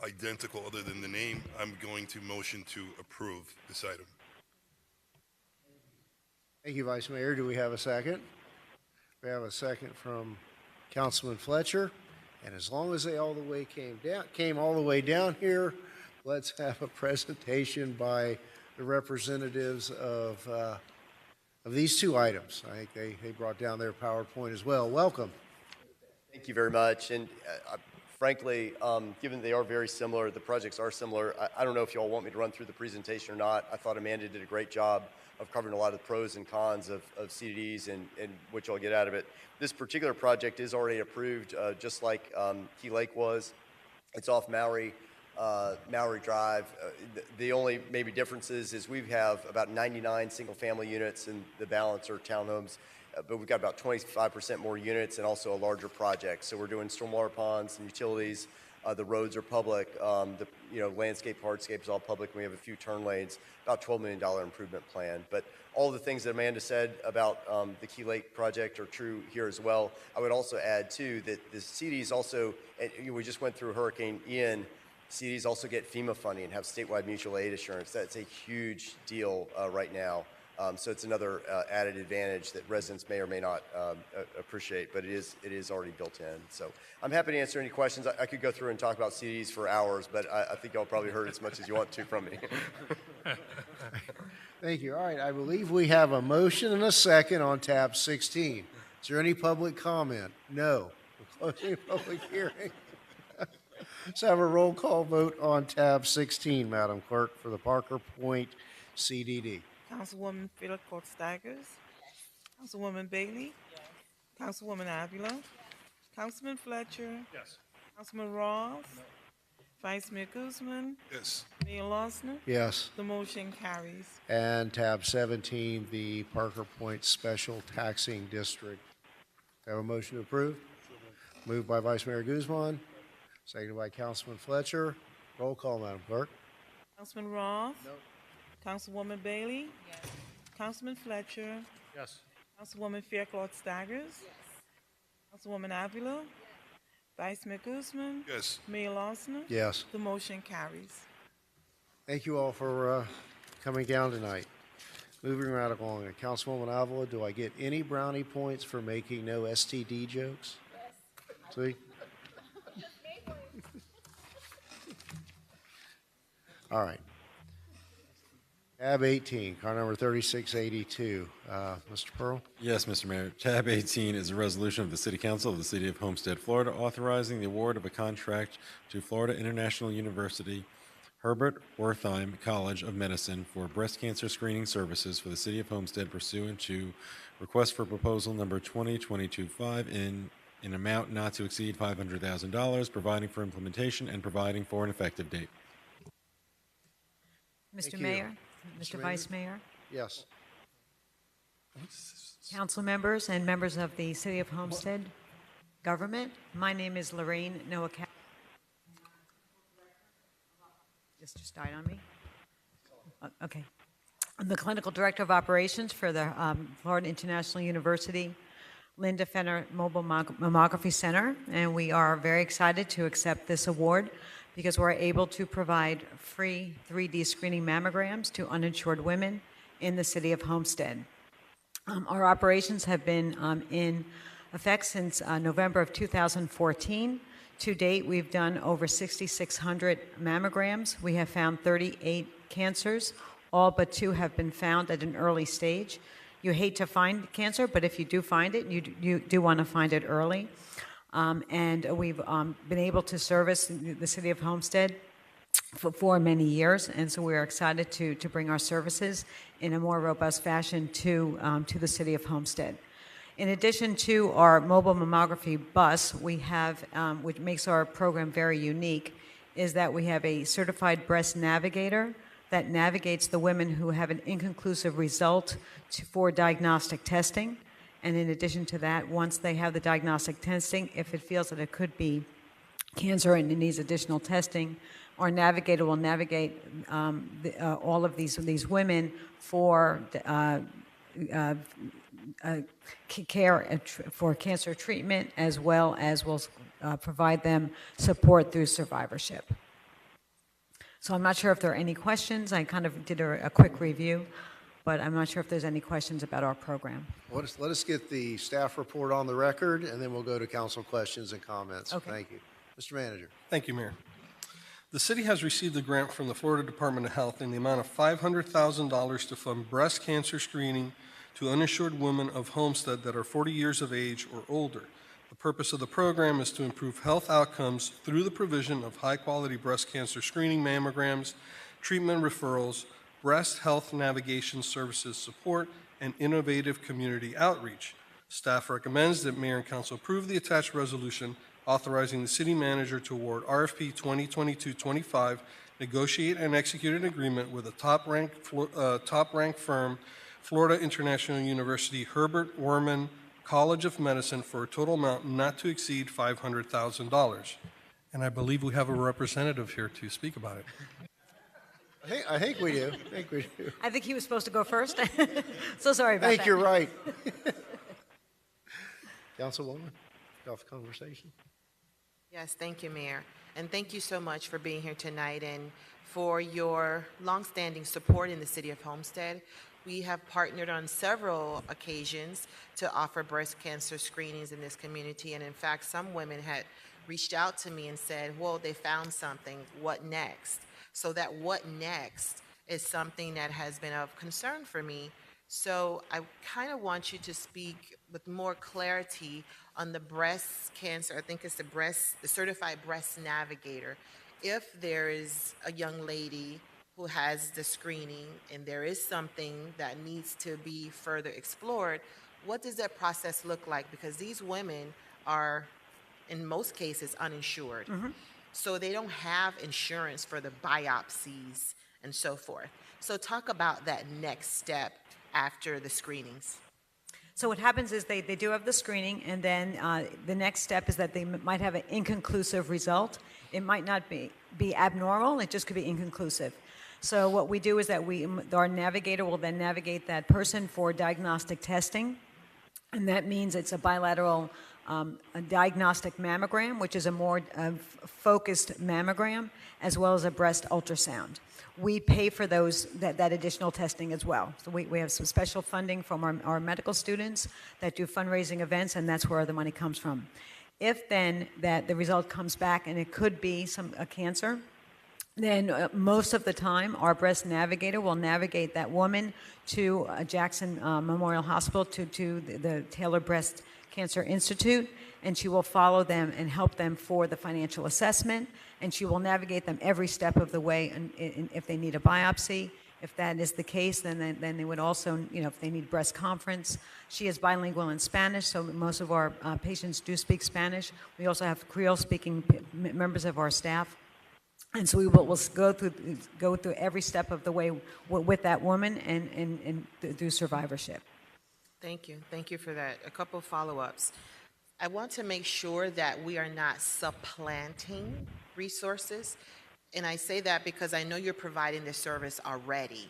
identical other than the name, I'm going to motion to approve this item. Thank you, Vice Mayor. Do we have a second? We have a second from Councilman Fletcher. And as long as they all the way came all the way down here, let's have a presentation by the representatives of these two items. I think they brought down their PowerPoint as well. Welcome. Thank you very much. And frankly, given they are very similar, the projects are similar, I don't know if you all want me to run through the presentation or not. I thought Amanda did a great job of covering a lot of the pros and cons of CDDs and what you'll get out of it. This particular project is already approved, just like Key Lake was. It's off Maury Drive. The only maybe differences is we have about 99 single-family units, and the balance are townhomes. But we've got about 25% more units and also a larger project. So we're doing stormwater ponds and utilities. The roads are public. Landscape, hardscape is all public. We have a few turn lanes. About $12 million improvement plan. But all the things that Amanda said about the Key Lake project are true here as well. I would also add too that the CDs also, and we just went through Hurricane Ian. CDs also get FEMA funding and have statewide mutual aid assurance. That's a huge deal right now. So it's another added advantage that residents may or may not appreciate, but it is already built in. So I'm happy to answer any questions. I could go through and talk about CDs for hours, but I think y'all probably heard as much as you want to from me. Thank you. All right, I believe we have a motion and a second on tab 16. Is there any public comment? No. We're closing the public hearing. Let's have a roll call vote on tab 16, Madam Clerk, for the Parker Point CDD. Councilwoman Philip Court Staggers. Councilwoman Bailey. Councilwoman Avila. Councilman Fletcher. Yes. Councilman Ross. Vice Mayor Guzman. Yes. Mayor Losner. Yes. The motion carries. And tab 17, the Parker Point Special Taxing District. Have a motion to approve? Moved by Vice Mayor Guzman, seconded by Councilman Fletcher. Roll call, Madam Clerk. Councilman Ross. No. Councilwoman Bailey. Yes. Councilman Fletcher. Yes. Councilwoman Faircloth Staggers. Councilwoman Avila. Vice Mayor Guzman. Yes. Mayor Losner. Yes. The motion carries. Thank you all for coming down tonight. Moving right along, Councilwoman Avila, do I get any brownie points for making no STD jokes? See? All right. Tab 18, car number 3682. Mr. Pearl? Yes, Mr. Mayor. Tab 18 is a resolution of the City Council of the City of Homestead, Florida, authorizing the award of a contract to Florida International University Herbert Wertheim College of Medicine for breast cancer screening services for the City of Homestead pursuant to request for proposal number 2022-5 in an amount not to exceed $500,000, providing for implementation and providing for an effective date. Thank Mr. you. Mayor, Mr. Mr. Vice Mayor, Yes. council members, and members of the City of Homestead government, my name is Lorraine Nowak. Just died on me. Okay. I'm the clinical director of operations for the Florida International University Linda Fenner Mobile Mammography Center, and we are very excited to accept this award because we're able to provide free 3D screening mammograms to uninsured women in the City of Homestead. Our operations have been in effect since November of 2014. To date, we've done over 6,600 mammograms. We have found 38 cancers. All but 2 have been found at an early stage. You hate to find cancer, but if you do find it, you do want to find it early. And we've been able to service the City of Homestead for many years, and so we're excited to bring our services in a more robust fashion to the City of Homestead. In addition to our mobile mammography bus, we have, which makes our program very unique, is that we have a certified breast navigator that navigates the women who have an inconclusive result for diagnostic testing. And in addition to that, once they have the diagnostic testing, if it feels that it could be cancer and it needs additional testing, our navigator will navigate all of these women for care for cancer treatment, as well as will provide them support through survivorship. So I'm not sure if there are any questions. I kind of did a quick review, but I'm not sure if there's any questions about our program. Let us get the staff report on the record, and then we'll go to council questions and comments. Okay. Thank you. Mr. Manager. Thank you, Mayor. The city has received a grant from the Florida Department of Health in the amount of $500,000 to fund breast cancer screening to uninsured women of Homestead that are 40 years of age or older. The purpose of the program is to improve health outcomes through the provision of high-quality breast cancer screening mammograms, treatment referrals, breast health navigation services support, and innovative community outreach. Staff recommends that Mayor and Council approve the attached resolution authorizing the city manager to award RFP 2022-25, negotiate and execute an agreement with a top-ranked firm, Florida International University Herbert Werman College of Medicine, for a total amount not to exceed $500,000. And I believe we have a representative here to speak about it. I think we do. I think he was supposed to go first. So sorry about that. I think you're right. Councilwoman, off the conversation. Yes, thank you, Mayor. And thank you so much for being here tonight and for your longstanding support in the city of Homestead. We have partnered on several occasions to offer breast cancer screenings in this community. And in fact, some women had reached out to me and said, well, they found something, what next? So that what next is something that has been of concern for me. So I kind of want you to speak with more clarity on the breast cancer. I think it's the certified breast navigator. If there is a young lady who has the screening and there is something that needs to be further explored, what does that process look like? Because these women are, in most cases, uninsured. Mm-hmm. So they don't have insurance for the biopsies and so forth. So talk about that next step after the screenings. So what happens is they do have the screening, and then the next step is that they might have an inconclusive result. It might not be abnormal, it just could be inconclusive. So what we do is that our navigator will then navigate that person for diagnostic testing, and that means it's a bilateral a diagnostic mammogram, which is a more focused mammogram, as well as a breast ultrasound. We pay for that additional testing as well. So we have some special funding from our medical students that do fundraising events, and that's where the money comes from. If then the result comes back and it could be a cancer, then most of the time our breast navigator will navigate that woman to Jackson Memorial Hospital, to the Taylor Breast Cancer Institute, and she will follow them and help them for the financial assessment, and she will navigate them every step of the way. And if they need a biopsy, if that is the case, then they would also, if they need breast conference. She is bilingual in Spanish, so most of our patients do speak Spanish. We also have Creole-speaking members of our staff. And so we'll go through every step of the way with that woman and through survivorship. Thank you. Thank you for that. A couple follow-ups. I want to make sure that we are not supplanting resources. And I say that because I know you're providing this service already.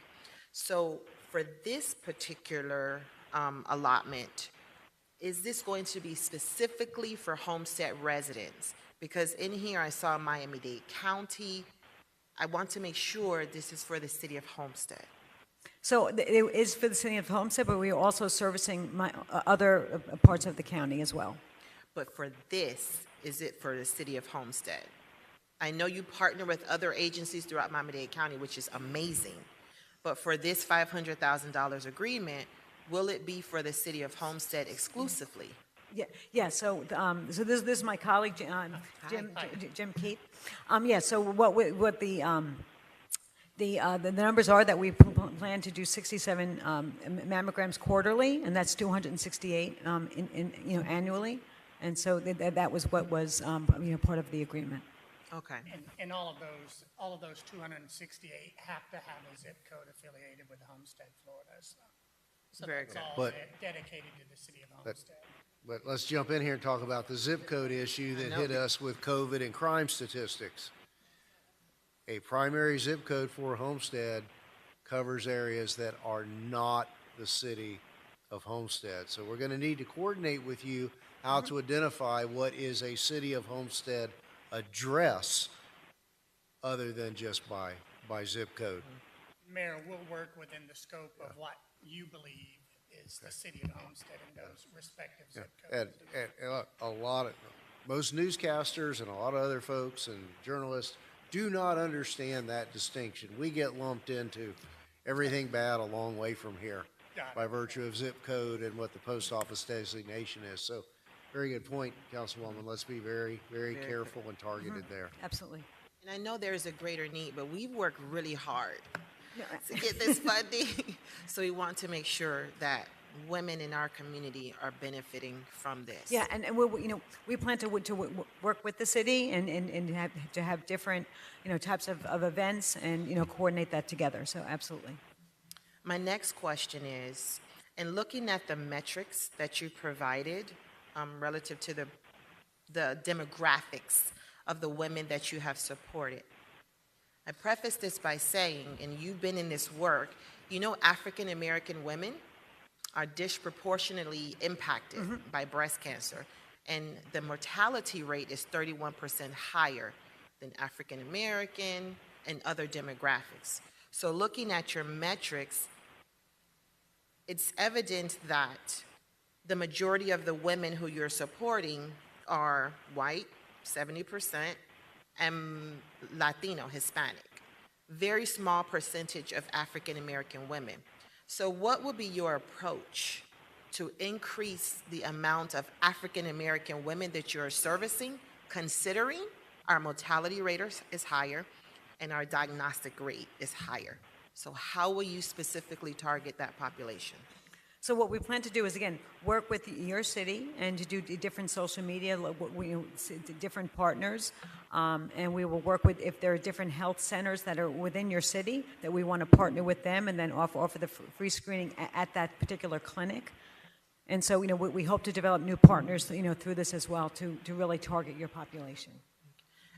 So for this particular allotment, is this going to be specifically for Homestead residents? Because in here I saw Miami-Dade County. I want to make sure this is for the city of Homestead. So it is for the city of Homestead, but we are also servicing other parts of the county as well. But for this, is it for the city of Homestead? I know you partner with other agencies throughout Miami-Dade County, which is amazing. But for this $500,000 agreement, will it be for the city of Homestead exclusively? Yeah. So this is my colleague Jim Keith. So what the The numbers are that we plan to do 67 mammograms quarterly, and that's 268 annually. And so that was what was part of the agreement. Okay. And all of those 268 have to have a zip code affiliated with Homestead, Florida. So Very that's good. all But- dedicated to the city of Homestead. But let's jump in here and talk about the zip code issue that hit us with COVID and crime statistics. A primary zip code for Homestead covers areas that are not the city of Homestead. So we're going to need to coordinate with you how to identify what is a city of Homestead address other than just by zip code. Mayor, we'll work within the scope of what you believe is the city of Homestead and those respective zip codes. And look, most newscasters and a lot of other folks and journalists do not understand that distinction. We get lumped into everything bad a long way from here by virtue of zip code and what the post office designation is. So, very good point, Councilwoman. Let's be very, very careful and targeted there. Absolutely. And I know there's a greater need, but we've worked really hard to get this funding. So we want to make sure that women in our community are benefiting from this. Yeah, and we plan to work with the city and have different types of events and coordinate that together. So absolutely. My next question is, in looking at the metrics that you provided relative to the demographics of the women that you have supported, I preface this by saying, and you've been in this work, African American women are disproportionately impacted by breast cancer, and the mortality rate is 31% higher than African American and other demographics. So looking at your metrics, it's evident that the majority of the women who you're supporting are white, 70%, and Latino, Hispanic. Very small percentage of African American women. So what would be your approach to increase the amount of African American women that you're servicing, considering our mortality rate is higher and our diagnostic rate is higher? So how will you specifically target that population? So what we plan to do is, again, work with your city and to do different social media, different partners, and we will work with, if there are different health centers that are within your city, that we want to partner with them and then offer the free screening at that particular clinic. And so, we hope to develop new partners, through this as well to really target your population.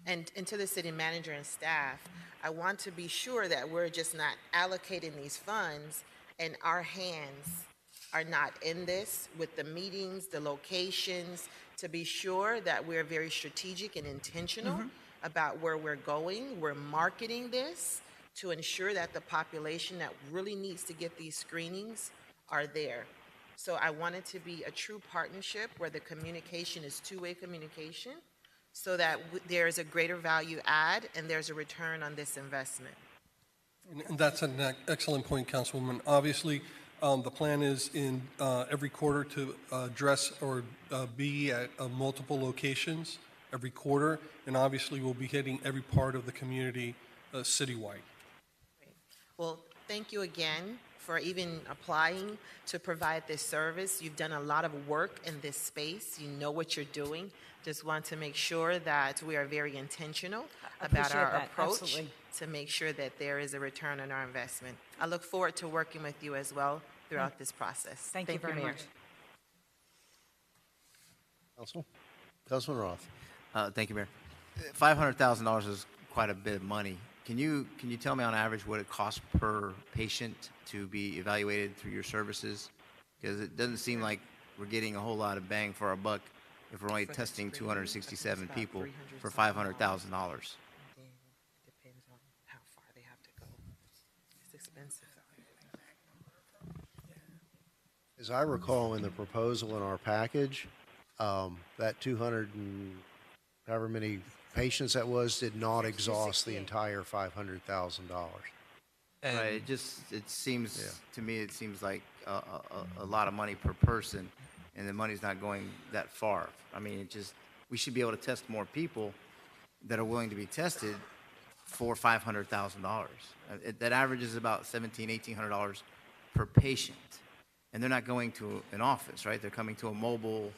And to the city manager and staff, I want to be sure that we're just not allocating these funds and our hands are not in this with the meetings, the locations, to be sure that we're very strategic and intentional about where we're going. We're marketing this to ensure that the population that really needs to get these screenings are there. So I want it to be a true partnership where the communication is two-way communication so that there is a greater value add and there's a return on this investment. And that's an excellent point, Councilwoman. Obviously, the plan is in every quarter to address or be at multiple locations every quarter, and obviously we'll be hitting every part of the community citywide. Well, thank you again for even applying to provide this service. You've done a lot of work in this space. You know what you're doing. Just want to make sure that we are very intentional about our approach to make sure that there is a return on our investment. I look forward to working with you as well throughout this process. Thank you very Mayor. much. Councilman Roth. Thank you, Mayor. $500,000 is quite a bit of money. Can you tell me on average what it costs per patient to be evaluated through your services? Because it doesn't seem like we're getting a whole lot of bang for our buck if we're only testing 267 people for $500,000. Depends on how far they have to go. It's expensive. As I recall in the proposal in our package, that 200 and however many patients that was did not exhaust the entire $500,000. Right, it seems to me, it seems like a lot of money per person, and the money's not going that far. I mean, we should be able to test more people that are willing to be tested for $500,000. That averages about $1,800 per patient. And they're not going to an office, right? They're coming to a mobile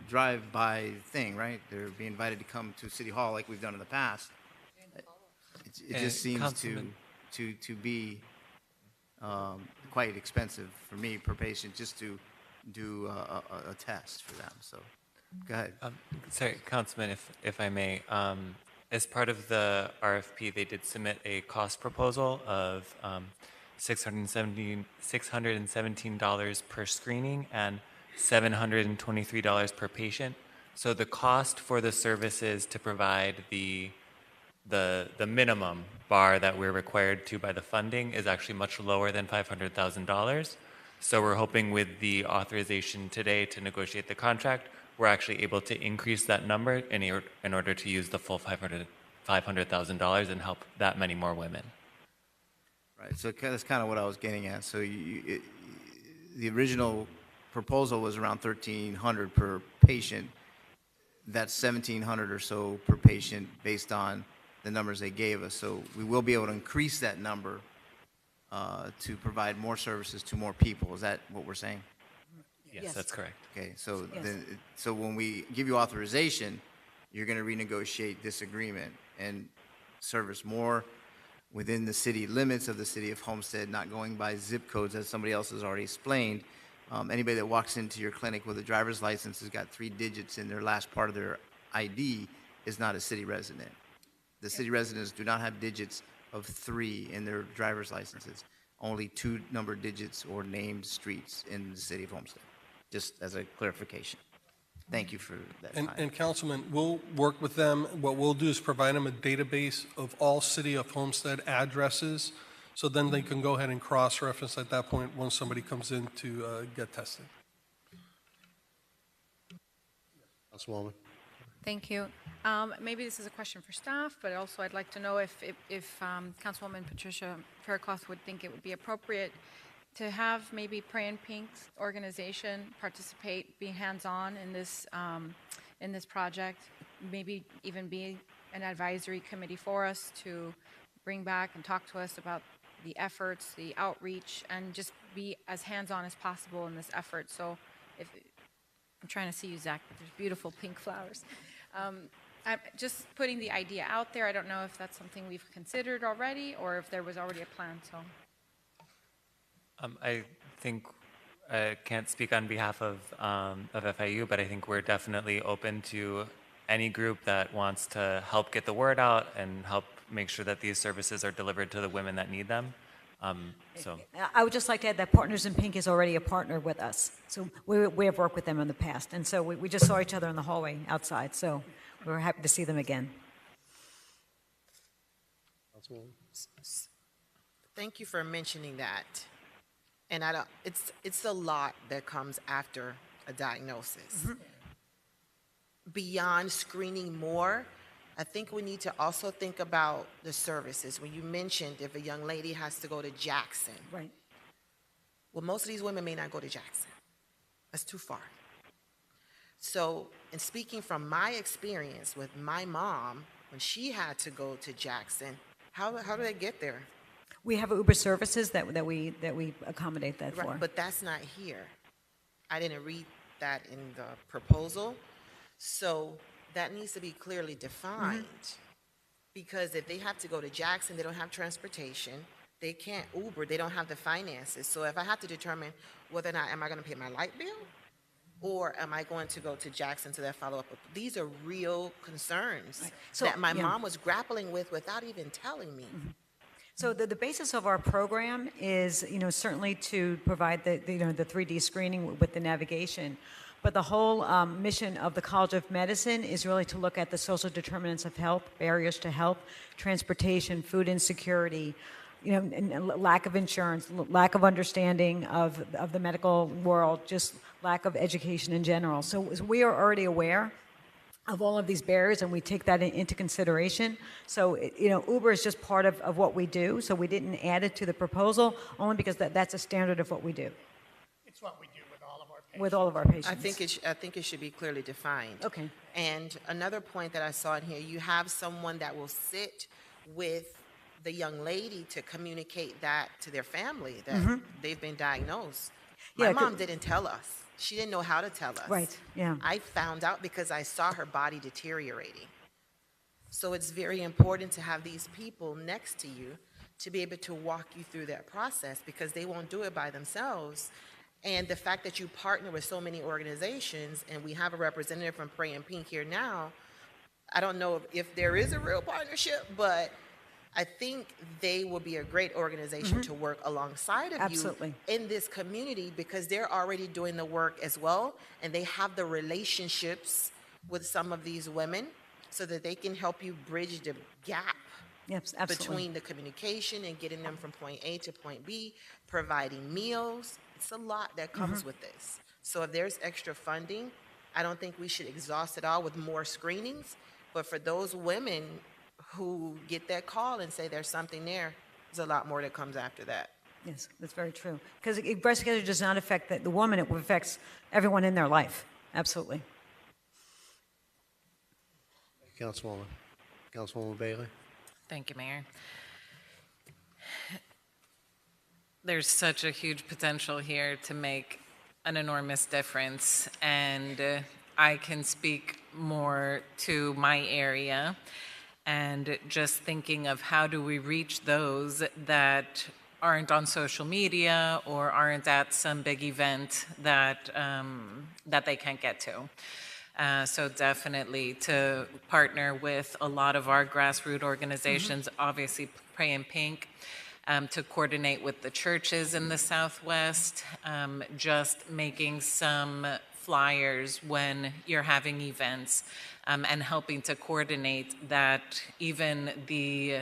drive-by thing, right? They're being invited to come to City Hall like we've done in the past. It just seems Councilman- to be quite expensive for me per patient just to do a test for them. So, go ahead. Sorry, Councilman, if I may, as part of the RFP, they did submit a cost proposal of $617 per screening and $723 per patient. So the cost for the services to provide the minimum bar that we're required to by the funding is actually much lower than $500,000. So we're hoping with the authorization today to negotiate the contract, we're actually able to increase that number in order to use the full $500,000 and help that many more women. Right, so that's kind of what I was getting at. So the original proposal was around $1,300 per patient. That's $1,700 or so per patient based on the numbers they gave us. So we will be able to increase that number to provide more services to more people. Is that what we're saying? Yes, that's correct. Okay, so so when we give you authorization, you're going to renegotiate this agreement and service more within the city limits of the city of Homestead, not going by zip codes, as somebody else has already explained. Anybody that walks into your clinic with a driver's license has got 3 digits in their last part of their ID is not a city resident. The city residents do not have digits of 3 in their driver's licenses, only 2 number digits or named streets in the city of Homestead, just as a clarification. Thank you for that. And Councilman, we'll work with them. What we'll do is provide them a database of all City of Homestead addresses, so then they can go ahead and cross-reference at that point when somebody comes in to get tested. Councilwoman. Thank you. Maybe this is a question for staff, but also I'd like to know if Councilwoman Patricia Faircloth would think it would be appropriate to have maybe Pray in Pink's organization participate, be hands-on in this project, maybe even be an advisory committee for us to bring back and talk to us about the efforts, the outreach, and just be as hands-on as possible in this effort. So if I'm trying to see you, Zach, but there's beautiful pink flowers. I'm just putting the idea out there. I don't know if that's something we've considered already or if there was already a plan. So I think I can't speak on behalf of FIU, but I think we're definitely open to any group that wants to help get the word out and help make sure that these services are delivered to the women that need them. So I would just like to add that Partners in Pink is already a partner with us. So we have worked with them in the past. And so we just saw each other in the hallway outside. So we were happy to see them again. Thank you for mentioning that. And it's a lot that comes after a diagnosis. Beyond screening more, I think we need to also think about the services. When you mentioned if a young lady has to go to Jackson. Right. Well, most of these women may not go to Jackson. That's too far. So, in speaking from my experience with my mom, when she had to go to Jackson, how do they get there? We have Uber services that we accommodate that for. Right, but that's not here. I didn't read that in the proposal. So that needs to be clearly defined. Because if they have to go to Jackson, they don't have transportation. They can't Uber. They don't have the finances. So if I have to determine whether or not am I going to pay my light bill or am I going to go to Jackson to that follow-up, these are real concerns So, that my yeah. mom was grappling with without even telling me. So the basis of our program is, certainly to provide the 3D screening with the navigation. But the whole mission of the College of Medicine is really to look at the social determinants of health, barriers to health, transportation, food insecurity, and lack of insurance, lack of understanding of the medical world, just lack of education in general. So we are already aware of all of these barriers, and we take that into consideration. So, Uber is just part of what we do, so we didn't add it to the proposal, only because that's a standard of what we do. It's what we do with all of our with all of our patients. I think it should be clearly defined. Okay. And another point that I saw in here, you have someone that will sit with the young lady to communicate that to their family, that they've been diagnosed. My Yeah, mom didn't tell us. She didn't know how to tell us. Right, yeah. I found out because I saw her body deteriorating. So it's very important to have these people next to you to be able to walk you through that process, because they won't do it by themselves. And the fact that you partner with so many organizations, and we have a representative from Praying Pink here now, I don't know if there is a real partnership, but I think they will be a great organization to work alongside of Absolutely. you in this community, because they're already doing the work as well, and they have the relationships with some of these women so that they can help you bridge the gap Yes, absolutely. between the communication and getting them from point A to point B, providing meals. It's a lot that comes with this. So if there's extra funding, I don't think we should exhaust it all with more screenings. But for those women who get that call and say there's something there, there's a lot more that comes after that. Yes, that's very true. Because breast cancer does not affect the woman, it affects everyone in their life. Absolutely. Councilwoman Bailey. Thank you, Mayor. There's such a huge potential here to make an enormous difference, and I can speak more to my area, and just thinking of how do we reach those that aren't on social media or aren't at some big event that that they can't get to. So definitely to partner with a lot of our grassroots organizations, obviously Praying Pink, to coordinate with the churches in the Southwest, just making some flyers when you're having events, and helping to coordinate that, even the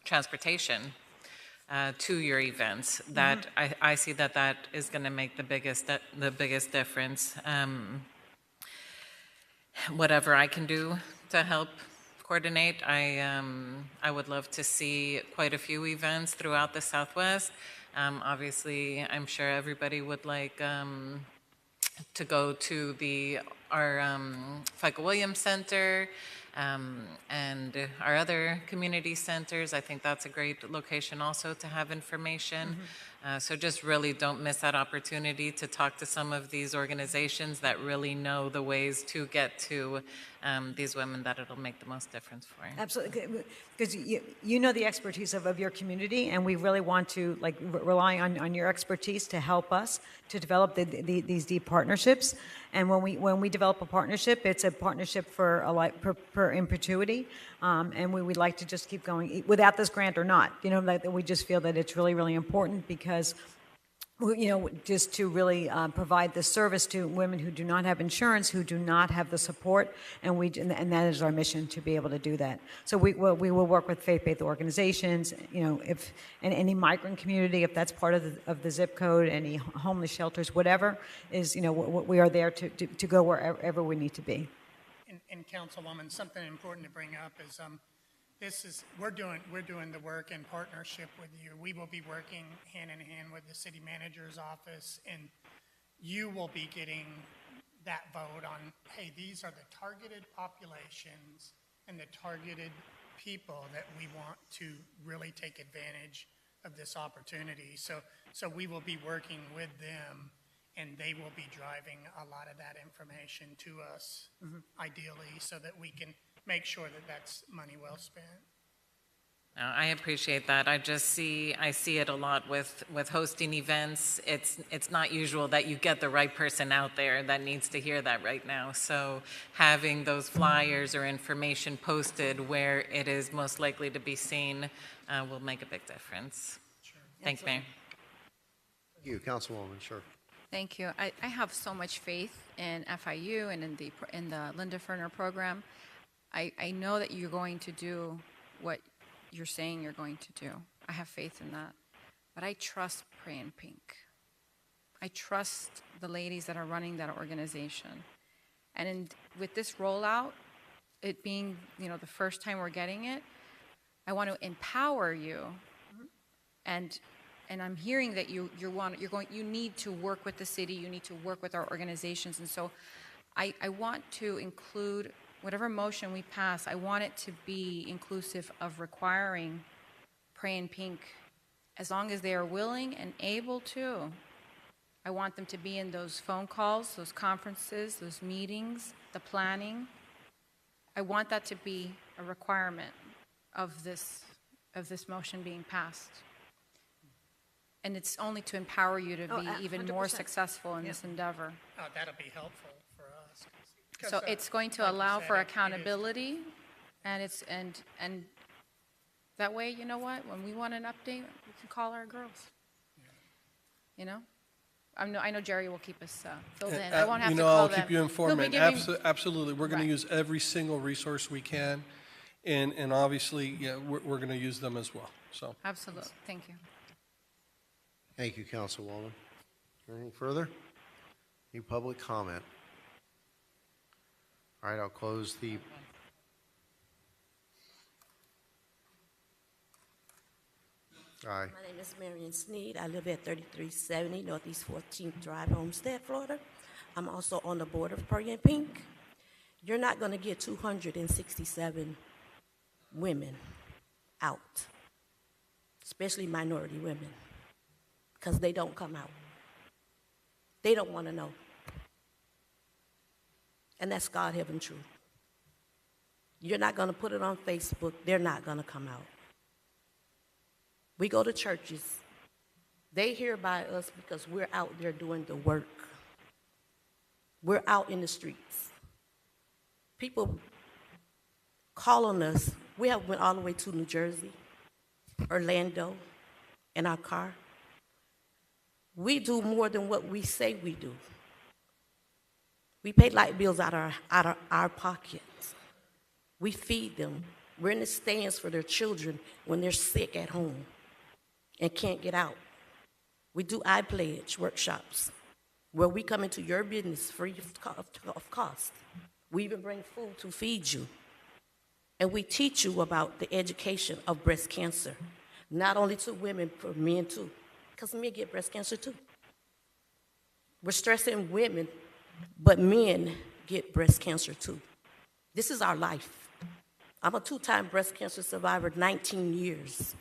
transportation to your events. That I see that is going to make the biggest difference. Whatever I can do to help coordinate, I would love to see quite a few events throughout the Southwest. Obviously, I'm sure everybody would like to go to our FICA Williams Center and our other community centers. I think that's a great location also to have information. So just really don't miss that opportunity to talk to some of these organizations that really know the ways to get to these women that it'll make the most difference for. Absolutely, because you know the expertise of your community, and we really want to rely on your expertise to help us to develop these deep partnerships. And when we develop a partnership, it's a partnership for a life per in perpetuity, and we would like to just keep going without this grant or not. We just feel that it's really, really important, because just to really provide the service to women who do not have insurance, who do not have the support, and that is our mission, to be able to do that. So we will work with faith-based organizations, if in any migrant community, if that's part of the zip code, any homeless shelters, whatever is, we are there to go wherever we need to be. And Councilwoman, something important to bring up is we're doing the work in partnership with you. We will be working hand in hand with the city manager's office, and you will be getting that vote on, hey, these are the targeted populations and the targeted people that we want to really take advantage of this opportunity. So we will be working with them, and they will be driving a lot of that information to us, ideally, so that we can make sure that that's money well spent. I appreciate that. I see it a lot with hosting events. It's not usual that you get the right person out there that needs to hear that right now. So having those flyers or information posted where it is most likely to be seen will make a big difference. Sure. Thanks, Mayor. Thank you, Councilwoman. Sure. Thank you. I have so much faith in FIU and in the Linda Ferner program. I know that you're going to do what you're saying you're going to do. I have faith in that. But I trust Praying Pink. I trust the ladies that are running that organization. And with this rollout, it being the first time we're getting it, I want to empower you and and I'm hearing that you need to work with the city, you need to work with our organizations, and so I want to include whatever motion we pass. I want it to be inclusive of requiring Pray in Pink, as long as they are willing and able to. I want them to be in those phone calls, those conferences, those meetings, the planning. I want that to be a requirement of this motion being passed. And it's only to empower you to be even more 100%. successful in this endeavor. Oh, that'll be helpful for us. 'Cause, So it's going to like you allow said, for it is- accountability, and that way, you know what? When we want an update, we can call our girls. You know, I know Jerry will keep us filled in. I won't have to call I'll them. keep you He'll informed, be man. giving- Absolutely. We're going Right. to use every single resource we can, and obviously, yeah, we're going to use them as well, so. Absolutely. Thank you. Thank you, Councilwoman. Anything further? Any public comment? All right, I'll close the. Aye. My name is Marion Sneed. I live at 3370 Northeast 14th Drive, Homestead, Florida. I'm also on the board of Pray in Pink. You're not going to get 267 women out, especially minority women, because they don't come out. They don't want to know. And that's God heaven truth. You're not going to put it on Facebook. They're not going to come out. We go to churches. They hear by us because we're out there doing the work. We're out in the streets. People call on us. We have went all the way to New Jersey, Orlando, in our car. We do more than what we say we do. We pay light bills out of our pockets. We feed them. We're in the stands for their children when they're sick at home and can't get out. We do iPledge workshops where we come into your business free of cost. We even bring food to feed you. And we teach you about the education of breast cancer, not only to women, but men too, because men get breast cancer too. We're stressing women, but men get breast cancer too. This is our life. I'm a 2-time breast cancer survivor, 19 years.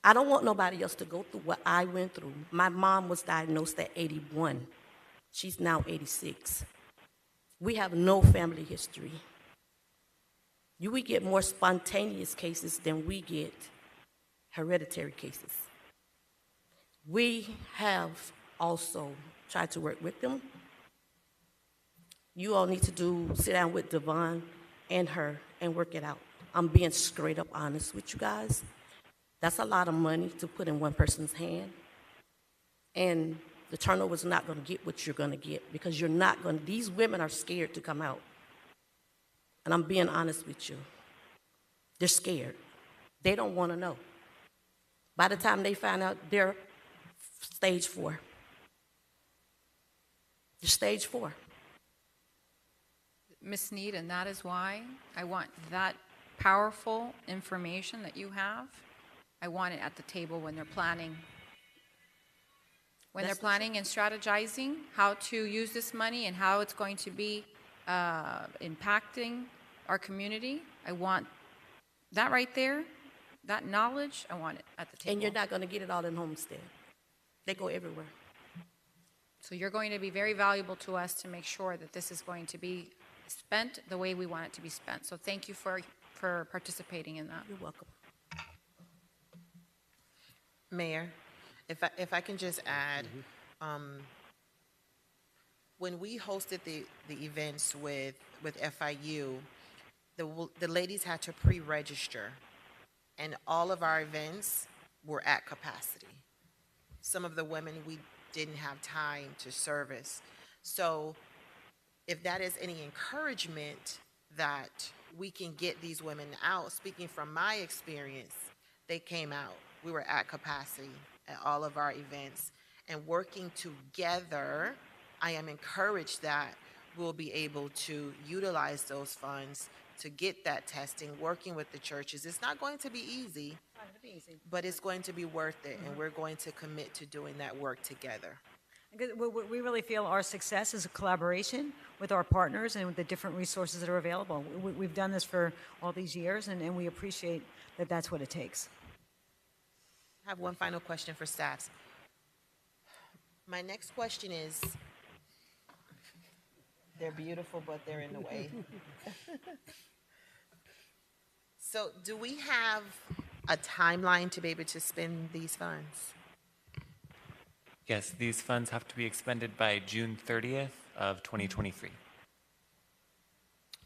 I don't want nobody else to go through what I went through. My mom was diagnosed at 81. She's now 86. We have no family history. We get more spontaneous cases than we get hereditary cases. We have also tried to work with them. You all need to sit down with Devon and her and work it out. I'm being straight up honest with you guys. That's a lot of money to put in one person's hand. And the turnover is not going to get what you're going to get because you're not going to, these women are scared to come out. And I'm being honest with you. They're scared. They don't want to know. By the time they find out, they're stage 4. They're stage 4. Ms. Sneed, and that is why I want that powerful information that you have. I want it at the table when they're planning. When they're planning and strategizing how to use this money and how it's going to be impacting our community, I want that right there, that knowledge, I want it at the table. And you're not going to get it all in Homestead. They go everywhere. So you're going to be very valuable to us to make sure that this is going to be spent the way we want it to be spent. So thank you for participating in that. You're welcome. Mayor, if I can just add, when we hosted the events with FIU, the ladies had to pre-register, and all of our events were at capacity. Some of the women we didn't have time to service. So if that is any encouragement that we can get these women out, speaking from my experience, they came out. We were at capacity at all of our events. And working together, I am encouraged that we'll be able to utilize those funds to get that testing, working with the churches. It's not going to be easy, but it's going to be worth it, and we're going to commit to doing that work together. We really feel our success is a collaboration with our partners and with the different resources that are available. We've done this for all these years, and we appreciate that that's what it takes. I have one final question for staff. My next question is, they're beautiful, but they're in the way. So do we have a timeline to be able to spend these funds? Yes, these funds have to be expended by June 30th of 2023.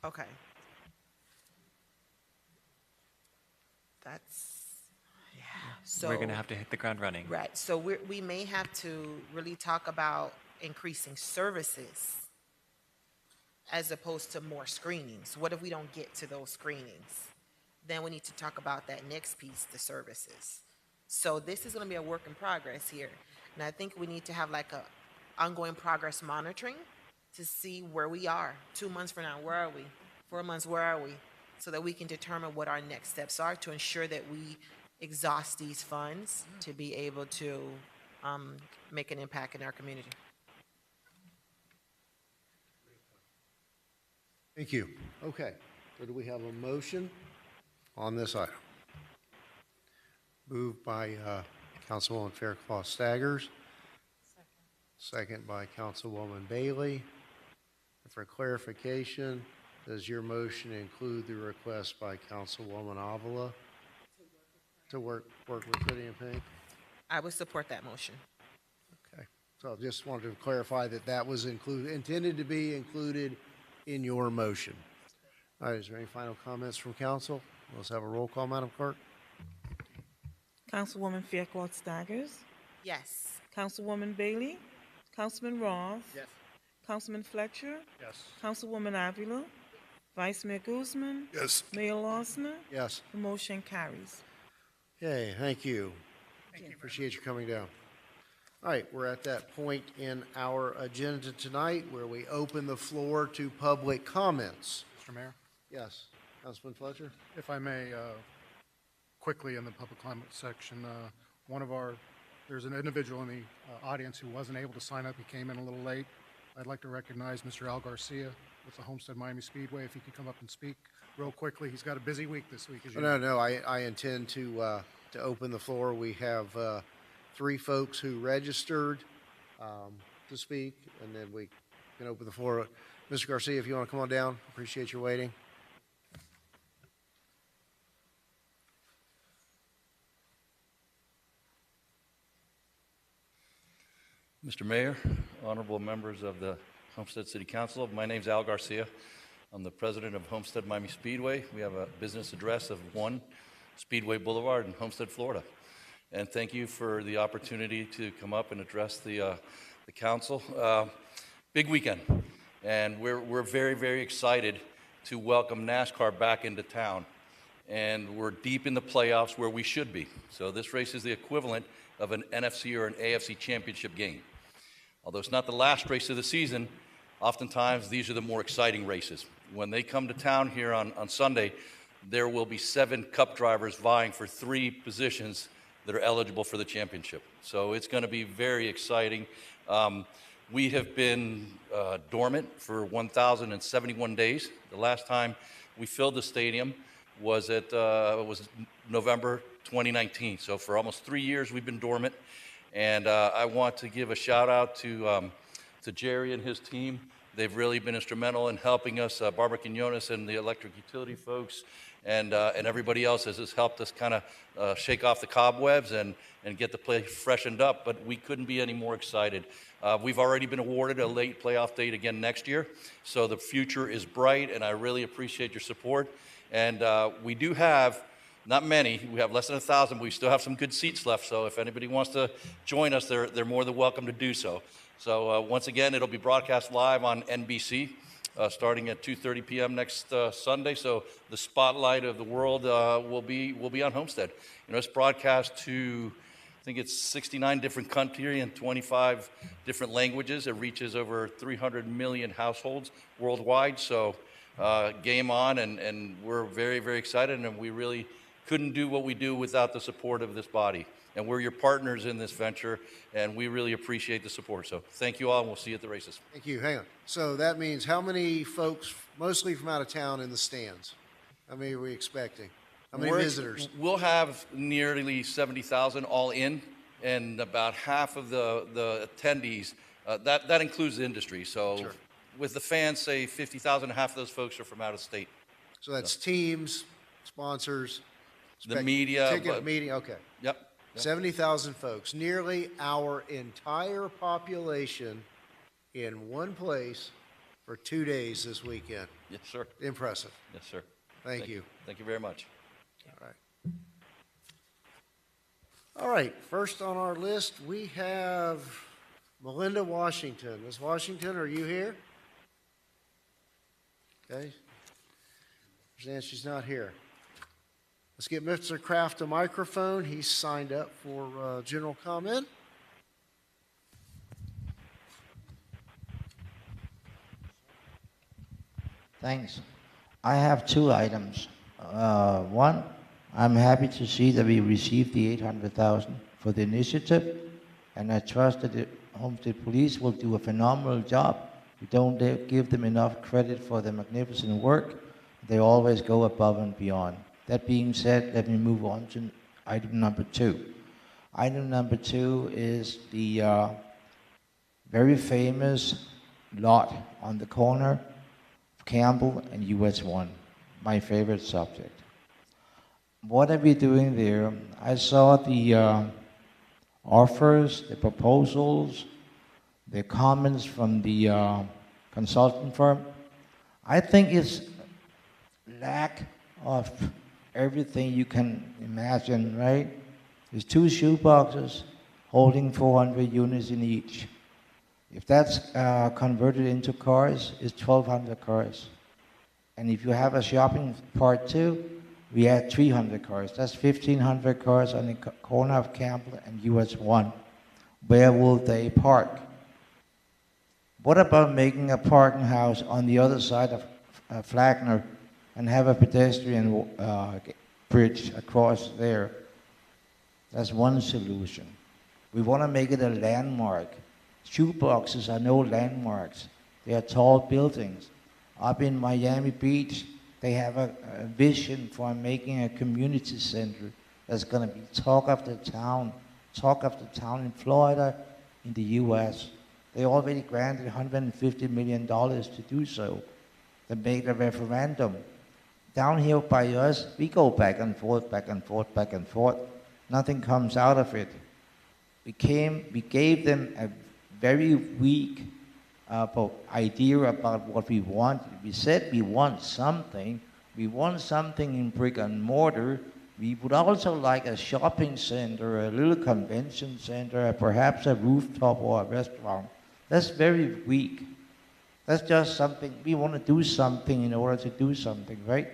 Okay. That's, yeah. So We're going to have to hit the ground running. Right. So we may have to really talk about increasing services as opposed to more screenings. What if we don't get to those screenings? Then we need to talk about that next piece, the services. So this is going to be a work in progress here. And I think we need to have like a ongoing progress monitoring to see where we are. 2 months from now, where are we? 4 months, where are we? So that we can determine what our next steps are to ensure that we exhaust these funds to be able to make an impact in our community. Thank you. Okay, so do we have a motion on this item? Moved by Councilwoman Fairclough Staggers. Second by Councilwoman Bailey. For clarification, does your motion include the request by Councilwoman Avila to work with City and Pink? I would support that motion. Okay, so I just wanted to clarify that that was intended to be included in your motion. All right, is there any final comments from council? Let's have a roll call, Madam Clerk. Councilwoman Fairclough Staggers, Yes. Councilwoman Bailey, Councilman Ross, Yes. Councilman Fletcher, Yes. Councilwoman Avila, Vice Mayor Guzman, Yes. Mayor Lawson. Yes. The motion carries. Okay, thank you. Appreciate you coming down. All right, we're at that point in our agenda tonight where we open the floor to public comments. Mr. Mayor, Yes, Councilman Fletcher? if I may, quickly in the public comment section, there's an individual in the audience who wasn't able to sign up. He came in a little late. I'd like to recognize Mr. Al Garcia with the Homestead Miami Speedway. If he could come up and speak real quickly. He's got a busy week this week, as you know. No, I intend to open the floor. We have 3 folks who registered to speak, and then we can open the floor. Mr. Garcia, if you want to come on down, appreciate your waiting. Mr. Mayor, honorable members of the Homestead City Council, my name's Al Garcia. I'm the president of Homestead Miami Speedway. We have a business address of 1 Speedway Boulevard in Homestead, Florida. And thank you for the opportunity to come up and address the council. Big weekend, and we're very, very excited to welcome NASCAR back into town. And we're deep in the playoffs where we should be. So this race is the equivalent of an NFC or an AFC championship game. Although it's not the last race of the season, oftentimes these are the more exciting races. When they come to town here on Sunday, there will be 7 Cup drivers vying for 3 positions that are eligible for the championship. So it's going to be very exciting. We have been dormant for 1,071 days. The last time we filled the stadium was November 2019. So for almost 3 years, we've been dormant. And I want to give a shout out to Jerry and his team. They've really been instrumental in helping us, Barbara Quinones and the electric utility folks, and everybody else has helped us kind of shake off the cobwebs and get the place freshened up, but we couldn't be any more excited. We've already been awarded a late playoff date again next year, so the future is bright, and I really appreciate your support. And we do have, not many, we have less than 1,000, but we still have some good seats left, so if anybody wants to join us, they're more than welcome to do so. So once again, it'll be broadcast live on NBC. Starting at 2:30 p.m. next Sunday. So the spotlight of the world will be on Homestead. You know, it's broadcast to, I think it's 69 different countries and 25 different languages. It reaches over 300 million households worldwide. So game on, and we're very, very excited, and we really couldn't do what we do without the support of this body. And we're your partners in this venture, and we really appreciate the support. So thank you all, and we'll see you at the races. Thank you. Hang on. So that means how many folks, mostly from out of town, in the stands? How many are we expecting? How many visitors? We'll have nearly 70,000 all in, and about half of the attendees. That includes the industry. So Sure. with the fans, say 50,000, half of those folks are from out of state. So that's teams, sponsors, The media. ticket, media. Okay. Yep. 70,000 folks, nearly our entire population in one place for 2 days this weekend. Yes, sir. Impressive. Yes, sir. Thank you. Thank you very much. All right. All right, first on our list, we have Melinda Washington. Ms. Washington, are you here? Okay. Understand she's not here. Let's get Mr. Kraft a microphone. He's signed up for general comment. Thanks. I have two items. One, I'm happy to see that we received the $800,000 for the initiative, and I trust that the Homestead Police will do a phenomenal job. We don't give them enough credit for their magnificent work. They always go above and beyond. That being said, let me move on to item number two. Item number two is the very famous lot on the corner of Campbell and US 1, my favorite subject. What are we doing there? I saw the offers, the proposals, the comments from the consultant firm. I think it's lack of everything you can imagine, right? There's two shoeboxes holding 400 units in each. If that's converted into cars, it's 1,200 cars. And if you have a shopping part too, we add 300 cars. That's 1,500 cars on the corner of Campbell and US 1. Where will they park? What about making a parking house on the other side of Flagner and have a pedestrian bridge across there? That's one solution. We want to make it a landmark. Shoeboxes are no landmarks. They are tall buildings. Up in Miami Beach, they have a vision for making a community center that's going to be talk of the town in Florida, in the U.S. They already granted $150 million to do so. They made a referendum. Down here by us, we go back and forth, back and forth, back and forth. Nothing comes out of it. We gave them a very weak idea about what we want. We said we want something. We want something in brick and mortar. We would also like a shopping center, a little convention center, perhaps a rooftop or a restaurant. That's very weak. That's just something, we want to do something in order to do something, right?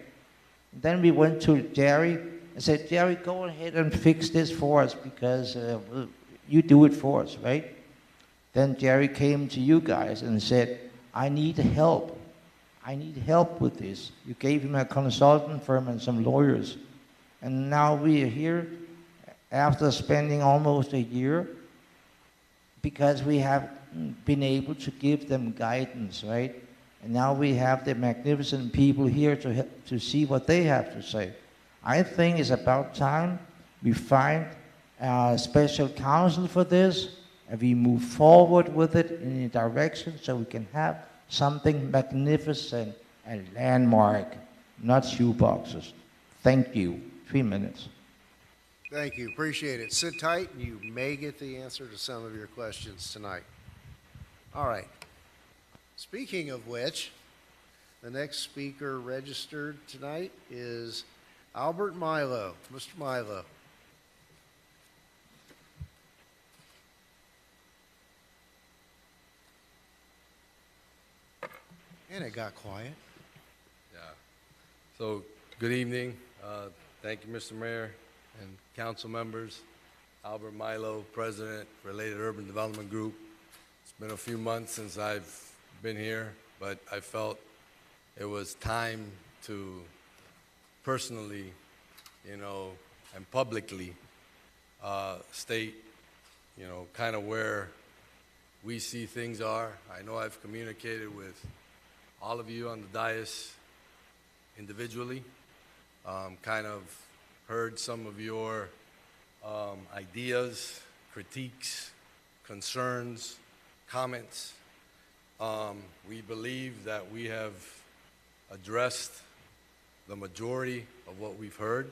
Then we went to Jerry and said, Jerry, go ahead and fix this for us because you do it for us, right? Then Jerry came to you guys and said, I need help. I need help with this. You gave him a consultant firm and some lawyers. And now we are here after spending almost a year because we have been able to give them guidance, right? And now we have the magnificent people here to see what they have to say. I think it's about time we find a special counsel for this and we move forward with it in a direction so we can have something magnificent and landmark, not shoeboxes. Thank you. 3 minutes. Thank you. Appreciate it. Sit tight, and you may get the answer to some of your questions tonight. All right. Speaking of which, the next speaker registered tonight is Albert Milo. Mr. Milo. And it got quiet. Yeah. So, good evening. Thank you, Mr. Mayor and council members. Albert Milo, President, Related Urban Development Group. It's been a few months since I've been here, but I felt it was time to personally, and publicly state, kind of where we see things are. I know I've communicated with all of you on the dais individually, kind of heard some of your ideas, critiques, concerns, comments. We believe that we have addressed the majority of what we've heard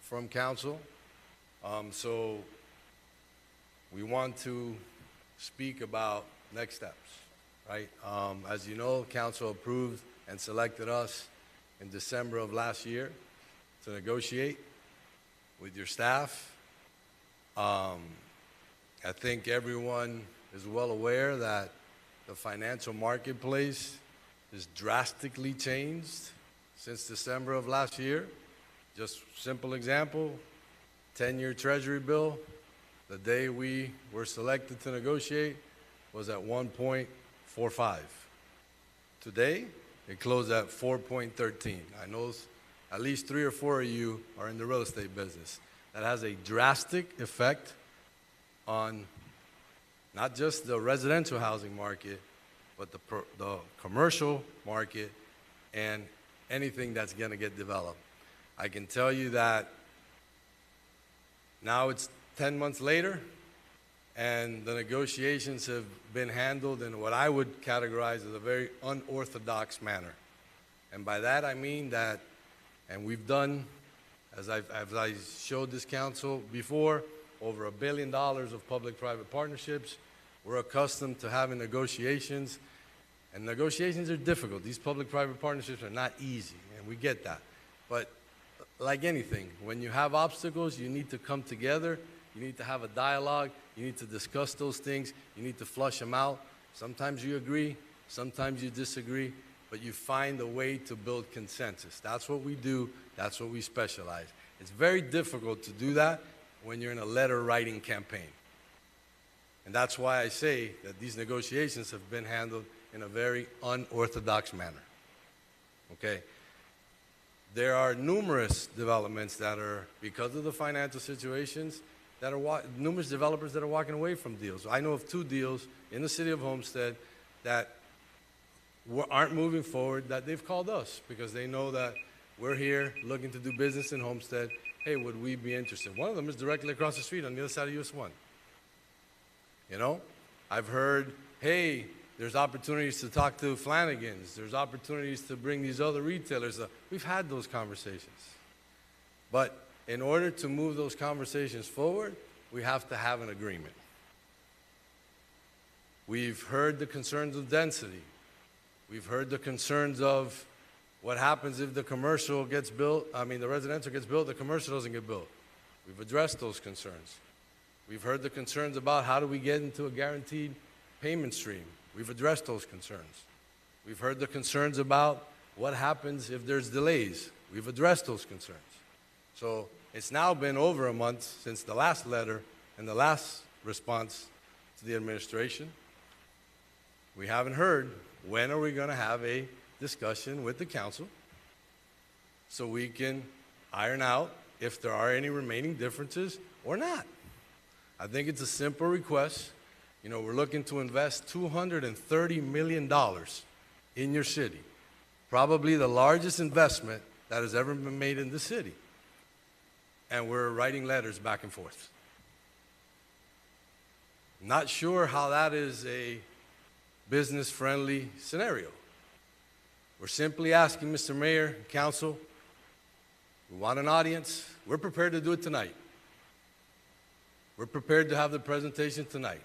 from council. So we want to speak about next steps, right? As you know, council approved and selected us in December of last year to negotiate with your staff. I think everyone is well aware that the financial marketplace has drastically changed since December of last year. Just simple example, 10-year Treasury bill, the day we were selected to negotiate was at 1.45. Today, it closed at 4.13. I know at least 3 or 4 of you are in the real estate business. That has a drastic effect on not just the residential housing market, but the commercial market and anything that's going to get developed. I can tell you that now it's 10 months later, and the negotiations have been handled in what I would categorize as a very unorthodox manner. And by that I mean that, and we've done, as I showed this council before, over $1 billion of public-private partnerships. We're accustomed to having negotiations, and negotiations are difficult. These public-private partnerships are not easy, and we get that. But like anything, when you have obstacles, you need to come together, you need to have a dialogue, you need to discuss those things, you need to flush them out. Sometimes you agree, sometimes you disagree, but you find a way to build consensus. That's what we do, that's what we specialize. It's very difficult to do that when you're in a letter-writing campaign. And that's why I say that these negotiations have been handled in a very unorthodox manner. Okay? There are numerous developments that are, because of the financial situations, that are numerous developers that are walking away from deals. I know of 2 deals in the city of Homestead that aren't moving forward, that they've called us because they know that we're here looking to do business in Homestead. Hey, would we be interested? One of them is directly across the street on the other side of US 1. I've heard, hey, there's opportunities to talk to Flanagan's. There's opportunities to bring these other retailers up. We've had those conversations. But in order to move those conversations forward, we have to have an agreement. We've heard the concerns of density. We've heard the concerns of what happens if the commercial gets built, the residential gets built, the commercial doesn't get built. We've addressed those concerns. We've heard the concerns about how do we get into a guaranteed payment stream. We've addressed those concerns. We've heard the concerns about what happens if there's delays. We've addressed those concerns. So it's now been over a month since the last letter and the last response to the administration. We haven't heard when are we going to have a discussion with the council so we can iron out if there are any remaining differences or not. I think it's a simple request. We're looking to invest $230 million in your city, probably the largest investment that has ever been made in the city. And we're writing letters back and forth. Not sure how that is a business-friendly scenario. We're simply asking, Mr. Mayor, Council, we want an audience. We're prepared to do it tonight. We're prepared to have the presentation tonight.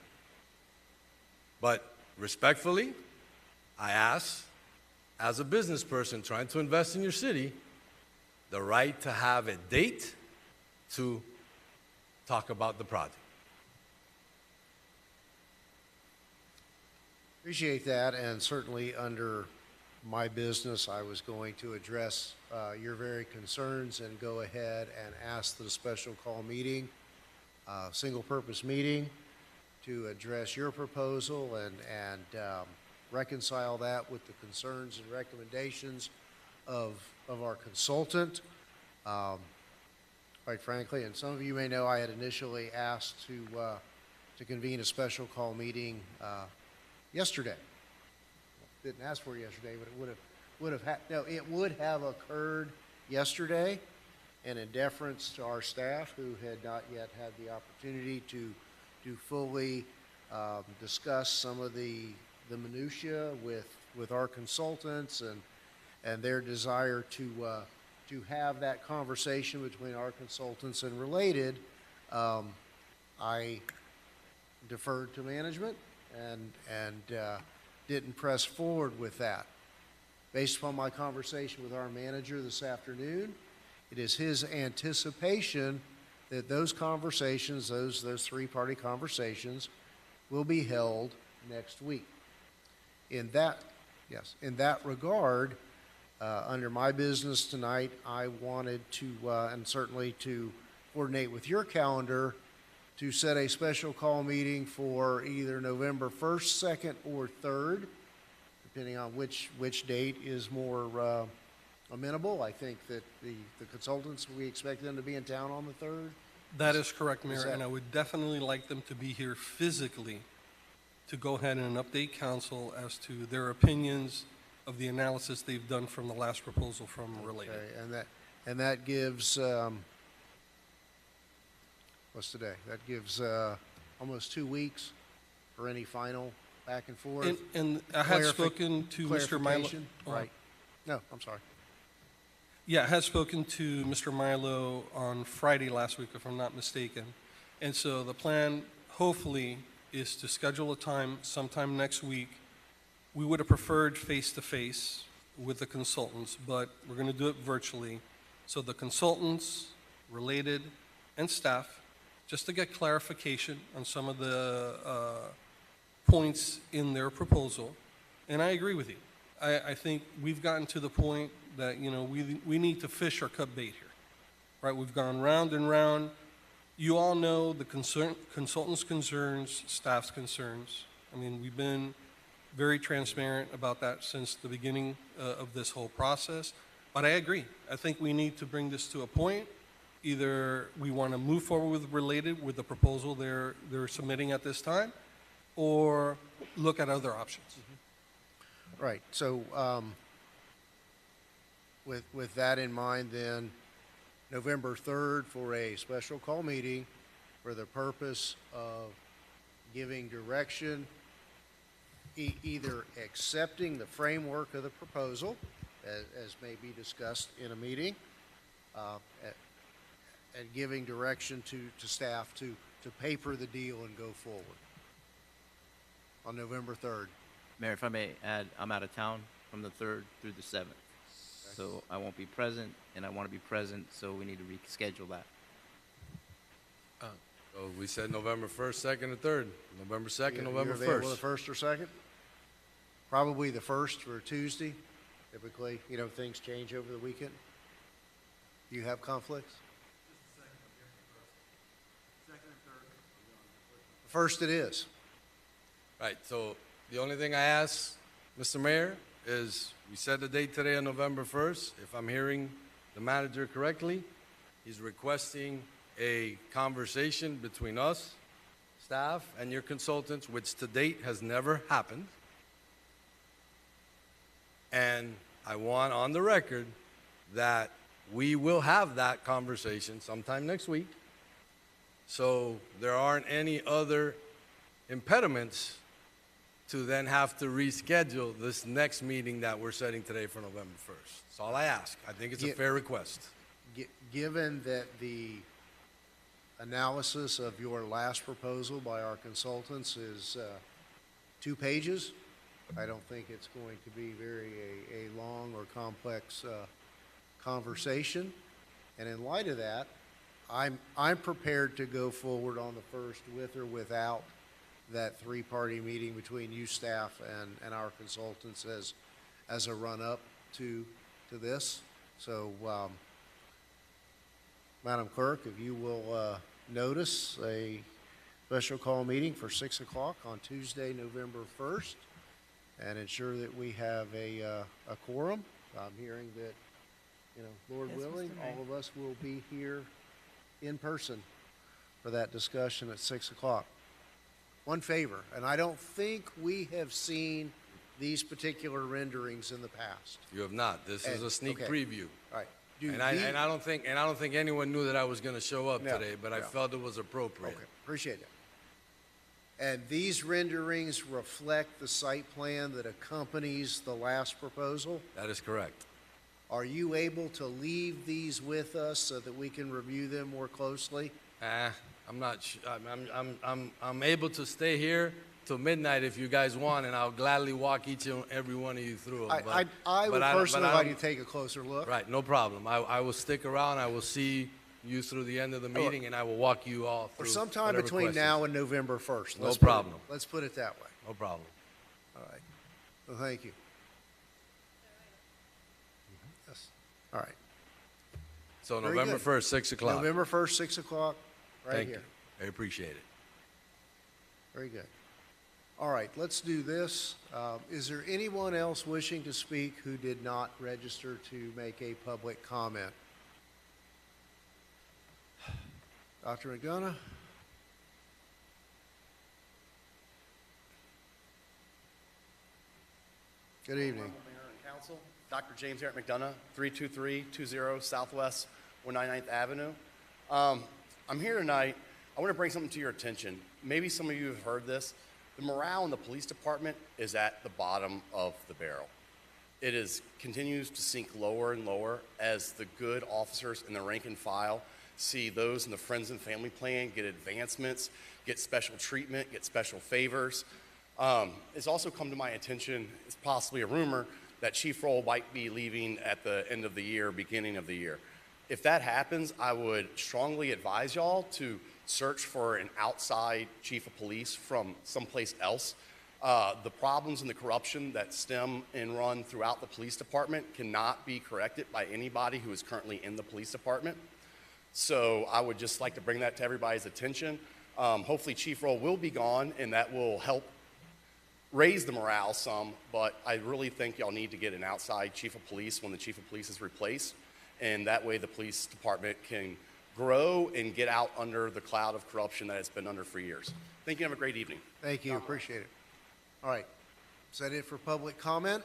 But respectfully, I ask, as a business person trying to invest in your city, the right to have a date to talk about the project. Appreciate that, and certainly under my business, I was going to address your very concerns and go ahead and ask the special call meeting, single-purpose meeting, to address your proposal and reconcile that with the concerns and recommendations of our consultant. Quite frankly, and some of you may know, I had initially asked to convene a special call meeting yesterday. Didn't ask for it yesterday, but it it would have occurred yesterday, and in deference to our staff who had not yet had the opportunity to fully discuss some of the minutia with our consultants and their desire to have that conversation between our consultants and Related, I deferred to management and didn't press forward with that. Based upon my conversation with our manager this afternoon, it is his anticipation that those conversations, those three-party conversations, will be held next week. In that regard, under my business tonight, I wanted to, and certainly to coordinate with your calendar, to set a special call meeting for either November 1st, 2nd, or 3rd, depending on which date is more amenable. I think that the consultants, we expect them to be in town on the 3rd. That is correct, Mayor, and I would definitely like them to be here physically to go ahead and update council as to their opinions of the analysis they've done from the last proposal from Related. Okay, and that gives, what's today? That gives almost 2 weeks for any final back and forth. And I had spoken to Mr. Milo. Clarification? Right. No, I'm sorry. Yeah, I had spoken to Mr. Milo on Friday last week, if I'm not mistaken. And so the plan, hopefully, is to schedule a time sometime next week. We would have preferred face-to-face with the consultants, but we're going to do it virtually. So the consultants, Related, and staff, just to get clarification on some of the points in their proposal. And I agree with you. I think we've gotten to the point that, you know, we need to fish or cut bait here, right? We've gone round and round. You all know the consultants' concerns, staff's concerns. I mean, we've been very transparent about that since the beginning of this whole process. But I agree. I think we need to bring this to a point. Either we want to move forward with Related with the proposal they're submitting at this time, or look at other options. Right. So with that in mind, then, November 3rd for a special call meeting for the purpose of giving direction, either accepting the framework of the proposal, as may be discussed in a meeting, and giving direction to staff to paper the deal and go forward on November 3rd. Mayor, if I may add, I'm out of town from the 3rd through the 7th. So I won't be present, and I want to be present, so we need to reschedule that. So we said November 1st, 2nd, and 3rd. November 2nd, November You're available 1st. the 1st or 2nd? Probably the 1st for Tuesday. Typically, you know, things change over the weekend. Do you have conflicts? First it is. Right, so the only thing I ask, Mr. Mayor, is we set the date today on November 1st. If I'm hearing the manager correctly, he's requesting a conversation between us, staff, and your consultants, which to date has never happened. And I want on the record that we will have that conversation sometime next week. So there aren't any other impediments to then have to reschedule this next meeting that we're setting today for November 1st. That's all I ask. I think it's a fair request. Given that the analysis of your last proposal by our consultants is 2 pages, I don't think it's going to be a long or complex conversation. And in light of that, I'm prepared to go forward on the 1st with or without that 3-party meeting between you staff and our consultants as a run-up to this. So, Madam Clerk, if you will notice a special call meeting for 6 o'clock on Tuesday, November 1st, and ensure that we have a quorum. I'm hearing that, Lord Yes, willing, Mr. Mayor. all of us will be here in person for that discussion at 6 o'clock. One favor, and I don't think we have seen these particular renderings in the past. You have not. This is And- a sneak okay. preview. All right. Do And I the- don't think anyone knew that I was going to show up No, today, but I no. felt it was appropriate. Okay, appreciate it. And these renderings reflect the site plan that accompanies the last proposal? That is correct. Are you able to leave these with us so that we can review them more closely? I'm not. I'm able to stay here till midnight if you guys want, and I'll gladly walk each and every one of you through them. I would but personally I like you don't- to take a closer look. Right, no problem. I will stick around. I will see you through the end of the meeting, and I will walk you all through. Or sometime whatever between questions. now and November 1st. No Let's put it- problem. Let's put it that way. No problem. All right. Well, thank you. Yes. All right. So Very November good. 1st, 6 o'clock. November 1st, 6 o'clock, right Thank here. you. I appreciate it. Very good. All right, let's do this. Is there anyone else wishing to speak who did not register to make a public comment? Dr. McDonough? Good evening. Honorable Mayor and Council, Dr. James Eric McDonough, 32320 Southwest 199th Avenue. I'm here tonight. I want to bring something to your attention. Maybe some of you have heard this. The morale in the police department is at the bottom of the barrel. It continues to sink lower and lower as the good officers in the rank and file see those in the friends and family plan get advancements, get special treatment, get special favors. It's also come to my attention, it's possibly a rumor, that Chief Roll might be leaving at the end of the year, beginning of the year. If that happens, I would strongly advise y'all to search for an outside chief of police from someplace else. The problems and the corruption that stem and run throughout the police department cannot be corrected by anybody who is currently in the police department. So I would just like to bring that to everybody's attention. Hopefully Chief Roll will be gone, and that will help raise the morale some, but I really think y'all need to get an outside chief of police when the chief of police is replaced, and that way the police department can grow and get out under the cloud of corruption that it's been under for years. Thank you. Have a great evening. Thank you, appreciate it. All right, is that it for public comment?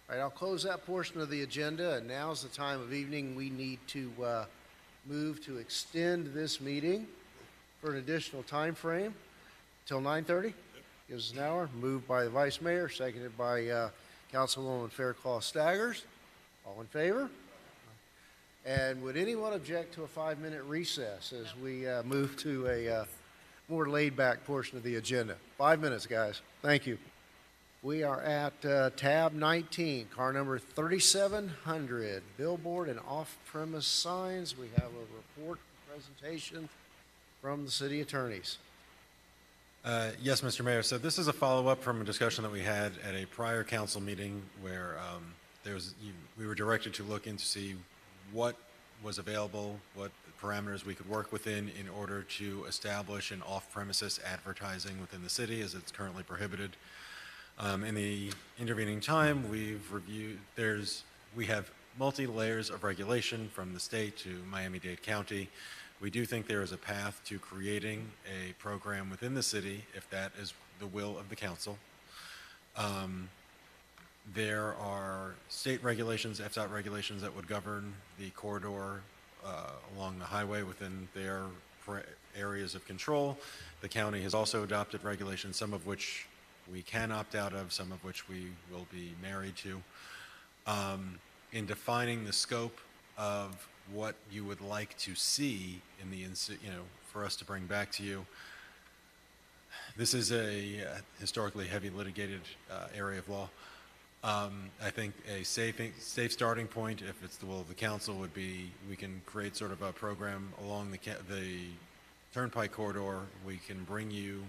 All right, I'll close that portion of the agenda, and now's the time of evening we need to move to extend this meeting for an additional time frame till 9:30. Gives us an hour. Moved by the Vice Mayor, seconded by Councilwoman Fairclough Staggers. All in favor? And would anyone object to a 5-minute recess as we move to a more laid-back portion of the agenda? 5 minutes, guys. Thank you. We are at tab 19, car number 3700, billboard and off-premise signs. We have a report presentation from the city attorneys. Yes, Mr. Mayor. So this is a follow-up from a discussion that we had at a prior council meeting where we were directed to look into see what was available, what parameters we could work within in order to establish an off-premises advertising within the city as it's currently prohibited. In the intervening time, we have multi-layers of regulation from the state to Miami-Dade County. We do think there is a path to creating a program within the city if that is the will of the council. There are state regulations, FDOT regulations that would govern the corridor along the highway within their areas of control. The county has also adopted regulations, some of which we can opt out of, some of which we will be married to. In defining the scope of what you would like to see in the, for us to bring back to you. This is a historically heavy litigated area of law. I think a safe starting point, if it's the will of the council, would be we can create sort of a program along the Turnpike corridor. We can bring you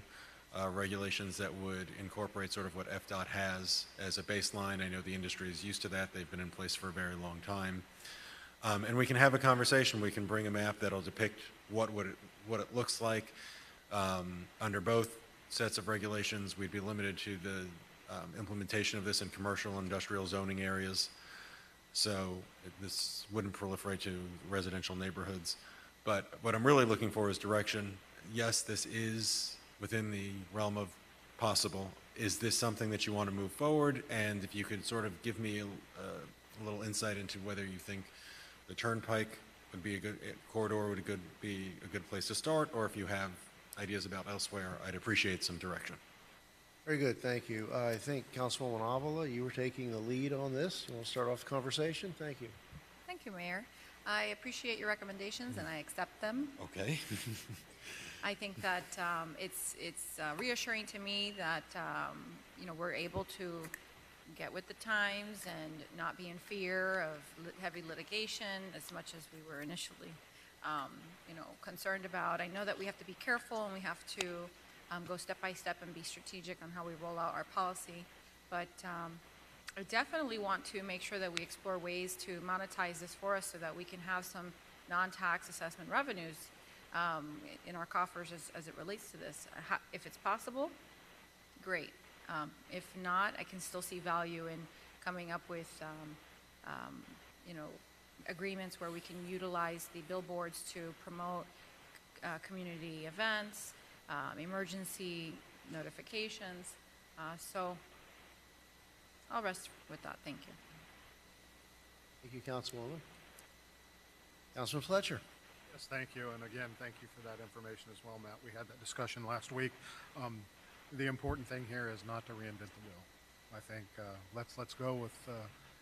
regulations that would incorporate sort of what FDOT has as a baseline. I know the industry is used to that. They've been in place for a very long time. And we can have a conversation. We can bring a map that'll depict what it looks like. Under both sets of regulations, we'd be limited to the implementation of this in commercial and industrial zoning areas. So this wouldn't proliferate to residential neighborhoods. But what I'm really looking for is direction. Yes, this is within the realm of possible. Is this something that you want to move forward? And if you could sort of give me a little insight into whether you think the Turnpike would be a good corridor, would be a good place to start, or if you have ideas about elsewhere, I'd appreciate some direction. Very good, thank you. I think Councilwoman Avila, you were taking the lead on this. You want to start off the conversation? Thank you. Thank you, Mayor. I appreciate your recommendations and I accept them. Okay. I think that it's reassuring to me that we're able to get with the times and not be in fear of heavy litigation as much as we were initially concerned about. I know that we have to be careful and we have to go step by step and be strategic on how we roll out our policy, but I definitely want to make sure that we explore ways to monetize this for us so that we can have some non-tax assessment revenues in our coffers as it relates to this. If it's possible, great. If not, I can still see value in coming up with, agreements where we can utilize the billboards to promote community events, emergency notifications. So I'll rest with that. Thank you. Thank you, Councilwoman. Councilman Fletcher. Yes, thank you. And again, thank you for that information as well, Matt. We had that discussion last week. The important thing here is not to reinvent the wheel. I think let's go with,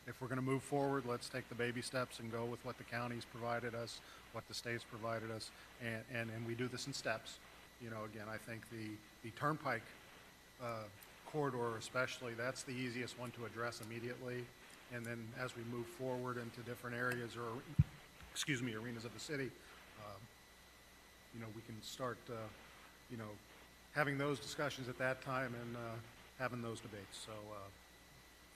if we're going to move forward, let's take the baby steps and go with what the county's provided us, what the state's provided us, and we do this in steps. Again, I think the Turnpike corridor especially, that's the easiest one to address immediately. And then as we move forward into different areas or, arenas of the city, we can start, having those discussions at that time and having those debates. So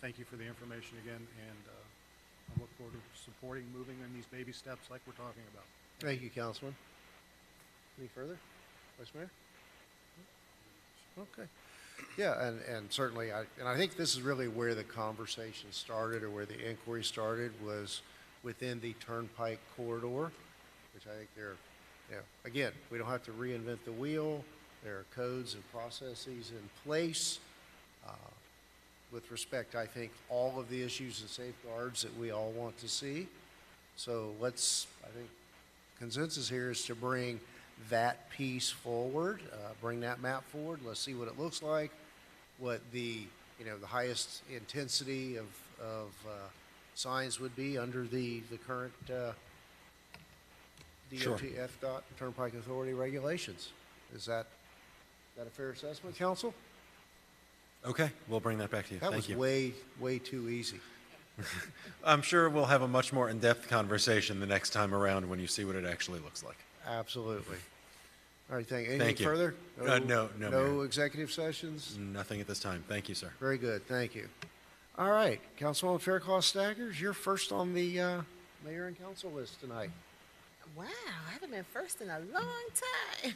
thank you for the information again, and I look forward to supporting moving in these baby steps like we're talking about. Thank you, Councilman. Any further? Vice Mayor? Okay. Yeah, and certainly, I think this is really where the conversation started, or where the inquiry started, was within the Turnpike corridor, which I think again, we don't have to reinvent the wheel. There are codes and processes in place. With respect, I think, all of the issues and safeguards that we all want to see. So I think consensus here is to bring that piece forward, bring that map forward. Let's see what it looks like, what the highest intensity of signs would be under the current DOT, Sure. FDOT, Turnpike Authority regulations. Is that a fair assessment, Council? Okay, we'll bring that back to you. That Thank was you. way too easy. I'm sure we'll have a much more in-depth conversation the next time around when you see what it actually looks like. Absolutely. All right, anything Thank you. further? No, No Mayor. executive sessions? Nothing at this time. Thank you, sir. Very good, thank you. All right, Councilwoman Faircloth Staggers, you're first on the mayor and council list tonight. Wow, I haven't been first in a long time.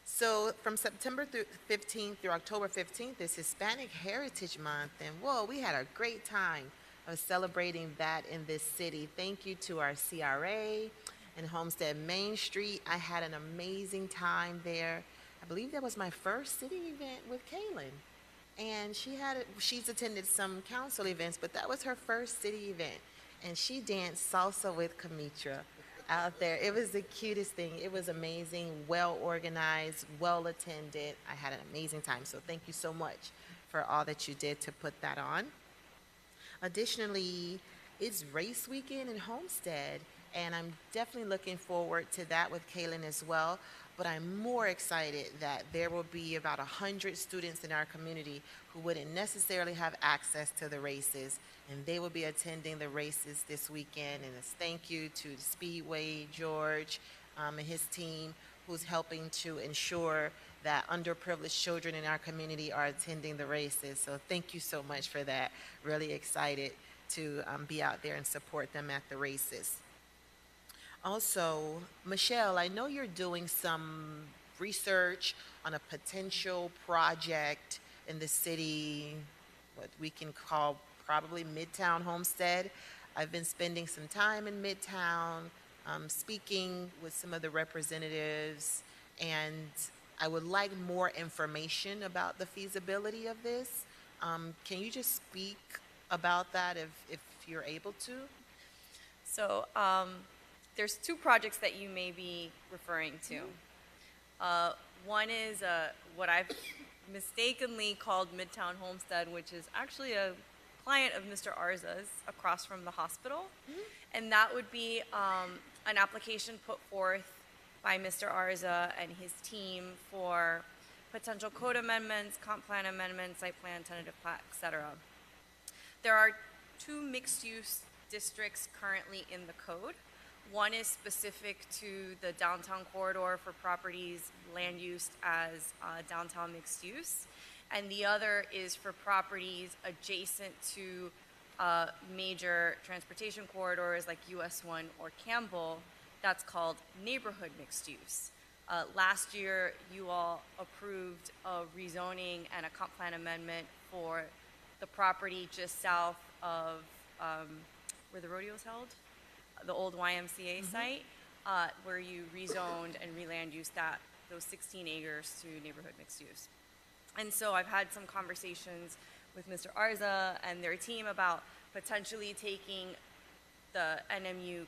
So from September 15th through October 15th is Hispanic Heritage Month, and whoa, we had a great time of celebrating that in this city. Thank you to our CRA and Homestead Main Street. I had an amazing time there. I believe that was my first city event with Kaylin, and she's attended some council events, but that was her first city event, and she danced salsa with Kamitra out there. It was the cutest thing. It was amazing, well organized, well attended. I had an amazing time. So thank you so much for all that you did to put that on. Additionally, it's race weekend in Homestead, and I'm definitely looking forward to that with Kaylin as well. But I'm more excited that there will be about 100 students in our community who wouldn't necessarily have access to the races, and they will be attending the races this weekend. And it's thank you to the Speedway, George, and his team, who's helping to ensure that underprivileged children in our community are attending the races. So thank you so much for that. Really excited to be out there and support them at the races. Also, Michelle, I know you're doing some research on a potential project in the city, what we can call probably Midtown Homestead. I've been spending some time in Midtown, speaking with some of the representatives, and I would like more information about the feasibility of this. Can you just speak about that if you're able to? So there's two projects that you may be referring to. One is what I've mistakenly called Midtown Homestead, which is actually a client of Mr. Arza's across from the hospital. And that would be an application put forth by Mr. Arza and his team for potential code amendments, comp plan amendments, site plan, tentative plat, et cetera. There are two mixed-use districts currently in the code. One is specific to the downtown corridor for properties land use as downtown mixed use, and the other is for properties adjacent to major transportation corridors like US 1 or Campbell. That's called neighborhood mixed use. Last year, you all approved a rezoning and a comp plan amendment for the property just south of where the rodeo's held, the old YMCA site, where you rezoned and reland used those 16 acres to neighborhood mixed use. And so I've had some conversations with Mr. Arza and their team about potentially taking the NMU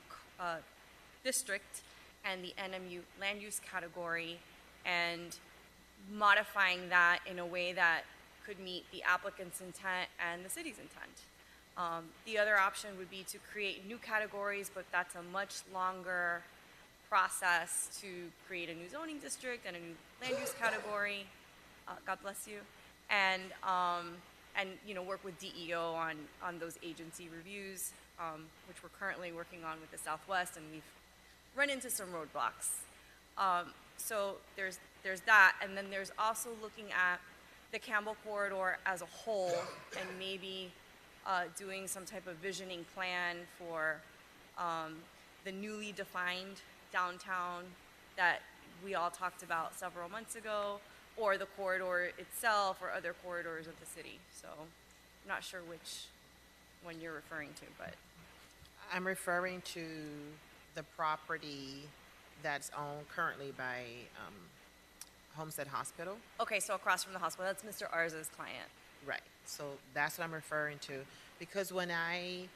district and the NMU land use category and modifying that in a way that could meet the applicant's intent and the city's intent. The other option would be to create new categories, but that's a much longer process to create a new zoning district and a new land use category. God bless you, and work with DEO on those agency reviews, which we're currently working on with the Southwest, and we've run into some roadblocks. So there's that, and then there's also looking at the Campbell corridor as a whole, and maybe doing some type of visioning plan for the newly defined downtown that we all talked about several months ago, or the corridor itself, or other corridors of the city. So I'm not sure which one you're referring to, but. I'm referring to the property that's owned currently by Homestead Hospital. Okay, so across from the hospital, that's Mr. Arza's client. Right. So that's what I'm referring to. Because when I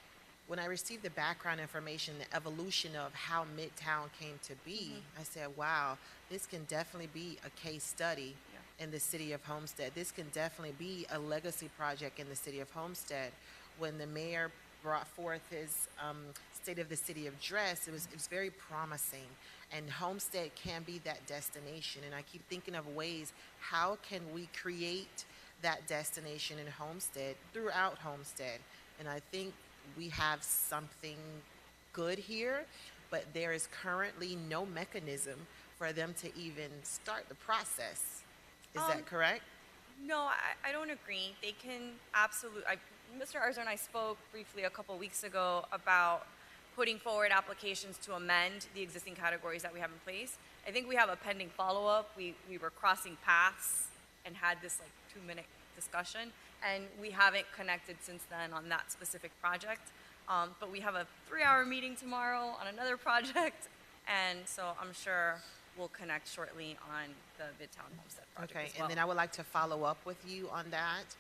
received the background information, the evolution of how Midtown came to be, I said, wow, this can definitely be a case study in the city of Homestead. This can definitely be a legacy project in the city of Homestead. When the mayor brought forth his State of the City address, it was very promising. And Homestead can be that destination. And I keep thinking of ways, how can we create that destination in Homestead, throughout Homestead? And I think we have something good here, but there is currently no mechanism for them to even start the process. Is that correct? No, I don't agree. They can absolutely, Mr. Arza and I spoke briefly a couple weeks ago about putting forward applications to amend the existing categories that we have in place. I think we have a pending follow-up. We were crossing paths and had this 2-minute discussion, and we haven't connected since then on that specific project. But we have a 3-hour meeting tomorrow on another project, and so I'm sure we'll connect shortly on the Midtown Homestead project Okay, as well. and then I would like to follow up with you on that.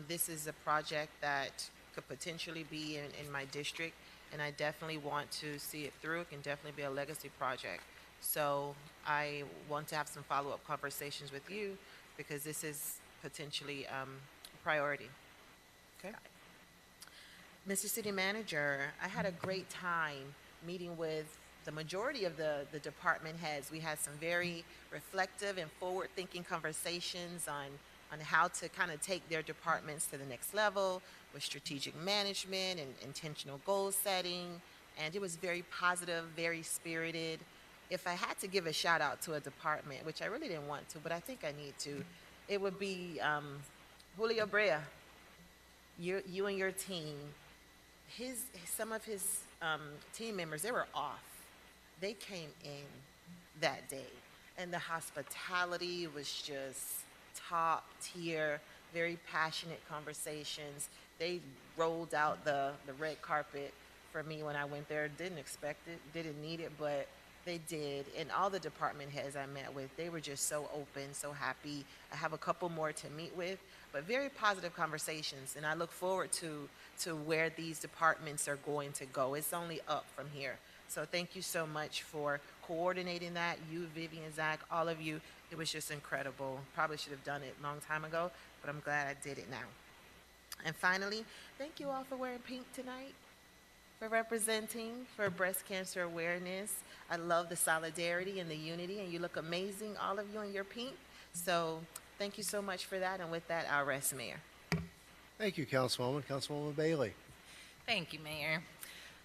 This is a project that could potentially be in my district, and I definitely want to see it through. It can definitely be a legacy project. So I want to have some follow-up conversations with you, because this is potentially a priority. Okay. Mr. City Manager, I had a great time meeting with the majority of the department heads. We had some very reflective and forward-thinking conversations on how to kind of take their departments to the next level with strategic management and intentional goal setting. And it was very positive, very spirited. If I had to give a shout out to a department, which I really didn't want to, but I think I need to, it would be Julio Brea. You and your team, some of his team members, they were off. They came in that day, and the hospitality was just top tier, very passionate conversations. They rolled out the red carpet for me when I went there. Didn't expect it, didn't need it, but they did. And all the department heads I met with, they were just so open, so happy. I have a couple more to meet with, but very positive conversations. And I look forward to where these departments are going to go. It's only up from here. So thank you so much for coordinating that. You, Vivian, Zach, all of you. It was just incredible. Probably should have done it a long time ago, but I'm glad I did it now. And finally, thank you all for wearing pink tonight, for representing for breast cancer awareness. I love the solidarity and the unity, and you look amazing, all of you in your pink. So thank you so much for that, and with that, I'll rest, Mayor. Thank you, Councilwoman. Councilwoman Bailey. Thank you, Mayor.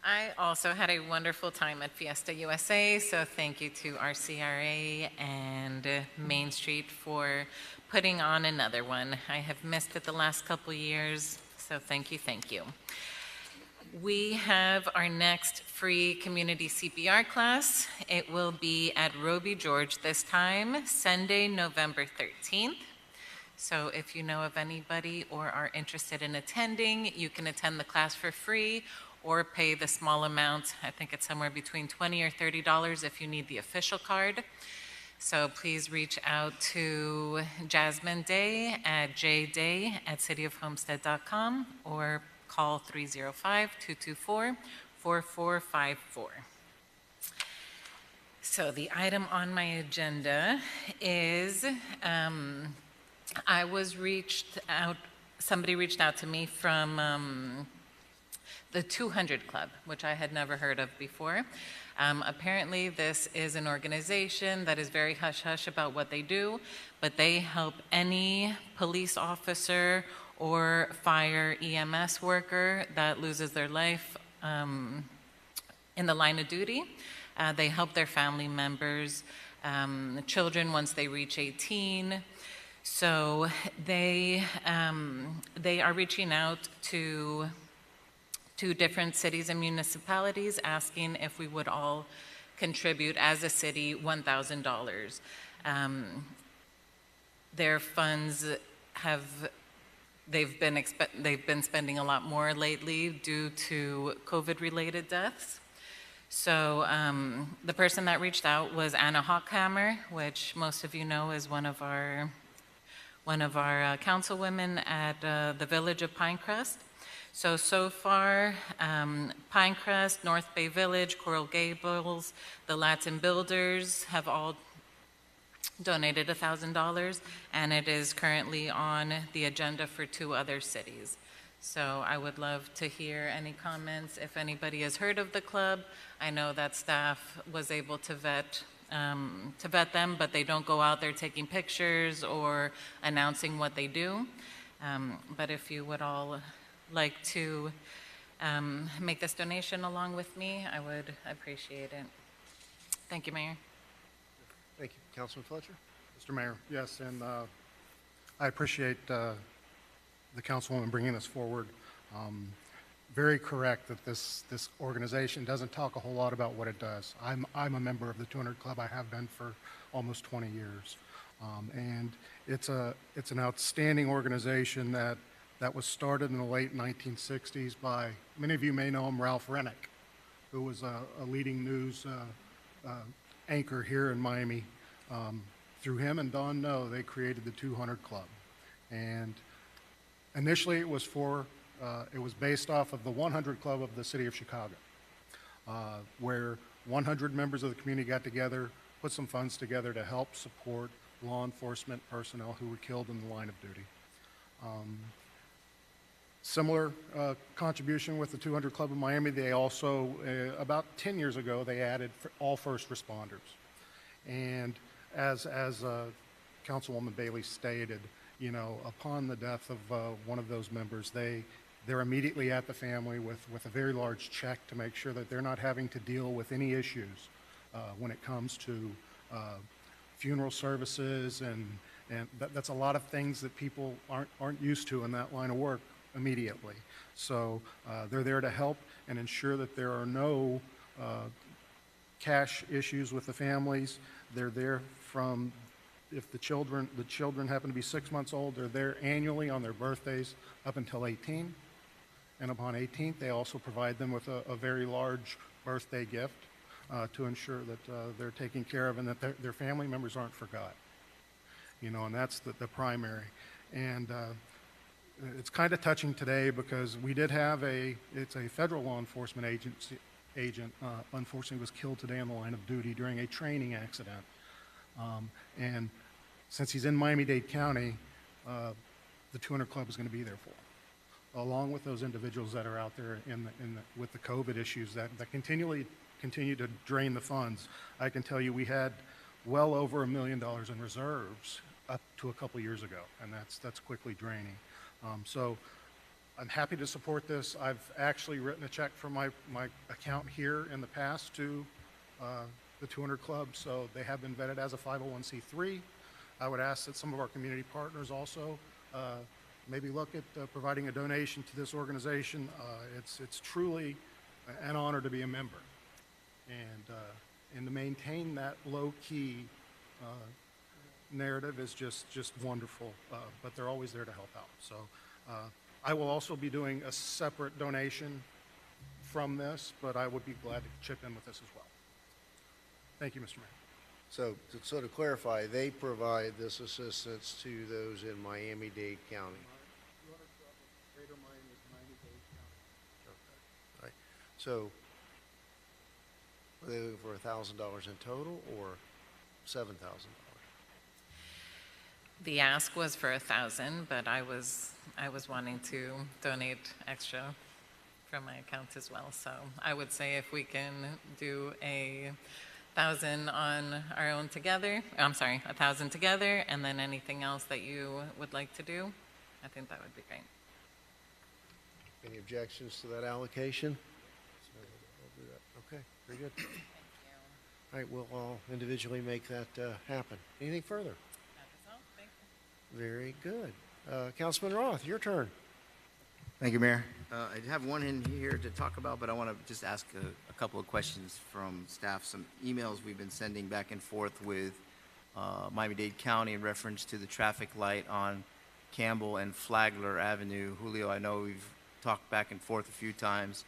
I also had a wonderful time at Fiesta USA, so thank you to RCRA and Main Street for putting on another one. I have missed it the last couple years, so thank you, thank you. We have our next free community CPR class. It will be at Roby George this time, Sunday, November 13th. So if you know of anybody or are interested in attending, you can attend the class for free or pay the small amount. I think it's somewhere between $20 or $30 if you need the official card. So please reach out to Jasmine Day at jday@cityofhomestead.com or call 305-224-4454. So the item on my agenda is somebody reached out to me from the 200 Club, which I had never heard of before. Apparently, this is an organization that is very hush-hush about what they do, but they help any police officer or fire EMS worker that loses their life in the line of duty. They help their family members, children once they reach 18. So they are reaching out to different cities and municipalities asking if we would all contribute as a city $1,000. Their funds they've been spending a lot more lately due to COVID-related deaths. So the person that reached out was Anna Hockhammer, which most of you know is one of our councilwomen at the village of Pinecrest. So far, Pinecrest, North Bay Village, Coral Gables, the Latin Builders have all donated $1,000, and it is currently on the agenda for 2 other cities. So I would love to hear any comments if anybody has heard of the club. I know that staff was able to vet them, but they don't go out there taking pictures or announcing what they do. But if you would all like to make this donation along with me, I would appreciate it. Thank you, Mayor. Thank you. Councilman Fletcher? Mr. Mayor, yes, and I appreciate the councilwoman bringing this forward. Very correct that this organization doesn't talk a whole lot about what it does. I'm a member of the 200 Club. I have been for almost 20 years. And it's an outstanding organization that was started in the late 1960s by, many of you may know him, Ralph Rennick, who was a leading news anchor here in Miami. Through him and Don No, they created the 200 Club. And initially it was based off of the 100 Club of the city of Chicago, where 100 members of the community got together, put some funds together to help support law enforcement personnel who were killed in the line of duty. Similar contribution with the 200 Club of Miami. They also, about 10 years ago, they added all first responders. And as Councilwoman Bailey stated, you know, upon the death of one of those members, they're immediately at the family with a very large check to make sure that they're not having to deal with any issues when it comes to funeral services, and that's a lot of things that people aren't used to in that line of work immediately. So they're there to help and ensure that there are no cash issues with the families. They're there from if the children happen to be 6 months old, they're there annually on their birthdays up until 18. And upon 18th, they also provide them with a very large birthday gift to ensure that they're taken care of and that their family members aren't forgot. You know, and that's the primary. And it's kind of touching today because we did have it's a federal law enforcement agent, unfortunately was killed today in the line of duty during a training accident. And since he's in Miami-Dade County, the 200 Club is going to be there for him, along with those individuals that are out there with the COVID issues that continue to drain the funds. I can tell you we had well over $1 million in reserves up to a couple years ago, and that's quickly draining. So I'm happy to support this. I've actually written a check from my account here in the past to the 200 Club, so they have been vetted as a 501c3. I would ask that some of our community partners also maybe look at providing a donation to this organization. It's truly an honor to be a member, and to maintain that low-key narrative is just wonderful, but they're always there to help out. So I will also be doing a separate donation from this, but I would be glad to chip in with this as well. Thank you, Mr. Mayor. So to clarify, they provide this assistance to those in Miami-Dade County. Greater Miami is Miami-Dade County. Okay. All right. So are they looking for $1,000 in total or $7,000? The ask was for 1,000, but I was wanting to donate extra from my account as well. So I would say if we can do 1,000 on our own together, 1,000 together, and then anything else that you would like to do, I think that would be great. Any objections to that allocation? Okay, very good. Thank you. All right, we'll all individually make that happen. Anything further? That is all. Thank you. Very good. Councilman Roth, your turn. Thank you, Mayor. I have one in here to talk about, but I want to just ask a couple of questions from staff. Some emails we've been sending back and forth with Miami-Dade County in reference to the traffic light on Campbell and Flagler Avenue. Julio, I know we've talked back and forth a few times,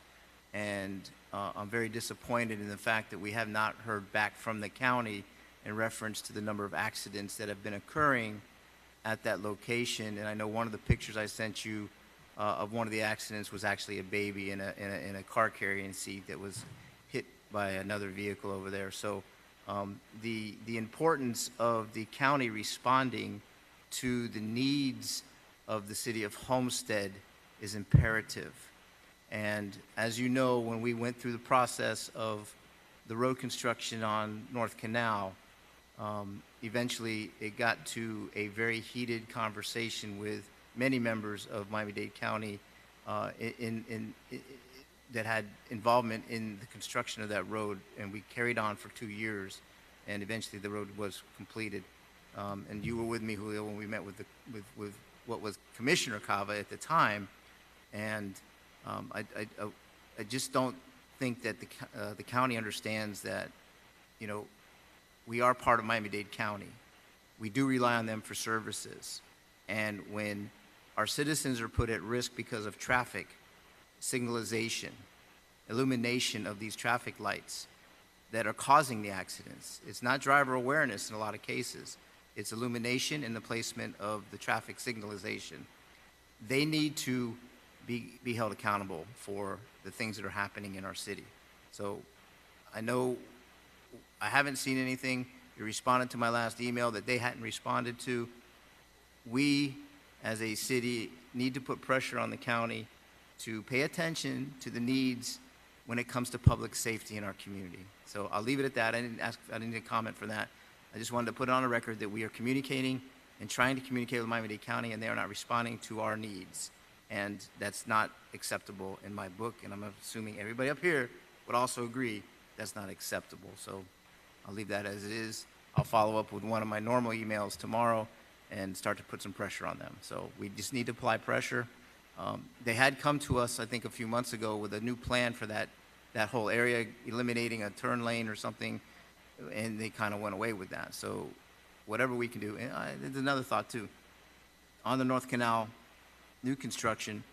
and I'm very disappointed in the fact that we have not heard back from the county in reference to the number of accidents that have been occurring at that location. And I know one of the pictures I sent you of one of the accidents was actually a baby in a car carrying seat that was hit by another vehicle over there. So the importance of the county responding to the needs of the city of Homestead is imperative. And as you know, when we went through the process of the road construction on North Canal, eventually it got to a very heated conversation with many members of Miami-Dade County that had involvement in the construction of that road, and we carried on for 2 years, and eventually the road was completed. And you were with me, Julio, when we met with what was Commissioner Cava at the time, and I just don't think that the county understands that, you know, we are part of Miami-Dade County. We do rely on them for services, and when our citizens are put at risk because of traffic, signalization, illumination of these traffic lights that are causing the accidents. It's not driver awareness in a lot of cases. It's illumination and the placement of the traffic signalization. They need to be held accountable for the things that are happening in our city. So I know I haven't seen anything. You responded to my last email that they hadn't responded to. We, as a city, need to put pressure on the county to pay attention to the needs when it comes to public safety in our community. So I'll leave it at that. I didn't need a comment for that. I just wanted to put it on a record that we are communicating and trying to communicate with Miami-Dade County, and they are not responding to our needs. And that's not acceptable in my book, and I'm assuming everybody up here would also agree that's not acceptable. So I'll leave that as it is. I'll follow up with one of my normal emails tomorrow and start to put some pressure on them. So we just need to apply pressure. They had come to us, I think, a few months ago with a new plan for that whole area, eliminating a turn lane or something, and they kind of went away with that. So whatever we can do. And there's another thought too. On the North Canal, new construction,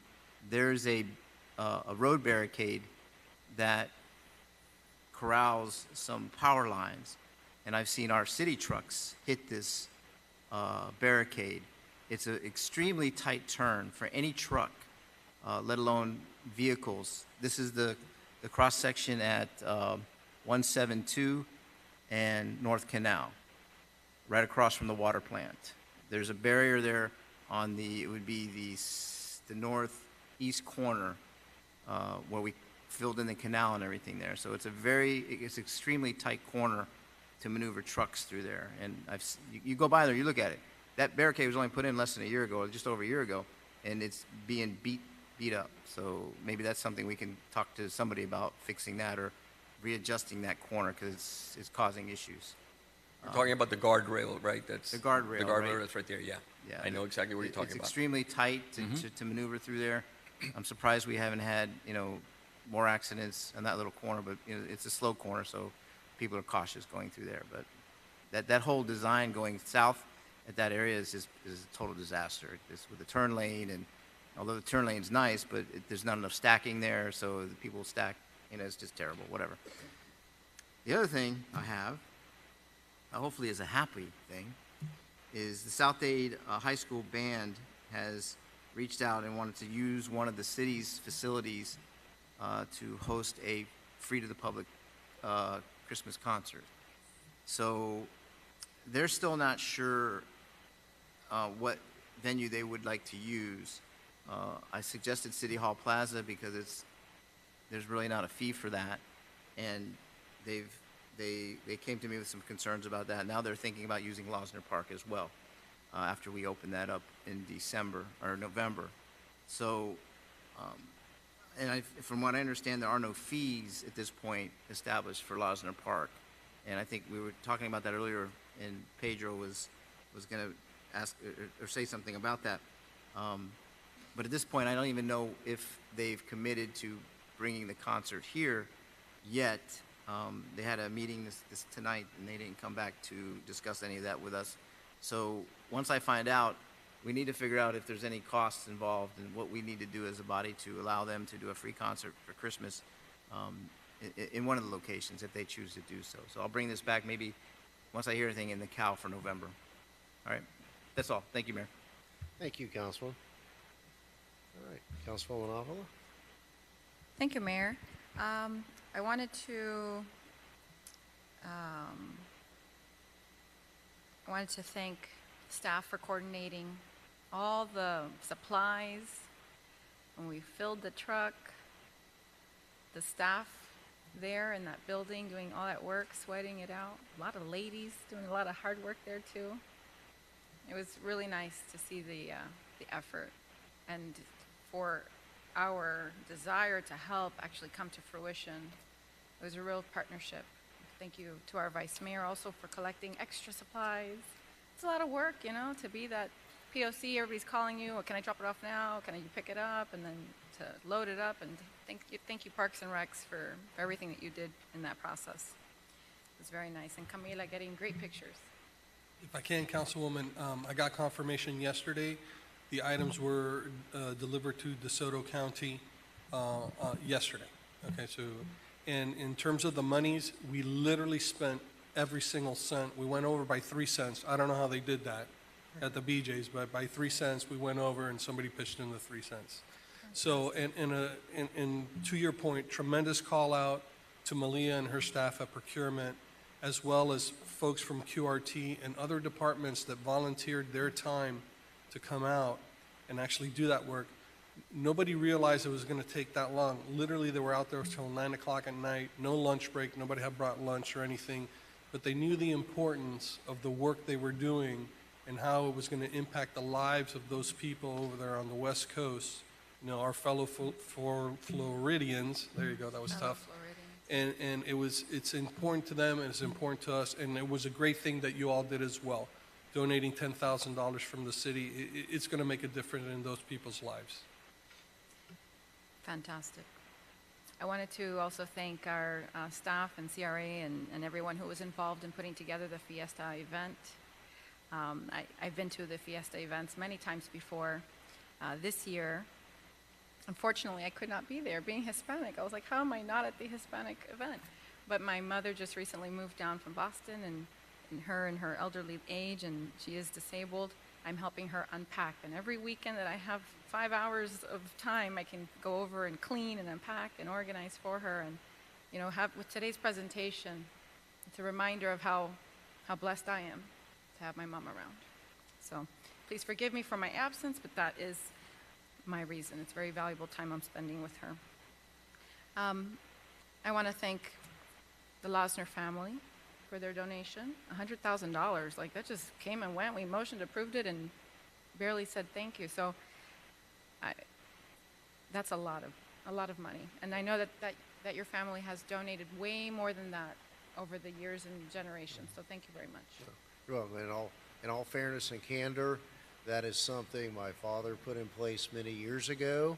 there's a road barricade that corrals some power lines, and I've seen our city trucks hit this barricade. It's an extremely tight turn for any truck, let alone vehicles. This is the cross-section at 172 and North Canal, right across from the water plant. There's a barrier there on it would be the northeast corner where we filled in the canal and everything there. So it's it's extremely tight corner to maneuver trucks through there. And you go by there, you look at it. That barricade was only put in less than a year ago, or just over a year ago, and it's being beat up. So maybe that's something we can talk to somebody about, fixing that or readjusting that corner, because it's causing issues. You're talking about the guardrail, right? That's the guardrail. The guardrail right? that's right there. Yeah. Yeah. I know exactly what you're talking It's about. extremely tight to maneuver through there. I'm surprised we haven't had more accidents on that little corner, but it's a slow corner, so people are cautious going through there. But that whole design going south at that area is a total disaster. It's with the turn lane, and although the turn lane's nice, but there's not enough stacking there, so the people stack. It's just terrible. Whatever. The other thing I have, hopefully is a happy thing, is the South Dade High School band has reached out and wanted to use one of the city's facilities to host a free to the public Christmas concert. So they're still not sure what venue they would like to use. I suggested City Hall Plaza because there's really not a fee for that, and they came to me with some concerns about that. Now they're thinking about using Losner Park as well after we open that up in December or November. So, from what I understand, there are no fees at this point established for Losner Park, and I think we were talking about that earlier, and Pedro was going to ask or say something about that. But at this point, I don't even know if they've committed to bringing the concert here yet. They had a meeting this tonight, and they didn't come back to discuss any of that with us. So once I find out, we need to figure out if there's any costs involved and what we need to do as a body to allow them to do a free concert for Christmas in one of the locations if they choose to do so. So I'll bring this back maybe once I hear anything in the CAL for November. All right. That's all. Thank you, Mayor. Thank you, Councilman. All right, Councilwoman Avila. Thank you, Mayor. I wanted to thank staff for coordinating all the supplies when we filled the truck, the staff there in that building doing all that work, sweating it out. A lot of ladies doing a lot of hard work there too. It was really nice to see the effort, and for our desire to help actually come to fruition. It was a real partnership. Thank you to our Vice Mayor also for collecting extra supplies. It's a lot of work, to be that POC, everybody's calling you, can I drop it off now? Can you pick it up? And then to load it up. And thank you Parks and Recs for everything that you did in that process. It was very nice. And Camila getting great pictures. If I can, Councilwoman, I got confirmation yesterday. The items were delivered to DeSoto County yesterday. Okay, so, and in terms of the monies, we literally spent every single cent. We went over by 3 cents. I don't know how they did that at the BJ's, but by 3 cents we went over, and somebody pitched in the 3 cents. So, and to your point, tremendous call out to Malia and her staff at procurement, as well as folks from QRT and other departments that volunteered their time to come out and actually do that work. Nobody realized it was going to take that long. Literally, they were out there until 9 o'clock at night, no lunch break, nobody had brought lunch or anything, but they knew the importance of the work they were doing and how it was going to impact the lives of those people over there on the West Coast, our fellow Floridians. There you go, that was tough. And it's important to them, and it's important to us, and it was a great thing that you all did as well. Donating $10,000 from the city, it's going to make a difference in those people's lives. Fantastic. I wanted to also thank our staff and CRA and everyone who was involved in putting together the Fiesta event. I've been to the Fiesta events many times before. This year, unfortunately, I could not be there. Being Hispanic, I was like, how am I not at the Hispanic event? But my mother just recently moved down from Boston, and in her elderly age, and she is disabled. I'm helping her unpack. And every weekend that I have 5 hours of time, I can go over and clean and unpack and organize for her. And, with today's presentation, it's a reminder of how blessed I am to have my mom around. So please forgive me for my absence, but that is my reason. It's very valuable time I'm spending with her. I want to thank the Losner family for their donation. $100,000, like that just came and went. We motioned, approved it, and barely said thank you. So that's a lot of money. And I know that your family has donated way more than that over the years and generations. So thank you very much. Well, in all fairness and candor, that is something my father put in place many years ago.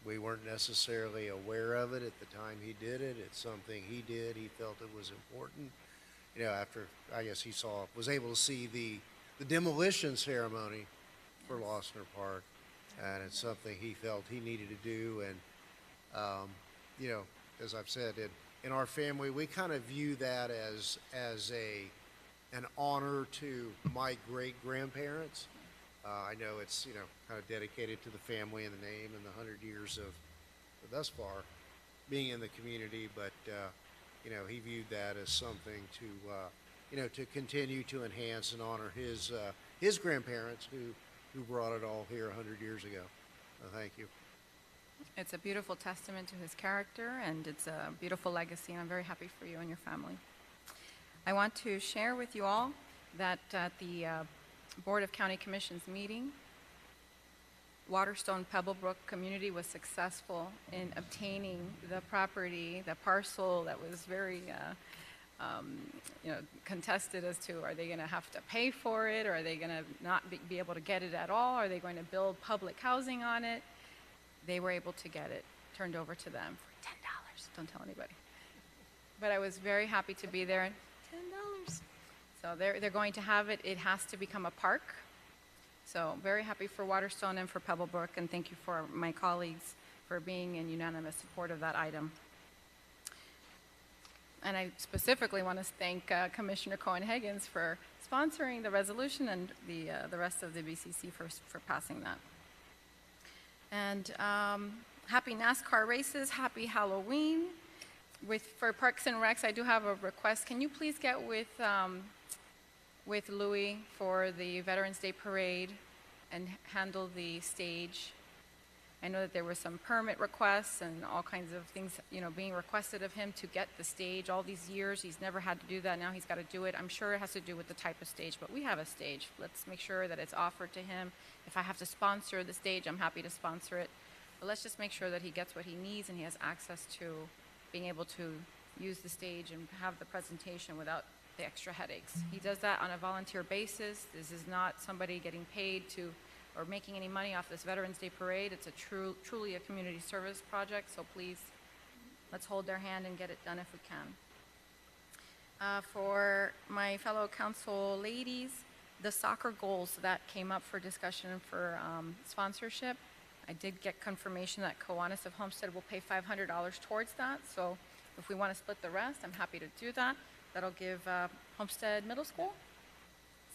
We weren't necessarily aware of it at the time he did it. It's something he did. He felt it was important. After, I guess he was able to see the demolition ceremony for Losner Park, and it's something he felt he needed to do. And, as I've said, in our family, we kind of view that as an honor to my great-grandparents. I know it's, kind of dedicated to the family and the name and the 100 years of, thus far, being in the community, but, he viewed that as something to continue to enhance and honor his grandparents who brought it all here 100 years ago. Thank you. It's a beautiful testament to his character, and it's a beautiful legacy, and I'm very happy for you and your family. I want to share with you all that at the Board of County Commissions meeting, Waterstone Pebblebrook community was successful in obtaining the property, the parcel that was very contested as to, are they going to have to pay for it, or are they going to not be able to get it at all? Are they going to build public housing on it? They were able to get it turned over to them for $10. Don't tell anybody. But I was very happy to be there. $10. So they're going to have it. It has to become a park. So very happy for Waterstone and for Pebblebrook, and thank you for my colleagues for being in unanimous support of that item. And I specifically want to thank Commissioner Cohen-Higgins for sponsoring the resolution, and the rest of the BCC for passing that. And happy NASCAR races, happy Halloween. For Parks and Recs, I do have a request. Can you please get with Louis for the Veterans Day Parade and handle the stage? I know that there were some permit requests and all kinds of things, being requested of him to get the stage. All these years, he's never had to do that. Now he's got to do it. I'm sure it has to do with the type of stage, but we have a stage. Let's make sure that it's offered to him. If I have to sponsor the stage, I'm happy to sponsor it. But let's just make sure that he gets what he needs and he has access to being able to use the stage and have the presentation without the extra headaches. He does that on a volunteer basis. This is not somebody getting paid or making any money off this Veterans Day Parade. It's truly a community service project, so please, let's hold their hand and get it done if we can. For my fellow council ladies, the soccer goals that came up for discussion for sponsorship, I did get confirmation that Kiwanis of Homestead will pay $500 towards that, so if we want to split the rest, I'm happy to do that. That'll give Homestead Middle School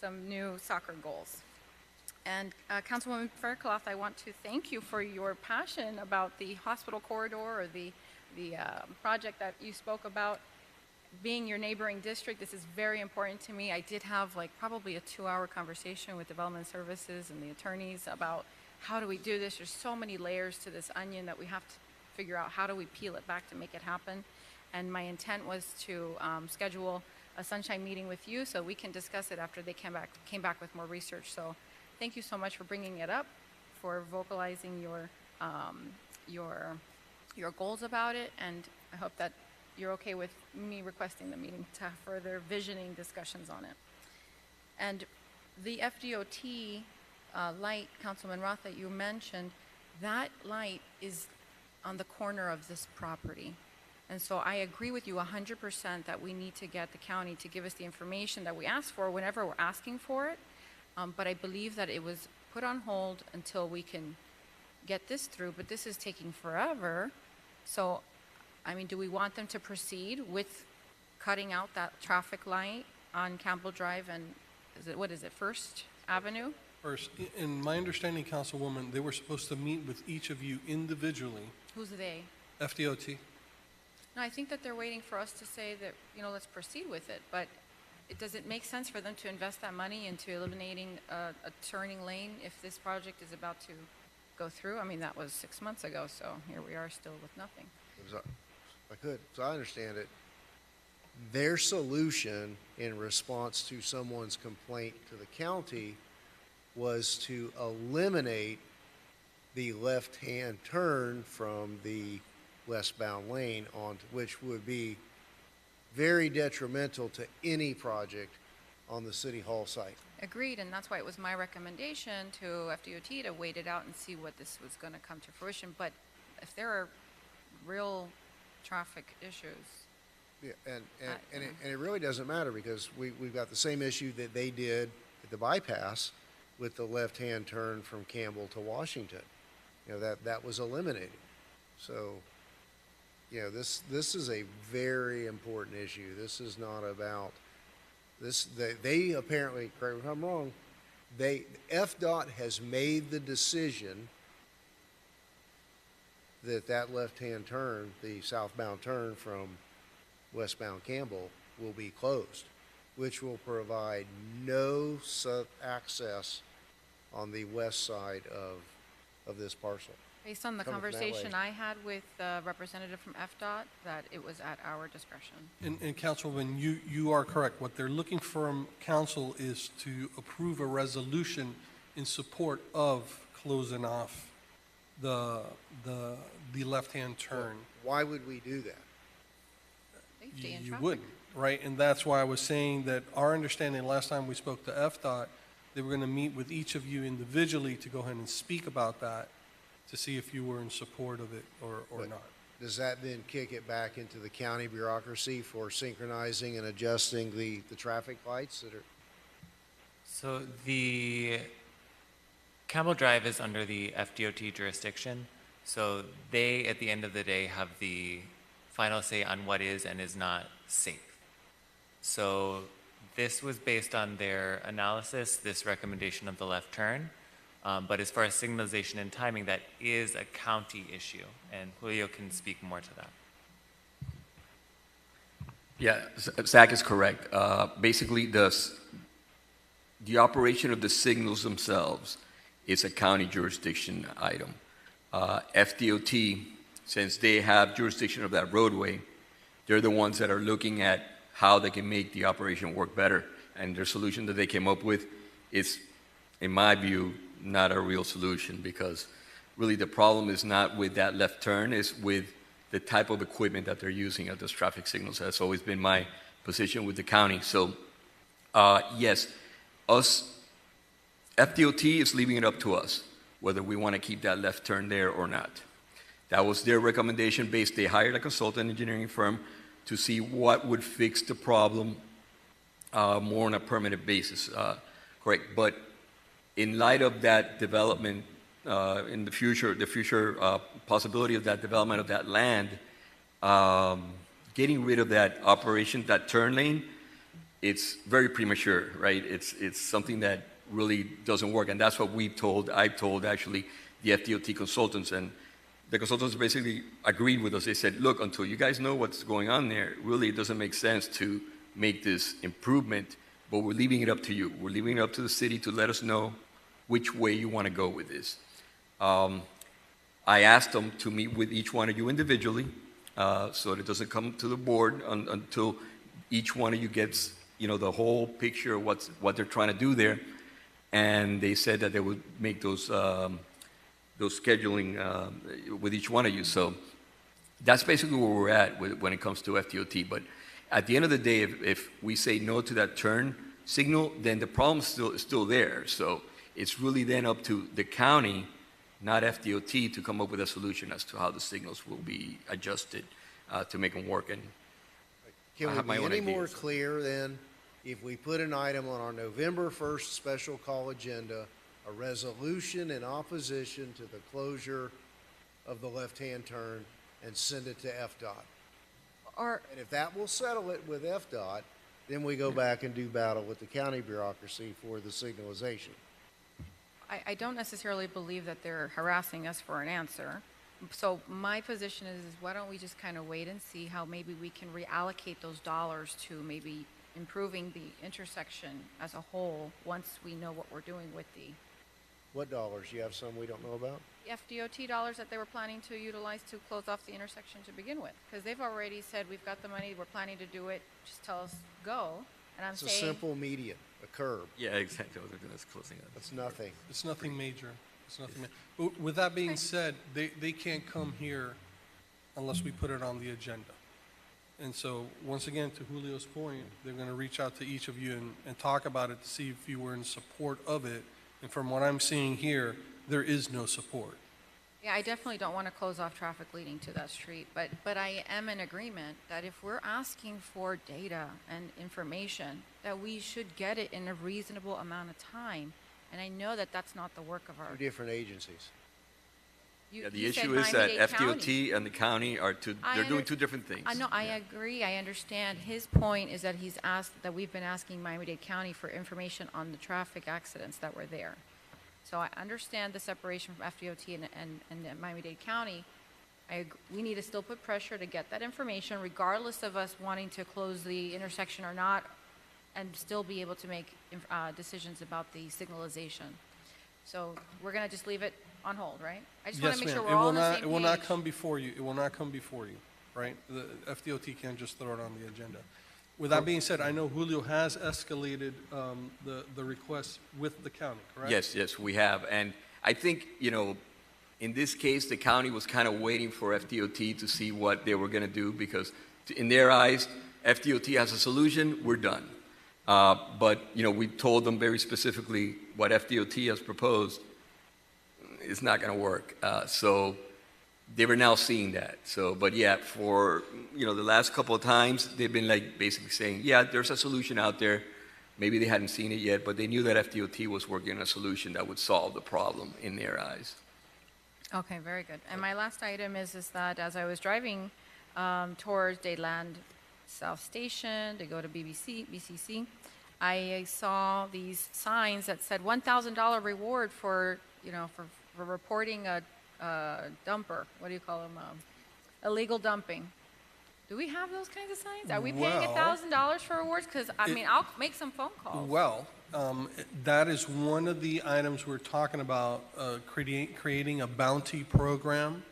some new soccer goals. And Councilwoman Faircloth, I want to thank you for your passion about the hospital corridor, or the project that you spoke about. Being your neighboring district, this is very important to me. I did have probably a 2-hour conversation with Development Services and the attorneys about how do we do this. There's so many layers to this onion that we have to figure out how do we peel it back to make it happen. And my intent was to schedule a sunshine meeting with you so we can discuss it after they came back with more research. So thank you so much for bringing it up, for vocalizing your goals about it, and I hope that you're okay with me requesting the meeting to have further visioning discussions on it. And the FDOT light, Councilman Roth, that you mentioned, that light is on the corner of this property. And so I agree with you 100% that we need to get the county to give us the information that we ask for whenever we're asking for it. But I believe that it was put on hold until we can get this through, but this is taking forever. So, I mean, do we want them to proceed with cutting out that traffic light on Campbell Drive and, what is it, First Avenue? First, in my understanding, Councilwoman, they were supposed to meet with each of you individually. Who's they? FDOT. No, I think that they're waiting for us to say that, let's proceed with it, but does it make sense for them to invest that money into eliminating a turning lane if this project is about to go through? I mean, that was 6 months ago, so here we are still with nothing. So I understand it. Their solution in response to someone's complaint to the county was to eliminate the left-hand turn from the westbound lane, which would be very detrimental to any project on the City Hall site. Agreed, and that's why it was my recommendation to FDOT to wait it out and see what this was going to come to fruition. But if there are real traffic issues. Yeah, and it really doesn't matter because we've got the same issue that they did at the bypass with the left-hand turn from Campbell to Washington. That was eliminated. So, this is a very important issue. This is not about this. They apparently, correct me if I'm wrong, FDOT has made the decision that left-hand turn, the southbound turn from westbound Campbell, will be closed, which will provide no access on the west side of this parcel. Based on the Coming from that conversation way. I had with the representative from FDOT, that it was at our discretion. And Councilwoman, you are correct. What they're looking from council is to approve a resolution in support of closing off the left-hand turn. Why would we do that? Safety and You traffic. wouldn't, right? And that's why I was saying that our understanding last time we spoke to FDOT, they were going to meet with each of you individually to go ahead and speak about that to see if you were in support of it or But not. Does that then kick it back into the county bureaucracy for synchronizing and adjusting the traffic lights that are? So the Campbell Drive is under the FDOT jurisdiction. So they, at the end of the day, have the final say on what is and is not safe. So this was based on their analysis, this recommendation of the left turn. But as far as signalization and timing, that is a county issue, and Julio can speak more to that. Yeah, Zach is correct. Basically, the operation of the signals themselves is a county jurisdiction item. FDOT, since they have jurisdiction of that roadway, they're the ones that are looking at how they can make the operation work better. And their solution that they came up with is, in my view, not a real solution, because really the problem is not with that left turn, it's with the type of equipment that they're using at those traffic signals. That's always been my position with the county. So, yes, FDOT is leaving it up to us whether we want to keep that left turn there or not. That was their recommendation based. They hired a consultant engineering firm to see what would fix the problem more on a permanent basis. Correct. But in light of that development in the future possibility of that development of that land, getting rid of that operation, that turn lane, it's very premature, right? It's something that really doesn't work, and that's what I've told actually the FDOT consultants, and the consultants basically agreed with us. They said, look, until you guys know what's going on there, really it doesn't make sense to make this improvement, but we're leaving it up to you. We're leaving it up to the city to let us know which way you want to go with this. I asked them to meet with each one of you individually, so that it doesn't come to the board until each one of you gets, the whole picture of what they're trying to do there. And they said that they would make those scheduling with each one of you. So that's basically where we're at when it comes to FDOT. But at the end of the day, if we say no to that turn signal, then the problem is still there. So it's really then up to the county, not FDOT, to come up with a solution as to how the signals will be adjusted to make them work. And Can I we have my be own any more ideas. clear then, if we put an item on our November 1st special call agenda, a resolution in opposition to the closure of the left-hand turn, and send it to FDOT? Or, And if that will settle it with FDOT, then we go back and do battle with the county bureaucracy for the signalization. I don't necessarily believe that they're harassing us for an answer. So my position is why don't we just kind of wait and see how maybe we can reallocate those dollars to maybe improving the intersection as a whole once we know what we're doing with the What dollars? You have some we don't know about? FDOT dollars that they were planning to utilize to close off the intersection to begin with. Because they've already said, we've got the money, we're planning to do it, just tell us go. And I'm It's a saying, simple median, a curb. Yeah, exactly what they're doing is closing it. That's nothing. It's nothing major. It's nothing. But with that being said, they can't come here unless we put it on the agenda. And so, once again, to Julio's point, they're going to reach out to each of you and talk about it to see if you were in support of it. And from what I'm seeing here, there is no support. yeah, I definitely don't want to close off traffic leading to that street, but I am in agreement that if we're asking for data and information, that we should get it in a reasonable amount of time. And I know that that's not the work of our. Two different agencies. Yeah, the you said issue is that Miami-Dade County. FDOT and the county are they're doing two different things. I know, I agree, I understand. His point is that he's asked, that we've been asking Miami-Dade County for information on the traffic accidents that were there. So I understand the separation from FDOT and Miami-Dade County. We need to still put pressure to get that information regardless of us wanting to close the intersection or not, and still be able to make decisions about the signalization. So we're gonna just leave it on hold, right? I just wanna Yes, make sure ma'am. we're all on the same page. It will not come before you. It will not come before you, right? The FDOT can't just throw it on the agenda. With that being said, I know Julio has escalated the request with the county, correct? Yes, we have. And I think, in this case, the county was kind of waiting for FDOT to see what they were going to do because in their eyes, FDOT has a solution, we're done. But, we told them very specifically what FDOT has proposed is not going to work. So they were now seeing that. So, but yeah, for, the last couple of times, they've been like basically saying, yeah, there's a solution out there. Maybe they hadn't seen it yet, but they knew that FDOT was working on a solution that would solve the problem in their eyes. Okay, very good. And my last item is that as I was driving towards Dayland South Station to go to BCC, I saw these signs that said $1,000 reward for reporting a dumper. What do you call them? Illegal dumping. Do we have those kinds of signs? Are we paying Well, $1,000 for rewards? Because, I'll make some phone calls. Well, that is one of the items we're talking about, creating a bounty program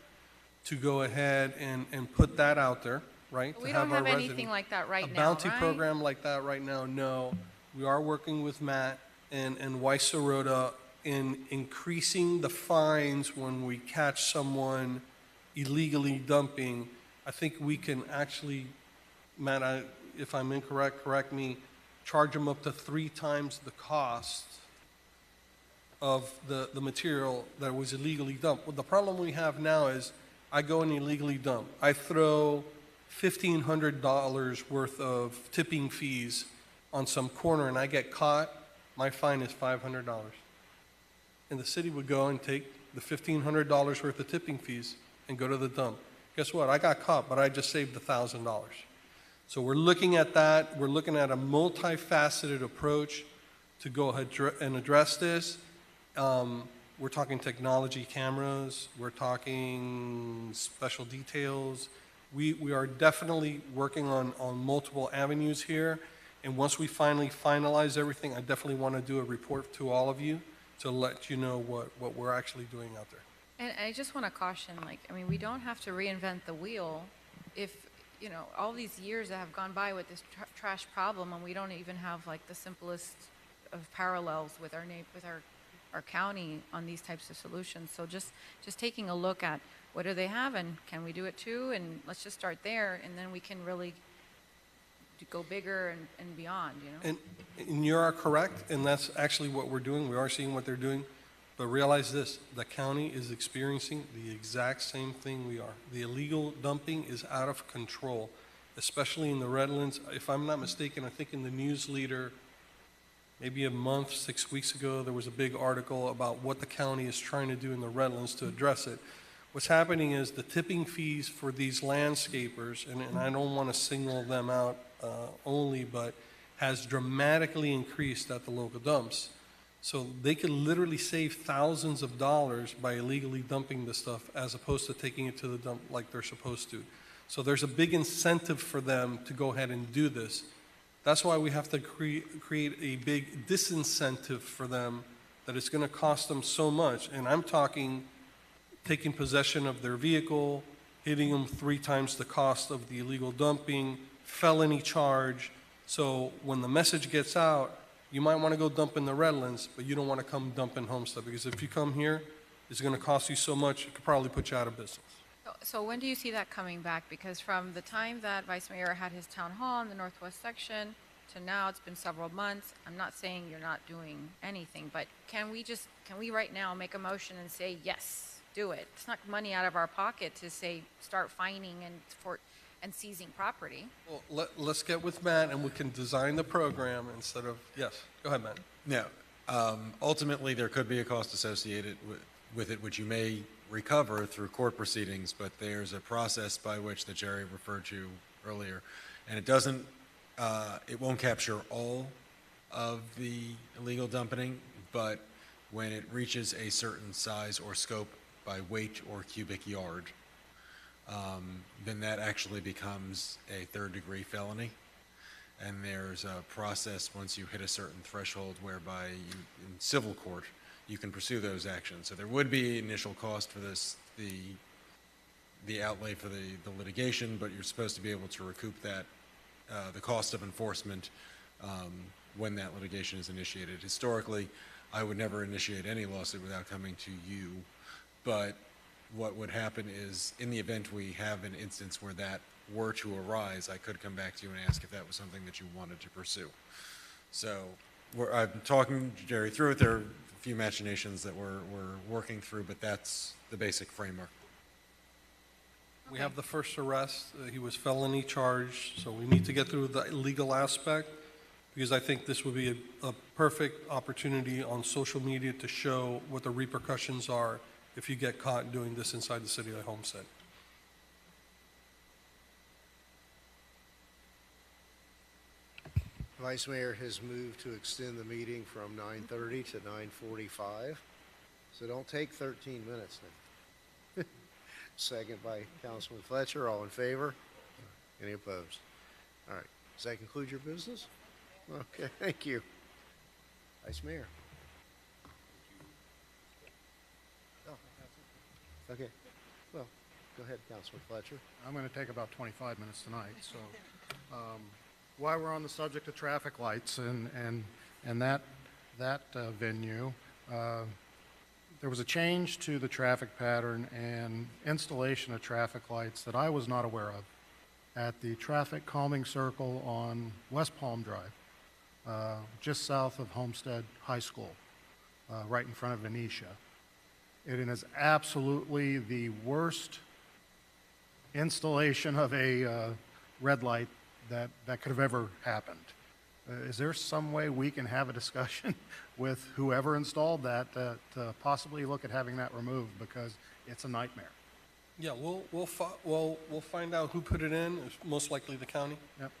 to go ahead and put that out there, right? We to don't have our anything residents- like that right A now, bounty right? program like that right now, no. We are working with Matt and Weiss-Serota in increasing the fines when we catch someone illegally dumping. I think we can actually, Matt, if I'm incorrect, correct me, charge them up to 3 times the cost of the material that was illegally dumped. Well, the problem we have now is I go and illegally dump. I throw $1,500 worth of tipping fees on some corner and I get caught, my fine is $500. And the city would go and take the $1,500 worth of tipping fees and go to the dump. Guess what? I got caught, but I just saved $1,000. So we're looking at that. We're looking at a multifaceted approach to go ahead and address this. We're talking technology cameras. We're talking special details. We are definitely working on multiple avenues here. And once we finally finalize everything, I definitely want to do a report to all of you to let you know what we're actually doing out there. And I just want to caution, we don't have to reinvent the wheel if, all these years that have gone by with this trash problem and we don't even have the simplest of parallels with our county on these types of solutions. So just taking a look at what do they have and can we do it too? And let's just start there and then we can really go bigger and beyond, And you are correct, and that's actually what we're doing. We are seeing what they're doing. But realize this, the county is experiencing the exact same thing we are. The illegal dumping is out of control, especially in the Redlands. If I'm not mistaken, I think in the News Leader, maybe a month, 6 weeks ago, there was a big article about what the county is trying to do in the Redlands to address it. What's happening is the tipping fees for these landscapers, and I don't want to single them out only, but has dramatically increased at the local dumps. So they could literally save thousands of dollars by illegally dumping the stuff as opposed to taking it to the dump like they're supposed to. So there's a big incentive for them to go ahead and do this. That's why we have to create a big disincentive for them that it's going to cost them so much. And I'm talking taking possession of their vehicle, hitting them 3 times the cost of the illegal dumping, felony charge. So when the message gets out, you might want to go dump in the Redlands, but you don't want to come dump in Homestead, because if you come here, it's going to cost you so much, it could probably put you out of business. So when do you see that coming back? Because from the time that Vice Mayor had his town hall in the Northwest section to now, it's been several months. I'm not saying you're not doing anything, but can we right now make a motion and say, yes, do it? It's not money out of our pocket to say, start fining and seizing property. Well, let's get with Matt and we can design the program instead of, yes, go ahead, Matt. No. Ultimately, there could be a cost associated with it, which you may recover through court proceedings, but there's a process by which that Jerry referred to earlier, and it won't capture all of the illegal dumping, but when it reaches a certain size or scope by weight or cubic yard, then that actually becomes a third-degree felony. And there's a process once you hit a certain threshold whereby in civil court, you can pursue those actions. So there would be initial cost for this, the outlay for the litigation, but you're supposed to be able to recoup that, the cost of enforcement when that litigation is initiated. Historically, I would never initiate any lawsuit without coming to you, but what would happen is, in the event we have an instance where that were to arise, I could come back to you and ask if that was something that you wanted to pursue. So I'm talking Jerry through it. There are a few machinations that we're working through, but that's the basic framework. We have the first arrest. He was felony charged, so we need to get through the legal aspect, because I think this would be a perfect opportunity on social media to show what the repercussions are if you get caught doing this inside the city of Homestead. Vice Mayor has moved to extend the meeting from 9:30 to 9:45, so don't take 13 minutes now. Second by Councilman Fletcher. All in favor? Any opposed? All right. Does that conclude your business? Okay, thank you. Vice Mayor. Okay. Well, go ahead, Councilman Fletcher. I'm going to take about 25 minutes tonight. So while we're on the subject of traffic lights and that venue, there was a change to the traffic pattern and installation of traffic lights that I was not aware of at the traffic calming circle on West Palm Drive, just south of Homestead High School, right in front of Venetia. It is absolutely the worst installation of a red light that could have ever happened. Is there some way we can have a discussion with whoever installed that to possibly look at having that removed, because it's a nightmare? Yeah, we'll find out who put it in. It's most likely the county. Yep.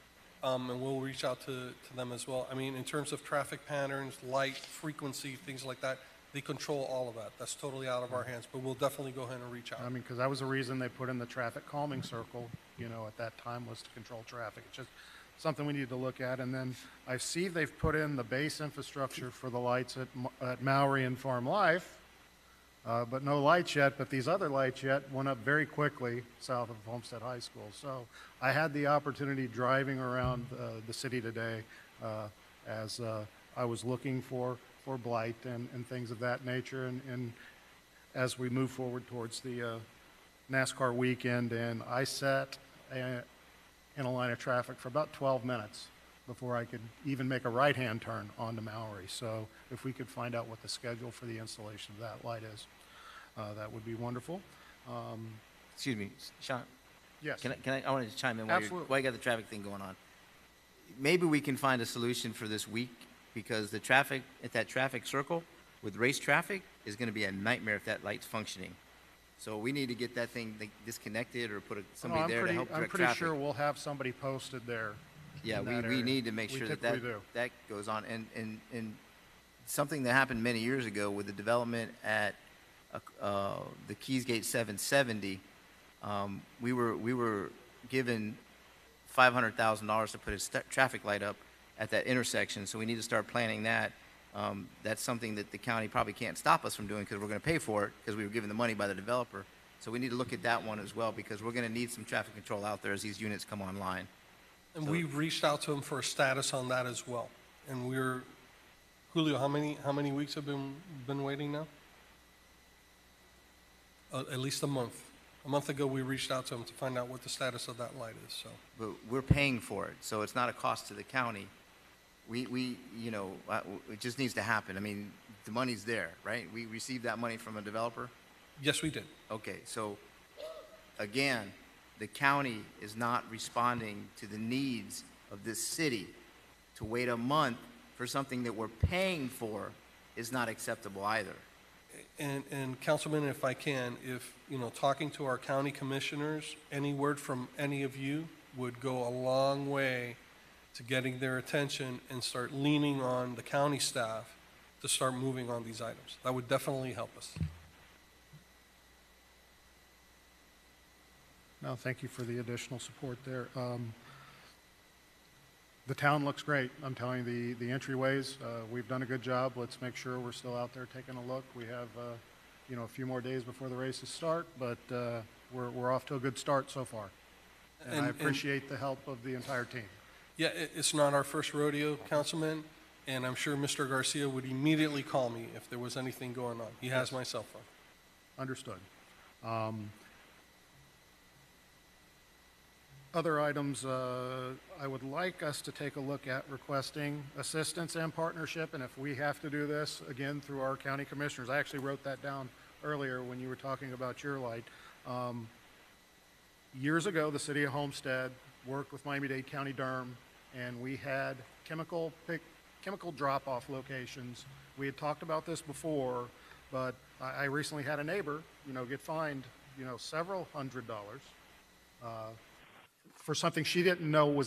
And we'll reach out to them as well. I mean, in terms of traffic patterns, light, frequency, things like that, they control all of that. That's totally out of our hands, but we'll definitely go ahead and reach out. I mean, because that was the reason they put in the traffic calming circle, at that time, was to control traffic. It's just something we need to look at. And then I see they've put in the base infrastructure for the lights at Maury and Farm Life, but no lights yet. But these other lights yet went up very quickly south of Homestead High School. So I had the opportunity driving around the city today as I was looking for blight and things of that nature, and as we move forward towards the NASCAR weekend, and I sat in a line of traffic for about 12 minutes before I could even make a right-hand turn onto Maori. So if we could find out what the schedule for the installation of that light is, that would be wonderful. Excuse me, Sean. Yes. I wanted to chime in while Absolutely. you got the traffic thing going on. Maybe we can find a solution for this week, because the traffic at that traffic circle with race traffic is going to be a nightmare if that light's functioning. So we need to get that thing disconnected or put somebody there to help I'm direct pretty traffic. sure we'll have somebody posted there. Yeah, in we that area. need to make We sure that typically do. that goes on. And something that happened many years ago with the development at the Keys Gate 770, we were given $500,000 to put a traffic light up at that intersection, so we need to start planning that. That's something that the county probably can't stop us from doing, because we're going to pay for it, because we were given the money by the developer. So we need to look at that one as well, because we're going to need some traffic control out there as these units come online. And we've reached out to them for a status on that as well. And Julio, how many weeks have been waiting now? At least a month. A month ago, we reached out to them to find out what the status of that light is, so. But we're paying for it, so it's not a cost to the county. It just needs to happen. I mean, the money's there, right? We received that money from a developer? Yes, we did. Okay, so again, the county is not responding to the needs of this city. To wait a month for something that we're paying for is not acceptable either. And Councilman, if I can, talking to our county commissioners, any word from any of you would go a long way to getting their attention and start leaning on the county staff to start moving on these items. That would definitely help us. No, thank you for the additional support there. The town looks great. I'm telling you, the entryways, we've done a good job. Let's make sure we're still out there taking a look. We have, a few more days before the races start, but we're off to a good start so far. And I appreciate the help of the entire team. Yeah, it's not our first rodeo, Councilman, and I'm sure Mr. Garcia would immediately call me if there was anything going on. He has my cell phone. Understood. Other items, I would like us to take a look at requesting assistance and partnership, and if we have to do this, again, through our county commissioners. I actually wrote that down earlier when you were talking about your light. Years ago, the city of Homestead worked with Miami-Dade County Durham, and we had chemical drop-off locations. We had talked about this before, but I recently had a neighbor, get fined, several $100s. For something she didn't know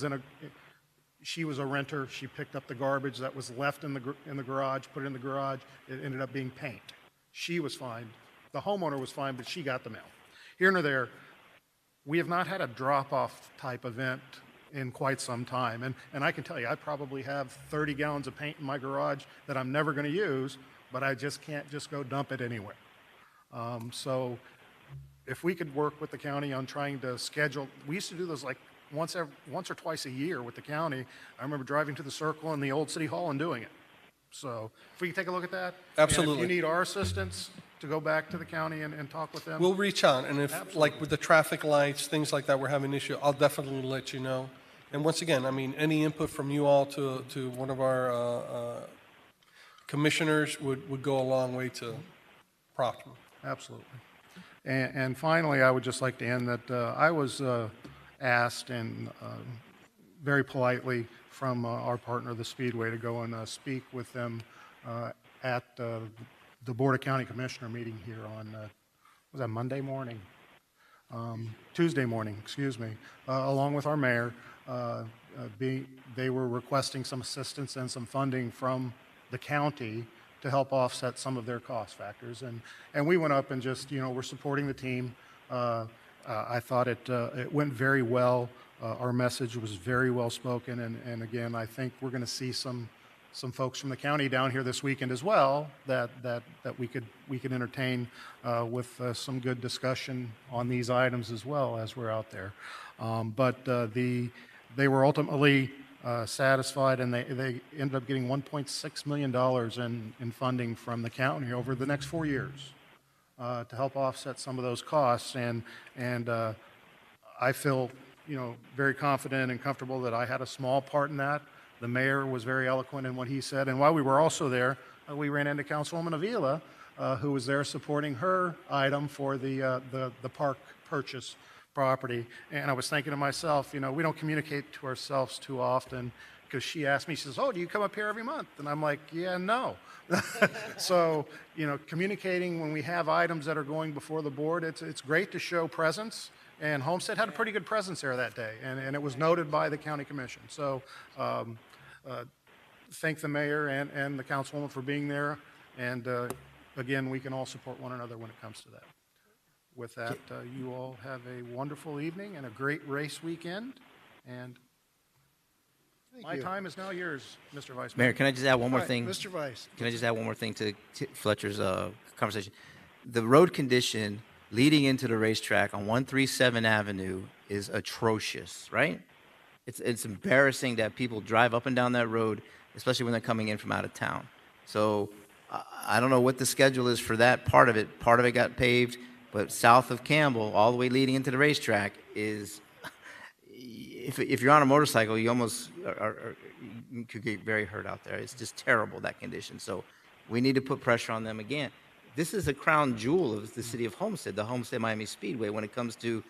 she was a renter. She picked up the garbage that was left in the garage, put it in the garage. It ended up being paint. She was fined. The homeowner was fined, but she got the mail. Here nor there, we have not had a drop-off type event in quite some time. And I can tell you, I probably have 30 gallons of paint in my garage that I'm never going to use, but I just can't just go dump it anywhere. So if we could work with the county on trying to schedule, we used to do those like once or twice a year with the county. I remember driving to the Circle and the old City Hall and doing it. So if we can take a look at that. Absolutely. And if you need our assistance to go back to the county and talk with them. We'll reach out, and if, Absolutely. like with the traffic lights, things like that, we're having an issue, I'll definitely let you know. And once again, I mean, any input from you all to one of our commissioners would go a long way to prompt me. Absolutely. And finally, I would just like to end that I was asked and very politely from our partner, the Speedway, to go and speak with them at the Board of County Commissioner meeting here on, was that Monday morning? Tuesday morning, excuse me, along with our mayor. They were requesting some assistance and some funding from the county to help offset some of their cost factors. And we went up and just, we're supporting the team. I thought it went very well. Our message was very well spoken. And again, I think we're going to see some folks from the county down here this weekend as well that we could entertain with some good discussion on these items as well as we're out there. But they were ultimately satisfied, and they ended up getting $1.6 million in funding from the county over the next 4 years to help offset some of those costs. And I feel very confident and comfortable that I had a small part in that. The mayor was very eloquent in what he said. And while we were also there, we ran into Councilwoman Avila, who was there supporting her item for the park purchase property. And I was thinking to myself, you know, we don't communicate to ourselves too often, because she asked me, she says, oh, do you come up here every month? And I'm like, yeah, no. So, you know, communicating when we have items that are going before the board, it's great to show presence. And Homestead had a pretty good presence there that day, and it was noted by the county commission. So thank the mayor and the councilwoman for being there. And again, we can all support one another when it comes to that. With that, you all have a wonderful evening and a great race weekend. And my time is now yours, Mr. Vice Mayor. Mayor, can I just add one more All right, thing? Mr. Vice. Can I just add one more thing to Fletcher's conversation? The road condition leading into the racetrack on 137 Avenue is atrocious, right? It's embarrassing that people drive up and down that road, especially when they're coming in from out of town. So I don't know what the schedule is for that part of it. Part of it got paved, but south of Campbell, all the way leading into the racetrack is, if you're on a motorcycle, you almost you could get very hurt out there. It's just terrible, that condition. So we need to put pressure on them again. This is a crown jewel of the city of Homestead, the Homestead Miami Speedway, when it comes to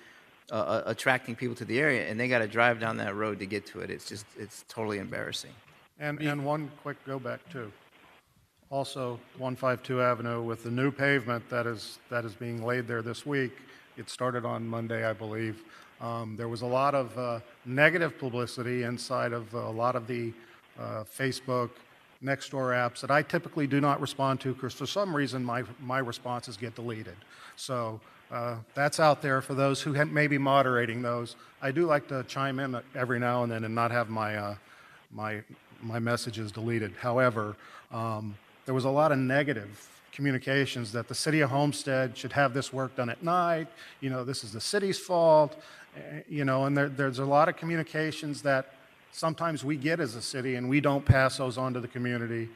attracting people to the area, and they got to drive down that road to get to it. It's totally embarrassing. And one quick go back too. Also, 152 Avenue with the new pavement that is being laid there this week. It started on Monday, I believe. There was a lot of negative publicity inside of a lot of the Facebook, Nextdoor apps that I typically do not respond to, because for some reason my responses get deleted. So that's out there for those who may be moderating those. I do like to chime in every now and then and not have my messages deleted. However, there was a lot of negative communications that the city of Homestead should have this work done at night. You know, this is the city's fault. You know, and there's a lot of communications that sometimes we get as a city, and we don't pass those on to the community.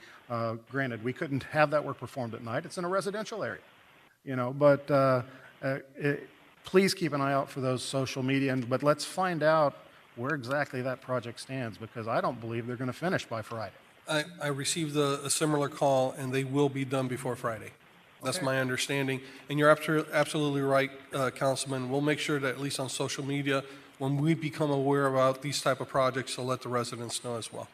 Granted, we couldn't have that work performed at night. It's in a residential area, you know, but please keep an eye out for those social media, but let's find out where exactly that project stands, because I don't believe they're going to finish by Friday. I received a similar call, and they will be done before Friday. That's Okay. my understanding. And you're absolutely right, Councilman. We'll make sure that at least on social media, when we become aware about these type of projects, to let the residents know as well.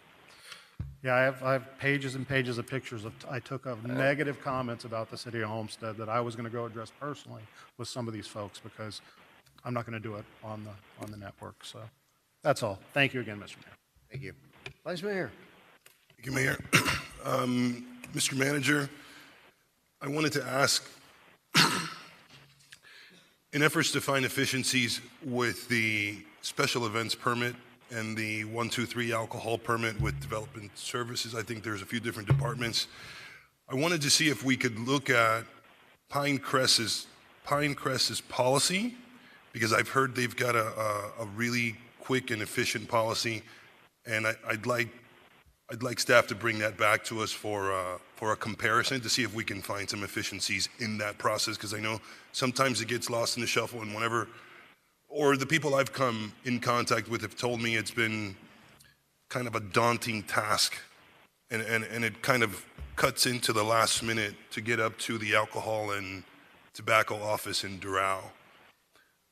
Yeah, I have pages and pages of pictures I took of negative comments about the city of Homestead that I was going to go address personally with some of these folks, because I'm not going to do it on the network. So that's all. Thank you again, Mr. Mayor. Thank you. Vice Mayor. Thank you, Mayor. Mr. Manager, I wanted to ask, in efforts to find efficiencies with the special events permit and the 123 alcohol permit with development services, I think there's a few different departments. I wanted to see if we could look at Pinecrest's policy, because I've heard they've got a really quick and efficient policy, and I'd like staff to bring that back to us for a comparison to see if we can find some efficiencies in that process, because I know sometimes it gets lost in the shuffle, and or the people I've come in contact with have told me it's been kind of a daunting task, and it kind of cuts into the last minute to get up to the alcohol and tobacco office in Doral.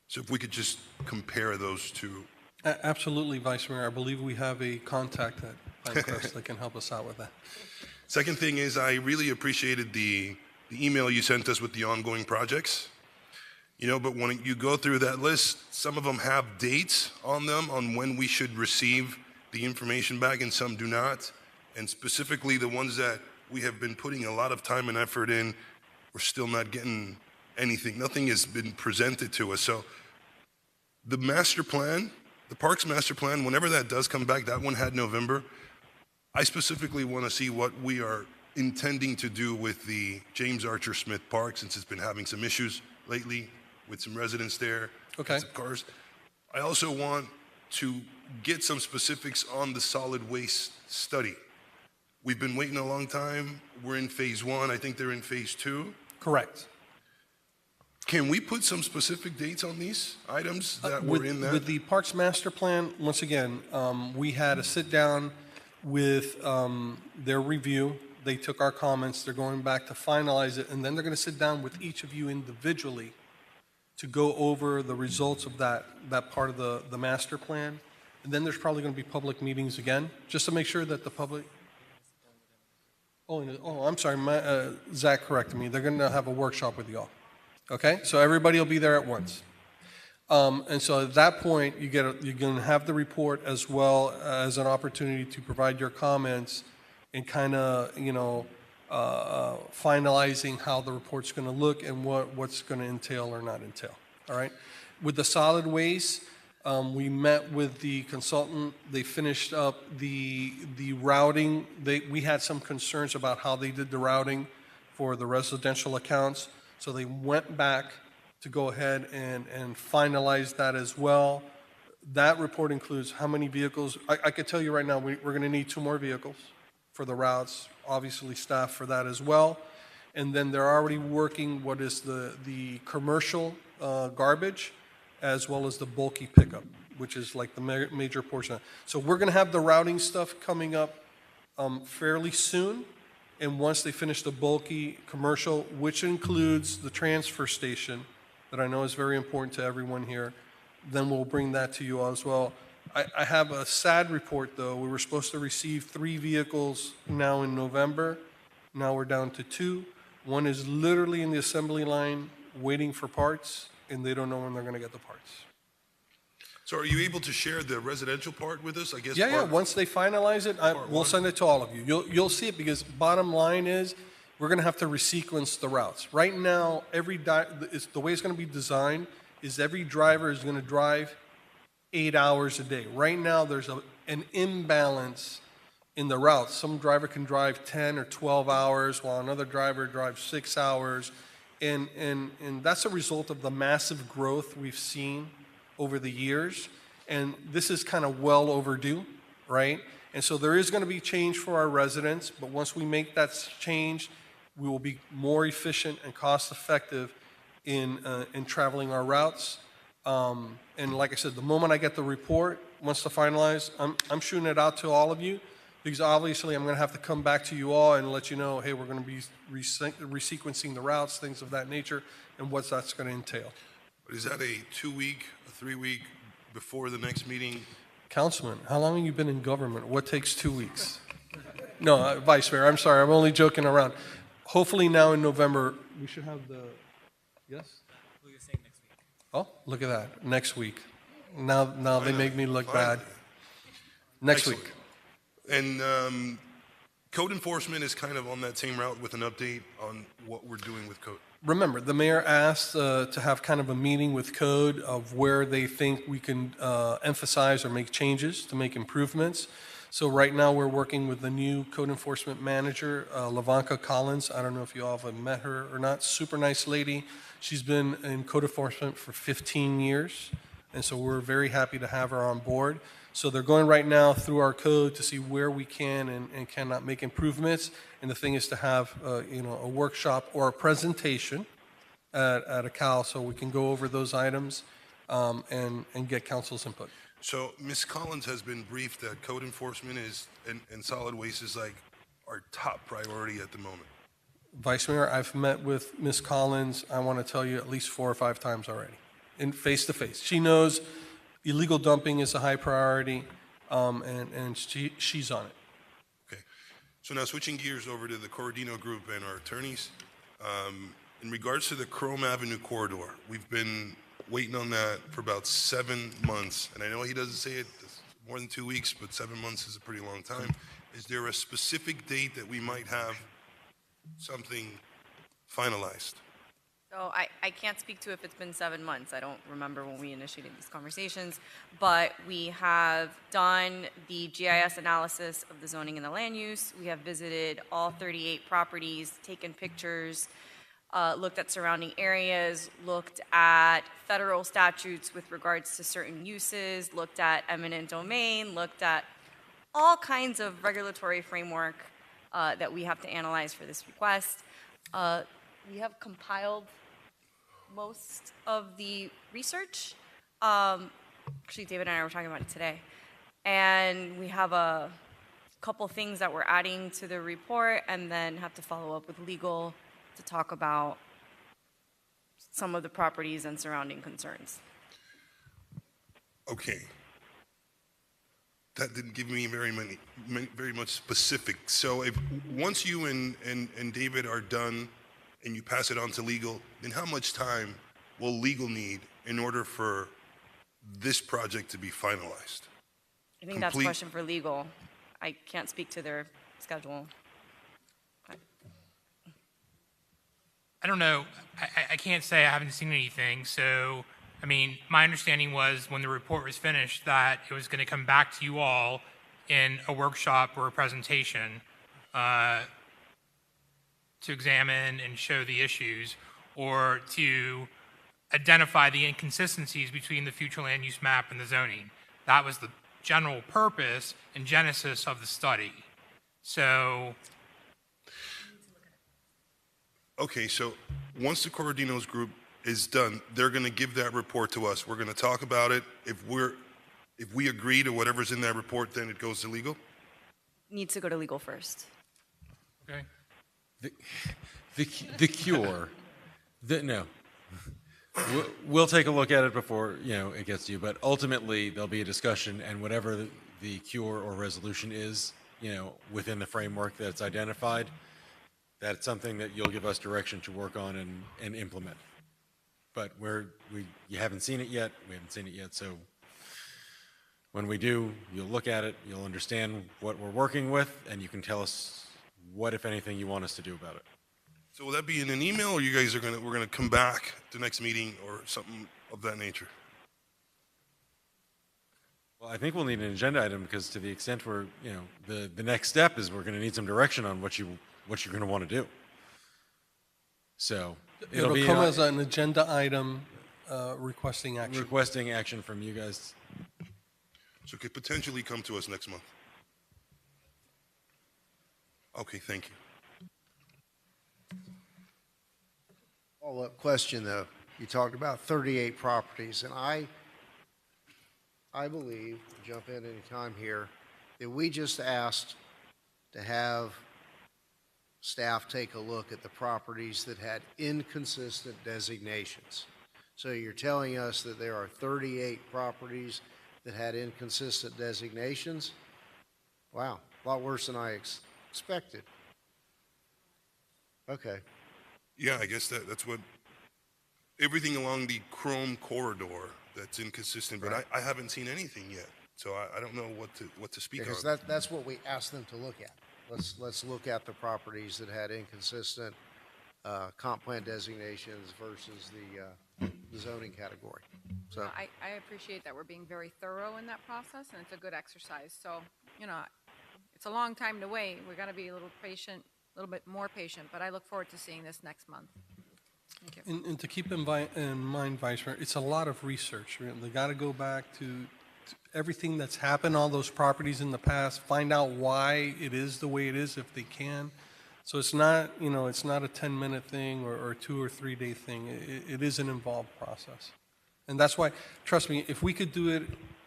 So if we could just compare those two. Absolutely, Vice Mayor. I believe we have a contact at Pinecrest that can help us out with that. Second thing is, I really appreciated the email you sent us with the ongoing projects. You know, but when you go through that list, some of them have dates on them on when we should receive the information back, and some do not. And specifically the ones that we have been putting a lot of time and effort in, we're still not getting anything. Nothing has been presented to us. So the master plan, the Parks Master Plan, whenever that does come back, that one had November. I specifically want to see what we are intending to do with the James Archer Smith Park, since it's been having some issues lately with some residents there, Okay. some cars. I also want to get some specifics on the solid waste study. We've been waiting a long time. We're in phase 1. I think they're in phase 2. Correct. Can we put some specific dates on these items that were in that? With the Parks Master Plan, once again, we had a sit-down with their review. They took our comments, they're going back to finalize it, and then they're going to sit down with each of you individually to go over the results of that part of the master plan. And then there's probably going to be public meetings again, just to make sure that the public... I'm sorry, Zach corrected me. They're going to have a workshop with y'all. Okay? So everybody will be there at once. And so at that point, you're going to have the report as well as an opportunity to provide your comments and kind of, finalizing how the report's going to look and what's going to entail or not entail. All right? With the solid waste, we met with the consultant. They finished up the routing. We had some concerns about how they did the routing for the residential accounts. So they went back to go ahead and finalize that as well. That report includes how many vehicles. I could tell you right now, we're going to need 2 more vehicles for the routes, obviously staff for that as well. And then they're already working what is the commercial garbage as well as the bulky pickup, which is like the major portion. So we're going to have the routing stuff coming up fairly soon. And once they finish the bulky commercial, which includes the transfer station, that I know is very important to everyone here, then we'll bring that to you as well. I have a sad report, though. We were supposed to receive 3 vehicles now in November. Now we're down to 2. One is literally in the assembly line waiting for parts, and they don't know when they're going to get the parts. So are you able to share the residential part with us? I guess. Yeah. Once they finalize it, we'll send it to all of you. You'll see it, because bottom line is we're going to have to resequence the routes. Right now, the way it's going to be designed is every driver is going to drive 8 hours a day. Right now, there's an imbalance in the routes. Some driver can drive 10 or 12 hours, while another driver drives 6 hours. And that's a result of the massive growth we've seen over the years. And this is kind of well overdue, right? And so there is going to be change for our residents, but once we make that change, we will be more efficient and cost effective in traveling our routes. And like I said, the moment I get the report, once to finalize, I'm shooting it out to all of you, because obviously I'm going to have to come back to you all and let you know, hey, we're going to be resequencing the routes, things of that nature, and what that's going to entail. But is that a 2-week, a 3-week before the next meeting? Councilman, how long have you been in government? What takes 2 weeks? No, Vice Mayor, I'm sorry, I'm only joking around. Hopefully now in November, we should have the, yes? Who you're saying next week? Oh, look at that, next week. Now they make me look bad. Next week. And code enforcement is kind of on that same route with an update on what we're doing with code. Remember, the mayor asked to have kind of a meeting with code of where they think we can emphasize or make changes to make improvements. So right now we're working with the new code enforcement manager, Lavanka Collins. I don't know if you all have met her or not. Super nice lady. She's been in code enforcement for 15 years. And so we're very happy to have her on board. So they're going right now through our code to see where we can and cannot make improvements. And the thing is to have a workshop or a presentation at a CAL so we can go over those items and get council's input. So Ms. Collins has been briefed that code enforcement and solid waste is like our top priority at the moment. Vice Mayor, I've met with Ms. Collins, I want to tell you, at least 4 or 5 times already, in face-to-face. She knows illegal dumping is a high priority, and she's on it. Okay. So now switching gears over to the Corradino Group and our attorneys. In regards to the Chrome Avenue corridor, we've been waiting on that for about 7 months. And I know he doesn't say it more than 2 weeks, but 7 months is a pretty long time. Is there a specific date that we might have something finalized? So I can't speak to if it's been 7 months. I don't remember when we initiated these conversations, but we have done the GIS analysis of the zoning and the land use. We have visited all 38 properties, taken pictures, looked at surrounding areas, looked at federal statutes with regards to certain uses, looked at eminent domain, looked at all kinds of regulatory framework that we have to analyze for this request. We have compiled most of the research. Actually, David and I were talking about it today. And we have a couple things that we're adding to the report, and then have to follow up with legal to talk about some of the properties and surrounding concerns. Okay. That didn't give me very much specifics. So if once you and David are done and you pass it on to legal, then how much time will legal need in order for this project to be finalized? I think that's a question for legal. I can't speak to their schedule. I don't know. I can't say I haven't seen anything. So, I mean, my understanding was when the report was finished that it was going to come back to you all in a workshop or a presentation to examine and show the issues, or to identify the inconsistencies between the future land use map and the zoning. That was the general purpose and genesis of the study. So, okay, so once the Corradinos group is done, they're going to give that report to us. We're going to talk about it. If we agree to whatever's in that report, then it goes to legal? Needs to go to legal first. okay. The cure, no. We'll take a look at it before, it gets to you, but ultimately there'll be a discussion, and whatever the cure or resolution is, within the framework that's identified, that's something that you'll give us direction to work on and implement. But you haven't seen it yet, we haven't seen it yet, so when we do, you'll look at it, you'll understand what we're working with, and you can tell us what, if anything, you want us to do about it. So will that be in an email, or you guys we're gonna come back to the next meeting or something of that nature? Well, I think we'll need an agenda item, because to the extent we're, the next step is we're going to need some direction on what you're going to want to do. So It'll be come as an agenda item, requesting action. requesting action from you guys. So it could potentially come to us next month. Okay, thank you. Follow-up question, though. You talked about 38 properties, and I believe, jump in any time here, that we just asked to have staff take a look at the properties that had inconsistent designations. So you're telling us that there are 38 properties that had inconsistent designations? Wow, a lot worse than I expected. Okay. Yeah, I guess that's what, everything along the Chrome corridor that's inconsistent, but Right. I haven't seen anything yet, so I don't know what to speak Because on. that's what we asked them to look at. Let's look at the properties that had inconsistent comp plan designations versus the zoning category. So, I appreciate that we're being very thorough in that process, and it's a good exercise. So, it's a long time to wait. We're going to be a little patient, a little bit more patient, but I look forward to seeing this next month. Thank you. And to keep in mind, Vice Mayor, it's a lot of research. They got to go back to everything that's happened, all those properties in the past, find out why it is the way it is if they can. So it's not, it's not a 10-minute thing or a 2 or 3 day thing. It is an involved process. And that's why, trust me, if we could do it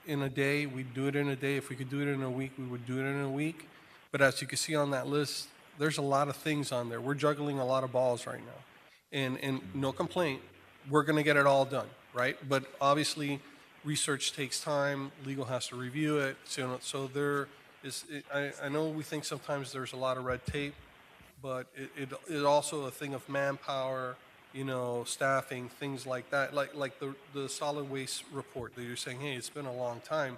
in a day, we'd do it in a day. If we could do it in a week, we would do it in a week. But as you can see on that list, there's a lot of things on there. We're juggling a lot of balls right now. And no complaint, we're going to get it all done, right? But obviously, research takes time. Legal has to review it. So there is, I know we think sometimes there's a lot of red tape, but it is also a thing of manpower, staffing, things like that. Like the solid waste report that you're saying, hey, it's been a long time.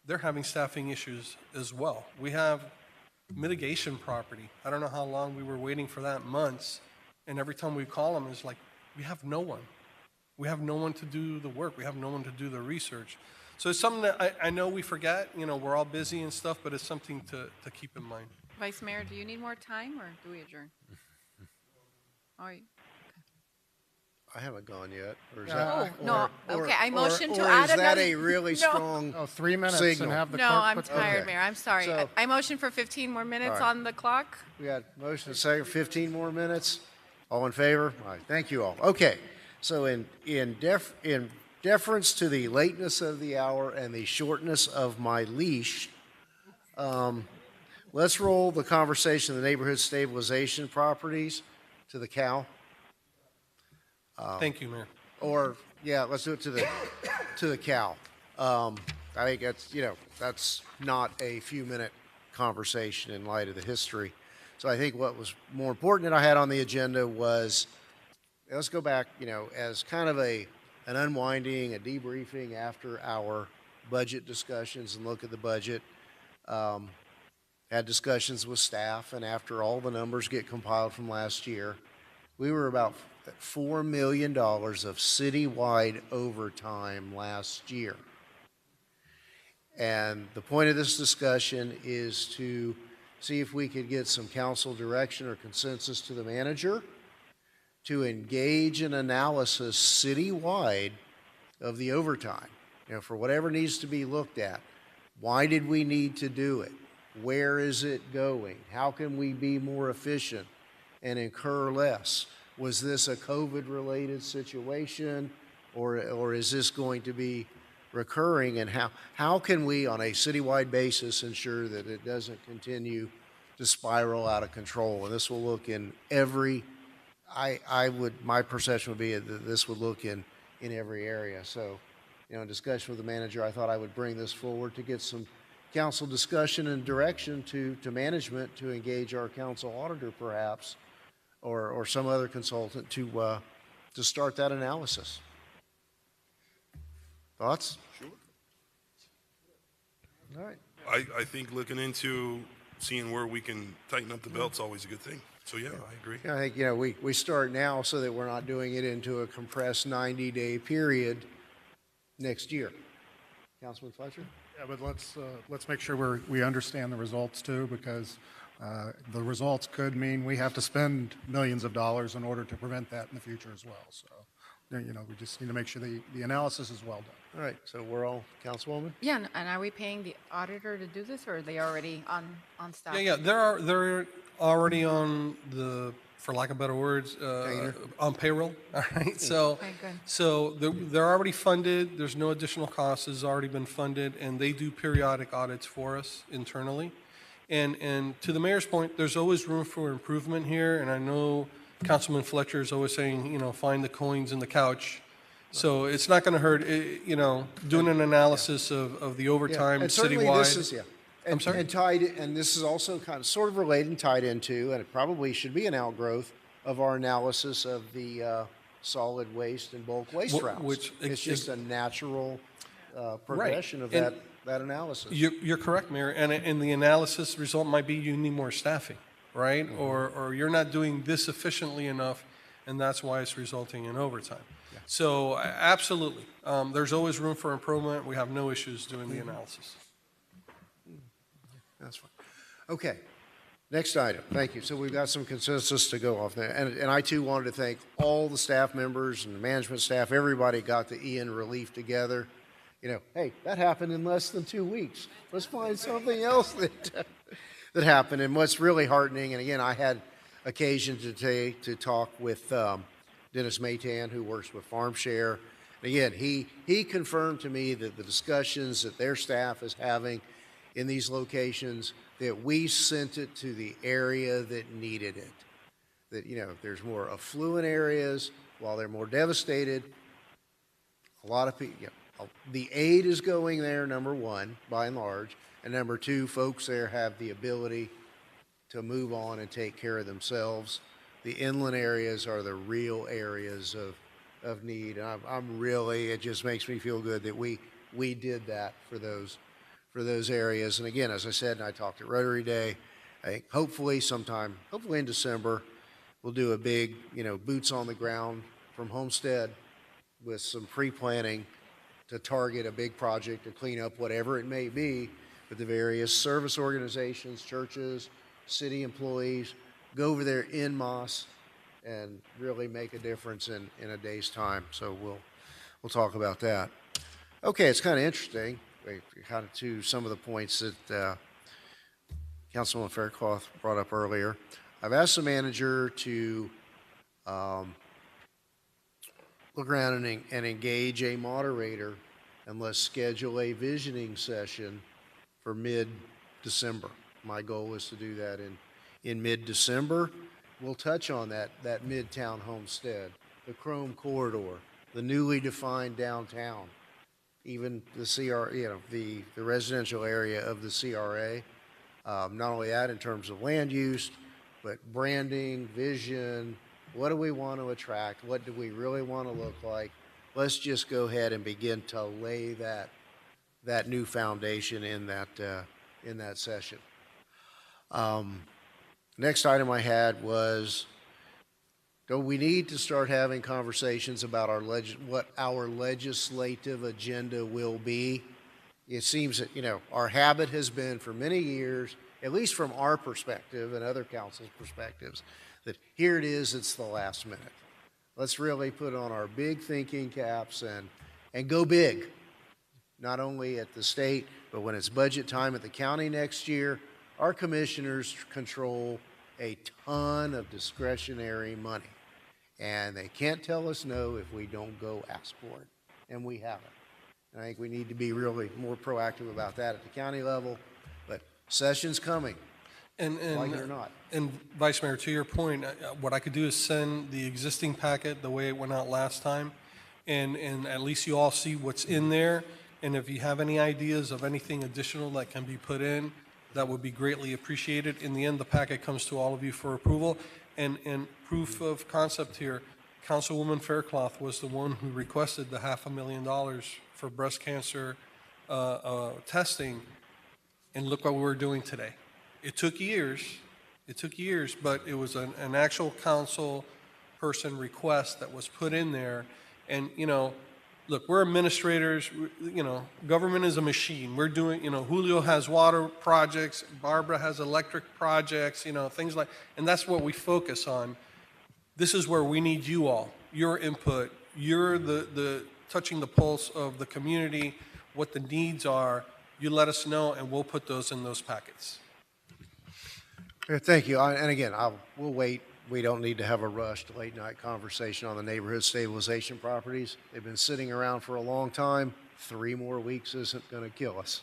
They're having staffing issues as well. We have mitigation property. I don't know how long we were waiting for that, months. And every time we call them, it's like, we have no one. We have no one to do the work. We have no one to do the research. So it's something that I know we forget. We're all busy and stuff, but it's something to keep in mind. Vice Mayor, do you need more time, or do we adjourn? All right. I haven't gone yet. Or is No, that, no, okay, I motion to or add is that another- a really No. strong Oh, 3 minutes signal? and have the No, clerk I'm put the- tired, Okay. Mayor. I'm sorry. So- I motion for 15 more minutes All right. on the clock. We got motion and second, 15 more minutes. All in favor? All right, thank you all. Okay, so in deference to the lateness of the hour and the shortness of my leash, let's roll the conversation of the neighborhood stabilization properties to the CAL. Thank you, Mayor. Or, yeah, let's do it to the CAL. I think that's, that's not a few-minute conversation in light of the history. So I think what was more important that I had on the agenda was, let's go back, as kind of an unwinding, a debriefing after our budget discussions and look at the budget. Had discussions with staff, and after all the numbers get compiled from last year, we were about $4 million of citywide overtime last year. And the point of this discussion is to see if we could get some council direction or consensus to the manager to engage in analysis citywide of the overtime, for whatever needs to be looked at. Why did we need to do it? Where is it going? How can we be more efficient and incur less? Was this a COVID-related situation, or is this going to be recurring? And how can we, on a citywide basis, ensure that it doesn't continue to spiral out of control? And this will look in every, my perception would be that this would look in every area. So, in discussion with the manager, I thought I would bring this forward to get some council discussion and direction to management to engage our council auditor perhaps, or some other consultant to start that analysis. Thoughts? Sure. All right. I think looking into seeing where we can tighten up the belt's always a good thing. So yeah, I agree. Yeah, I think, we start now so that we're not doing it into a compressed 90-day period next year. Councilman Fletcher? Yeah, but let's make sure we understand the results too, because the results could mean we have to spend millions of dollars in order to prevent that in the future as well. So, we just need to make sure the analysis is well done. All right, so we're all, Councilwoman? Yeah, and are we paying the auditor to do this, or are they already on staff? Yeah, they're already on the, for lack of better words, on payroll. All right, so Okay, good. so they're already funded. There's no additional cost. It's already been funded, and they do periodic audits for us internally. And to the mayor's point, there's always room for improvement here. And I know Councilman Fletcher is always saying, find the coins in the couch. So it's not going to hurt, doing an analysis of the overtime and certainly citywide. This is, I'm sorry? And this is also kind of sort of related and tied into, and it probably should be an outgrowth of our analysis of the solid waste and bulk waste routes. Which it's just a natural progression of And that analysis. You're correct, Mayor. And the analysis result might be you need more staffing, right? Mm-hmm. Or you're not doing this efficiently enough, and that's why it's resulting in overtime. So absolutely, there's always room for improvement. We have no issues doing the analysis. That's fine. Okay, next item. Thank you. So we've got some consensus to go off there. And I too wanted to thank all the staff members and the management staff. Everybody got the Ian relief together. Hey, that happened in less than 2 weeks. Let's find something else that happened. And what's really heartening, and again, I had occasion today to talk with Dennis Maytan, who works with FarmShare. And again, he confirmed to me that the discussions that their staff is having in these locations, that we sent it to the area that needed it. That, there's more affluent areas, while they're more devastated, a lot of people, the aid is going there, number one, by and large, and number two, folks there have the ability to move on and take care of themselves. The inland areas are the real areas of need. I'm really, it just makes me feel good that we did that for those areas. And again, as I said, and I talked at Rotary Day, I think hopefully in December, we'll do a big, boots on the ground from Homestead with some pre-planning to target a big project to clean up whatever it may be with the various service organizations, churches, city employees, go over there en masse and really make a difference in a day's time. So we'll talk about that. Okay, it's kind of interesting. Kind of to some of the points that Councilman Faircloth brought up earlier. I've asked the manager to look around and engage a moderator, and let's schedule a visioning session for mid-December. My goal is to do that in mid-December. We'll touch on that Midtown Homestead, the Chrome Corridor, the newly defined downtown, even the the residential area of the CRA. Not only that in terms of land use, but branding, vision, what do we want to attract? What do we really want to look like? Let's just go ahead and begin to lay that new foundation in that session. Next item I had was, do we need to start having conversations about what our legislative agenda will be? It seems that, our habit has been for many years, at least from our perspective and other councils' perspectives, that here it is, it's the last minute. Let's really put on our big thinking caps and go big, not only at the state, but when it's budget time at the county next year. Our commissioners control a ton of discretionary money, and they can't tell us no if we don't go ask for it, and we haven't. And I think we need to be really more proactive about that at the county level, but session's coming, like it or not. And Vice Mayor, to your point, what I could do is send the existing packet the way it went out last time, and at least you all see what's in there, and if you have any ideas of anything additional that can be put in, that would be greatly appreciated. In the end, the packet comes to all of you for approval. And proof of concept here, Councilwoman Faircloth was the one who requested the $500,000 for breast cancer testing, and look what we're doing today. It took years, but it was an actual council person request that was put in there. And, look, we're administrators, government is a machine. We're doing, Julio has water projects, Barbara has electric projects, things like, and that's what we focus on. This is where we need you all, your input. You're the touching the pulse of the community, what the needs are. You let us know, and we'll put those in those packets. Thank you. And again, we'll wait. We don't need to have a rushed late-night conversation on the neighborhood stabilization properties. They've been sitting around for a long time. 3 more weeks isn't going to kill us.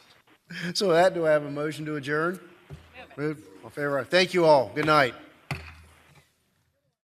So with that, do I have a motion to adjourn? Moved. All in favor? Thank you all. Good night.